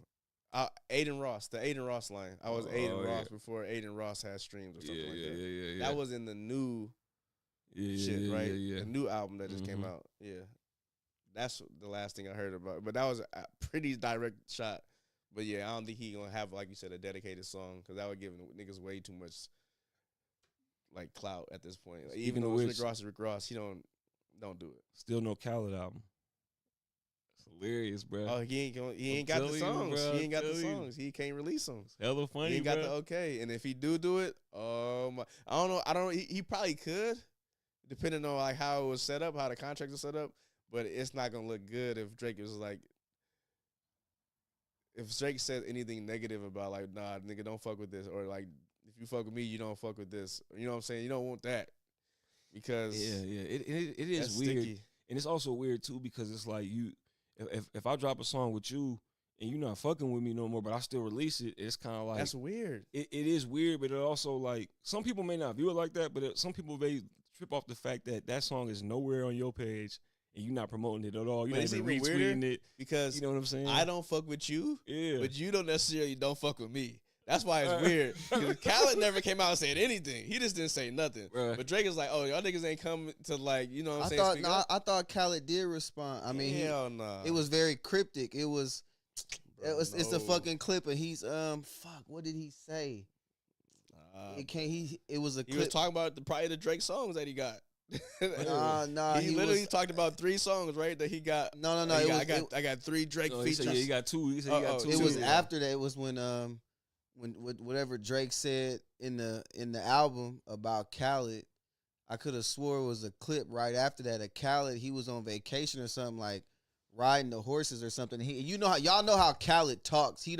Aiden Ross, the Aiden Ross line. I was Aiden Ross before Aiden Ross had streams or something like that. Yeah. That was in the new shit, right? The new album that just came out. Yeah. That's the last thing I heard about. But that was a pretty direct shot. But yeah, I don't think he gonna have, like you said, a dedicated song, because that would give niggas way too much like clout at this point. Like, even though Rick Ross is Rick Ross, he don't do it. Still no Khaled album. Hilarious, bro. Oh, he ain't got the songs. He ain't got the songs. He can't release songs. Hella funny, he ain't got the okay. And if he do it, I don't know. He probably could, depending on like how it was set up, how the contract was set up. But it's not gonna look good if Drake was like, if Drake said anything negative about like, nah, nigga, don't fuck with this, or like, if you fuck with me, you don't fuck with this. You know what I'm saying? You don't want that, because it is weird, sticky. And it's also weird too, because it's like if I drop a song with you and you're not fucking with me no more, but I still release it, it's kind of like, that's weird. It is weird, but it also like, some people may not view it like that, but some people may trip off the fact that song is nowhere on your page and you're not promoting it at all. You're not even retweeting it, because you know what I'm saying. I don't fuck with you, but you don't necessarily don't fuck with me. That's why it's weird. Khaled never came out and said anything. He just didn't say nothing. Right. But Drake is like, oh, y'all niggas ain't come to like, you know what I'm saying? I thought Khaled did respond. I mean, hell nah. It was very cryptic. It's the fucking clip, and he's fuck. What did he say? It was a clip. He was talking about probably the Drake songs that he got. He literally talked about 3 songs, right? That he got. No. I got 3 Drake features. He got 2. He said he got 2. It was after that. It was when whatever Drake said in the album about Khaled, I could have swore it was a clip right after that. Khaled, he was on vacation or something, like riding the horses or something. Y'all know how Khaled talks. He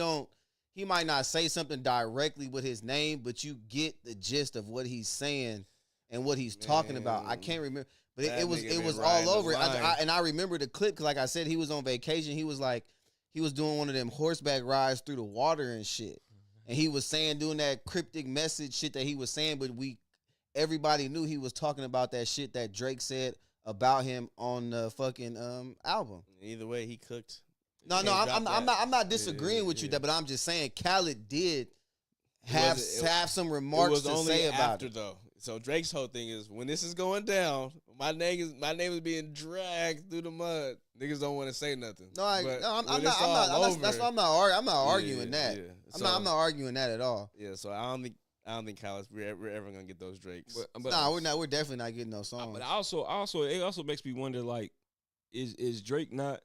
might not say something directly with his name, but you get the gist of what he's saying and what he's talking about. I can't remember, but it was all over. And I remember the clip because, like I said, he was on vacation. He was doing one of them horseback rides through the water and shit. And he was doing that cryptic message shit that he was saying, but everybody knew he was talking about that shit that Drake said about him on the fucking album. Either way, he cooked. No, I'm not disagreeing with you, but I'm just saying Khaled did have some remarks to say about it. Though. So Drake's whole thing is, when this is going down, my name is being dragged through the mud. Niggas don't want to say nothing. I'm not. That's why I'm not arguing that. Yeah. I'm not arguing that at all. Yeah. So I don't think we're ever gonna get those Drakes. Nah, we're not. We're definitely not getting those songs. But it also makes me wonder, like, is Drake not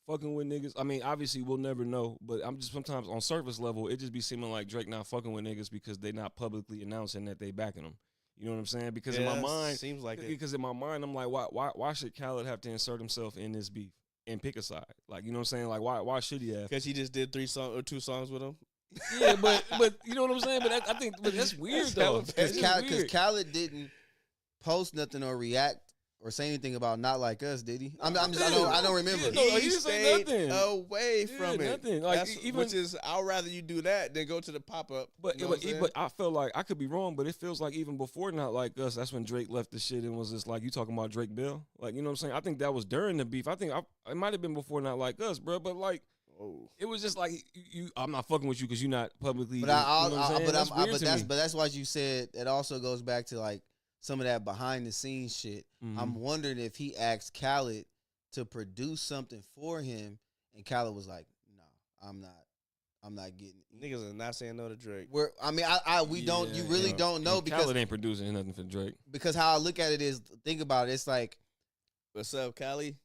fucking with niggas? I mean, obviously we'll never know, but I'm just sometimes on surface level, it just be seeming like Drake not fucking with niggas because they not publicly announcing that they backing them. You know what I'm saying? Because in my mind, seems like because in my mind, I'm like, why should Khaled have to insert himself in this beef? and pick a side. Like, you know what I'm saying? Like, why should he have? Because he just did 2 songs with him. Yeah, but you know what I'm saying? But I think that's weird though. Because Khaled didn't post nothing or react or say anything about Not Like Us, did he? I don't remember. No, he didn't say nothing. Away from it. Nothing. Like, which is, I'd rather you do that than go to the pop-up. But, but I feel like, I could be wrong, but it feels like even before Not Like Us, that's when Drake left the shit and was just like, you talking about Drake Bell? Like, you know what I'm saying? I think that was during the beef. I think it might have been before Not Like Us, bro. But like, it was just like, I'm not fucking with you because you're not publicly. But that's why you said it also goes back to like some of that behind the scenes shit. Mm-hmm. I'm wondering if he asked Khaled to produce something for him, and Khaled was like, "No, I'm not getting it." Niggas are not saying no to Drake. We don't know because Khaled ain't producing nothing for Drake. Because how I look at it is, think about it. It's like, what's up, Cali?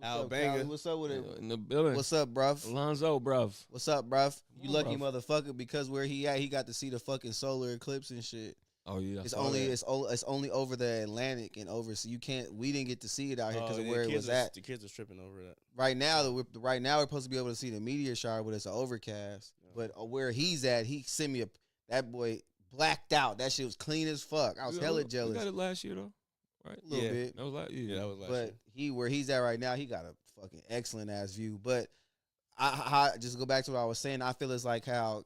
Alabama. What's up with it? In the building. What's up, bruv? Alonzo, bruv. What's up, bruv? You lucky motherfucker, because where he at, he got to see the fucking solar eclipse and shit. Oh yeah, it's only over the Atlantic and over, so we didn't get to see it out here because of where it was at. The kids are tripping over that. Right now we're supposed to be able to see the meteor shower, but it's an overcast. Yeah. But where he's at, he sent me that boy blacked out. That shit was clean as fuck. I was hella jealous. We got it last year though, right? A little bit. That was last year. Yeah, that was last year. But where he's at right now, he got a fucking excellent ass view. But I just go back to what I was saying. I feel it's like how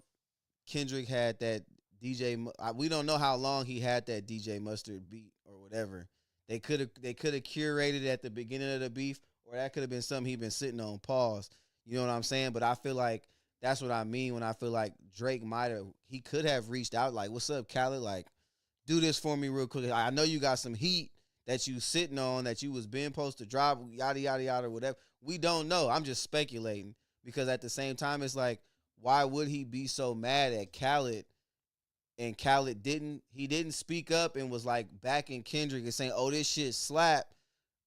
Kendrick had that DJ. We don't know how long he had that DJ Mustard beat or whatever. They could have curated at the beginning of the beef, or that could have been something he been sitting on pause. You know what I'm saying? But I feel like that's what I mean when I feel like Drake he could have reached out like, "What's up, Khaled? Like, do this for me real quick. I know you got some heat that you sitting on that you was being supposed to drop, yada yada yada, or whatever." We don't know. I'm just speculating because at the same time, it's like, why would he be so mad at Khaled? And Khaled didn't speak up and was like backing Kendrick and saying, "Oh, this shit slap,"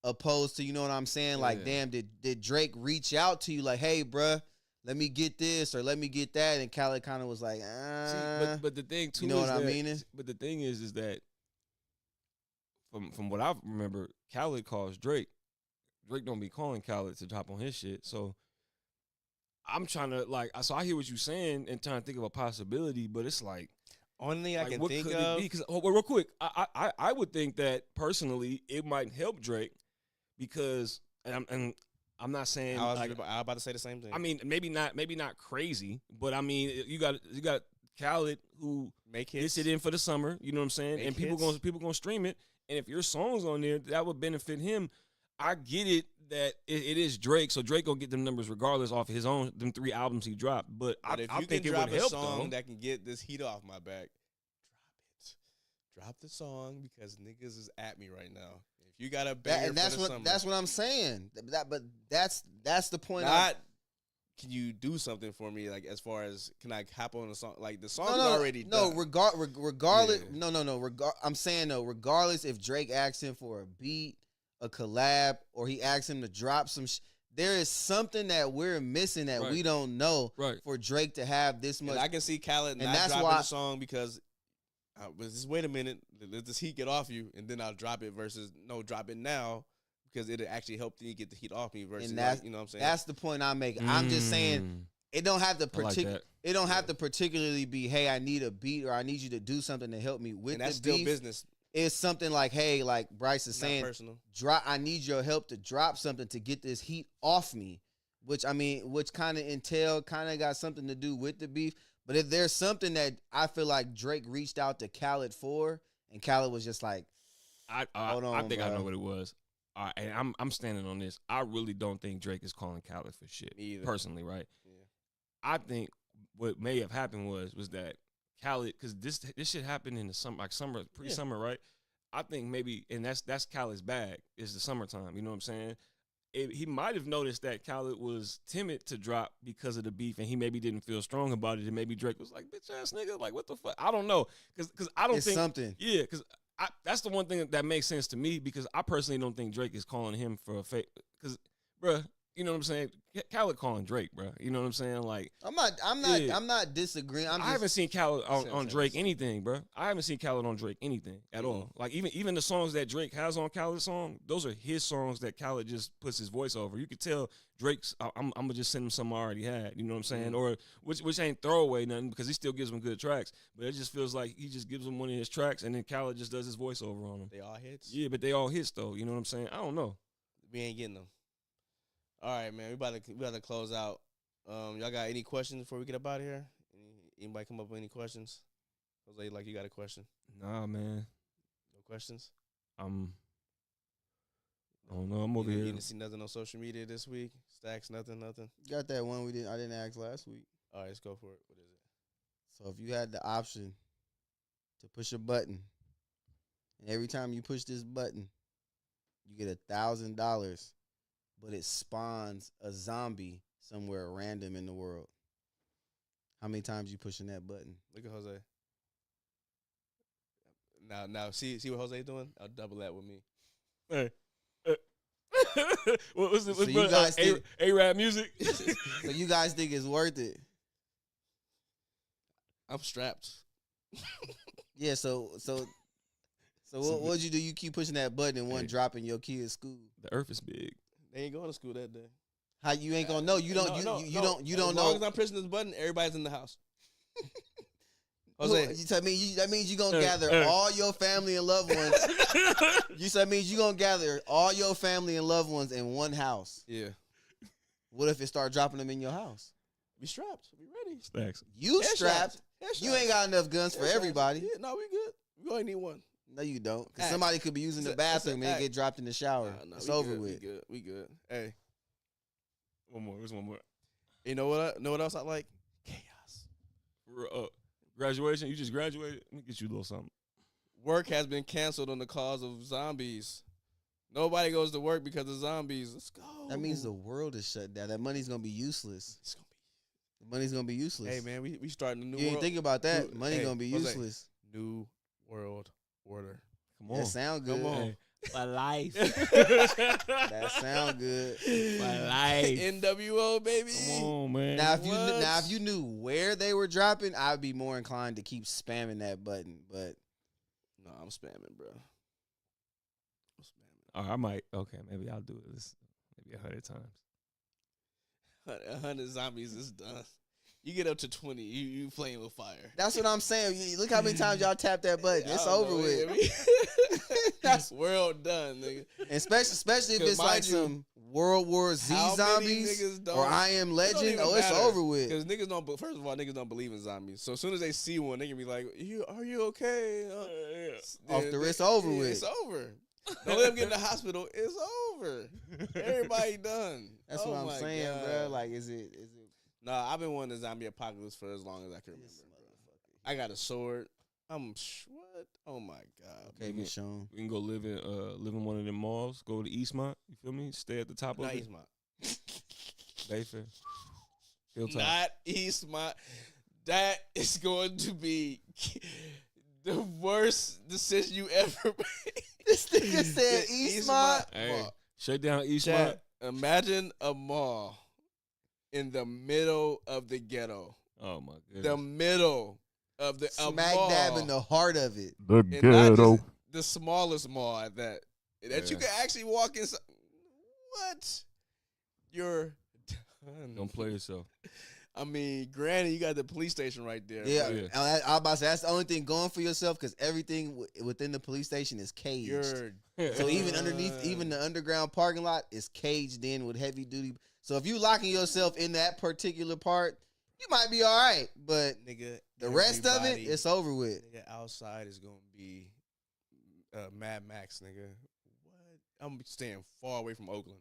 opposed to, you know what I'm saying? Like, damn, did Drake reach out to you like, "Hey, bruh, let me get this or let me get that"? And Khaled kind of was like, See, but the thing too, you know what I mean? But the thing is that from what I remember, Khaled calls Drake. Drake don't be calling Khaled to drop on his shit. So I'm trying to so I hear what you're saying and trying to think of a possibility, but it's like. Only I can think of. Because real quick, I would think that personally it might help Drake because and I'm not saying I was about to say the same thing. I mean, maybe not crazy, but I mean you got Khaled who gets it in for the summer. You know what I'm saying? And people gonna stream it. And if your song's on there, that would benefit him. I get it that it is Drake, so Drake gonna get them numbers regardless off his own them 3 albums he dropped. But I think it would help, a song though. that can get this heat off my back. Drop the song because niggas is at me right now. If you got a banger that's what I'm saying. But that's the point. Can you do something for me? Like, as far as, can I hop on a song? Like, the song is already done. Regardless. Yeah. No. I'm saying though, regardless if Drake asks him for a beat, a collab, or he asks him to drop some there is something that we're missing that we don't know for Drake to have this much. And I can see Khaled not dropping the song because just wait a minute, let this heat get off you, and then I'll drop it versus no, drop it now because it'll actually help you get the heat off me versus, you know what I'm saying? That's the point I'm making. I'm just saying it don't have to it don't have to particularly be, hey, I need a beat or I need you to do something to help me with and that's the beef. Still business. It's something like, hey, like Bryce is saying, personal. I need your help to drop something to get this heat off me, which kind of got something to do with the beef. But if there's something that I feel like Drake reached out to Khaled for, and Khaled was just like, hold on, I think bro. I know what it was. And I'm standing on this. I really don't think Drake is calling Khaled for shit. Me either. Personally, right? Yeah. I think what may have happened was that Khaled, because this shit happened in the summer, like pre-summer, right? I think maybe, and that's Khaled's bag, is the summertime. You know what I'm saying? He might have noticed that Khaled was timid to drop because of the beef, and he maybe didn't feel strong about it, and maybe Drake was like, "Bitch ass nigga, like what the fuck?" I don't know, because I don't think something. Yeah, because that's the one thing that makes sense to me, because I personally don't think Drake is calling him for a fake. Because, bruh, you know what I'm saying? Khaled calling Drake, bro. You know what I'm saying? Like, I'm not disagreeing. I haven't seen Khaled on Drake anything, bro. I haven't seen Khaled on Drake anything at all. Like, even the songs that Drake has on Khaled's song, those are his songs that Khaled just puts his voice over. You could tell Drake's. I'm gonna just send him something I already had. You know what I'm saying? Or which ain't throwaway nothing because he still gives him good tracks. But it just feels like he just gives him one of his tracks and then Khaled just does his voiceover on them. They all hits. Yeah, but they all hits though. You know what I'm saying? I don't know. We ain't getting them. All right, man. We about to close out. Y'all got any questions before we get up out of here? Anybody come up with any questions? Jose, like you got a question? Nah, man. No questions? I don't know. I'm over here. You didn't see nothing on social media this week? Stacks, nothing. Got that one I didn't ask last week. All right, let's go for it. What is it? So if you had the option to push a button, and every time you push this button, you get $1,000, but it spawns a zombie somewhere random in the world. How many times you pushing that button? Look at Jose. Now, see what Jose's doing? I'll double that with me. Hey. What's So you guys A-Rap music? So you guys think it's worth it? I'm strapped. Yeah, so what would you do? You keep pushing that button and one dropping your kid's school. The earth is big. They ain't going to school that day. How you ain't gonna know? You don't know. As long as I'm pushing this button, everybody's in the house. Jose, that means you gonna gather all your family and loved ones. That means you gonna gather all your family and loved ones in one house. Yeah. What if it start dropping them in your house? Be strapped. Be ready. Stacks. You strapped. You ain't got enough guns for everybody. Yeah, no, we good. We only need one. No, you don't. Because somebody could be using the bathroom and get dropped in the shower. It's over with. We good. Hey. One more. There's one more. You know what else I like? Chaos. Graduation. You just graduated. Let me get you a little something. Work has been canceled on the cause of zombies. Nobody goes to work because of zombies. Let's go. That means the world is shut down. That money's gonna be useless. The money's gonna be useless. Hey man, we starting a new. You ain't think about that. Money gonna be useless. New world order. Come on. That sound good. Come on. Hey. For life. That sound good. For life. NWO, baby. Come on, man. Now if you knew where they were dropping, I'd be more inclined to keep spamming that button. But no, I'm spamming, bro. I'm spamming. I might. Okay, maybe I'll do this maybe 100 times. 100 zombies is done. You get up to 20, you playing with fire. That's what I'm saying. Look how many times y'all tap that button. It's over with. That's world done, nigga. And especially if it's like some World War Z zombies or I Am Legend. Oh, it's over with. Because niggas don't. First of all, niggas don't believe in zombies. So as soon as they see one, they can be like, "Are you okay?" Off the wrist, over with. It's over. Don't let them get in the hospital. It's over. Everybody done. That's what I'm saying, bro. Like, is it? Nah, I've been wanting the zombie apocalypse for as long as I can remember, bro. I got a sword. What? Oh my god. Okay, get shown. We can go live in one of them malls. Go to Eastmont. You feel me? Stay at the top of it. Not Eastmont. Bayfair. Hilltop. Not Eastmont. That is going to be the worst decision you ever made. This nigga said Eastmont. Hey, shut down Eastmont. Chat, imagine a mall in the middle of the ghetto. Oh my goodness. The middle of the smack mall. dab in the heart of it. The ghetto. The smallest mall at that. That you can actually walk inside. What? You're done. Don't play yourself. I mean, granted, you got the police station right there. Yeah, I was about to say that's the only thing going for yourself because everything within the police station is caged. So even underneath, even the underground parking lot is caged in with heavy duty. So if you locking yourself in that particular part, you might be all right. But nigga, the rest of it, it's over with. Nigga, outside is gonna be Mad Max, nigga. What? I'm staying far away from Oakland.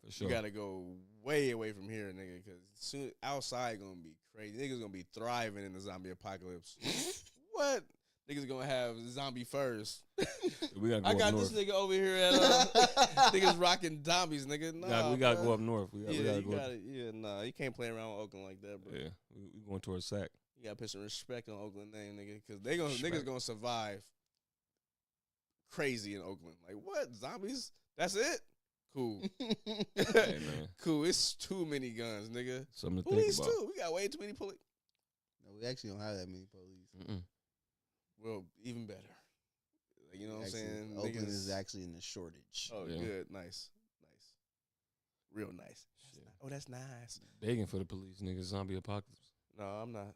For sure. You gotta go way away from here, nigga, because soon outside gonna be crazy. Niggas gonna be thriving in the zombie apocalypse. What? Niggas gonna have zombie first. We gotta go I got up north. this nigga over here at niggas rocking zombies, nigga. Nah, we gotta go up north. We gotta go. Nah, you can't play around with Oakland like that, bro. Yeah, we going towards Sac. You gotta put some respect on Oakland name, nigga, because niggas gonna survive crazy in Oakland. Like what? Zombies? That's it? Cool. Hey, man. Cool. It's too many guns, nigga. Something to Police think about. too. We got way too many police. No, we actually don't have that many police. Well, even better. You know what I'm saying? Oakland is actually in the shortage. Oh, yeah. Good. Nice. Real nice. That's nice. Begging for the police, nigga. Zombie apocalypse. No, I'm not.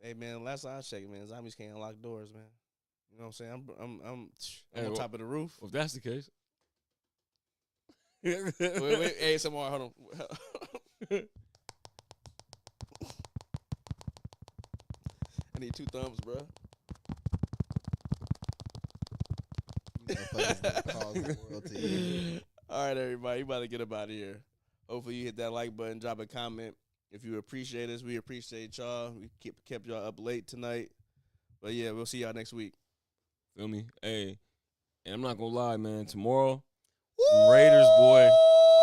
Hey, man, last time I checked, man, zombies can't unlock doors, man. You know what I'm saying? I'm on top of the roof. Well, if that's the case. wait. Hey, someone, hold on. I need 2 thumbs, bro. All right, everybody, you about to get up out of here. Hopefully, you hit that like button, drop a comment. If you appreciate us, we appreciate y'all. We kept y'all up late tonight. But, yeah, we'll see y'all next week. Feel me? Hey, and I'm not going to lie, man. Tomorrow, Raiders, boy,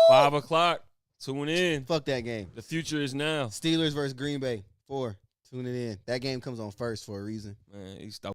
5 o'clock. Tune in. Fuck that game. The future is now. Steelers versus Green Bay. 4. Tune it in. That game comes on first for a reason. Man,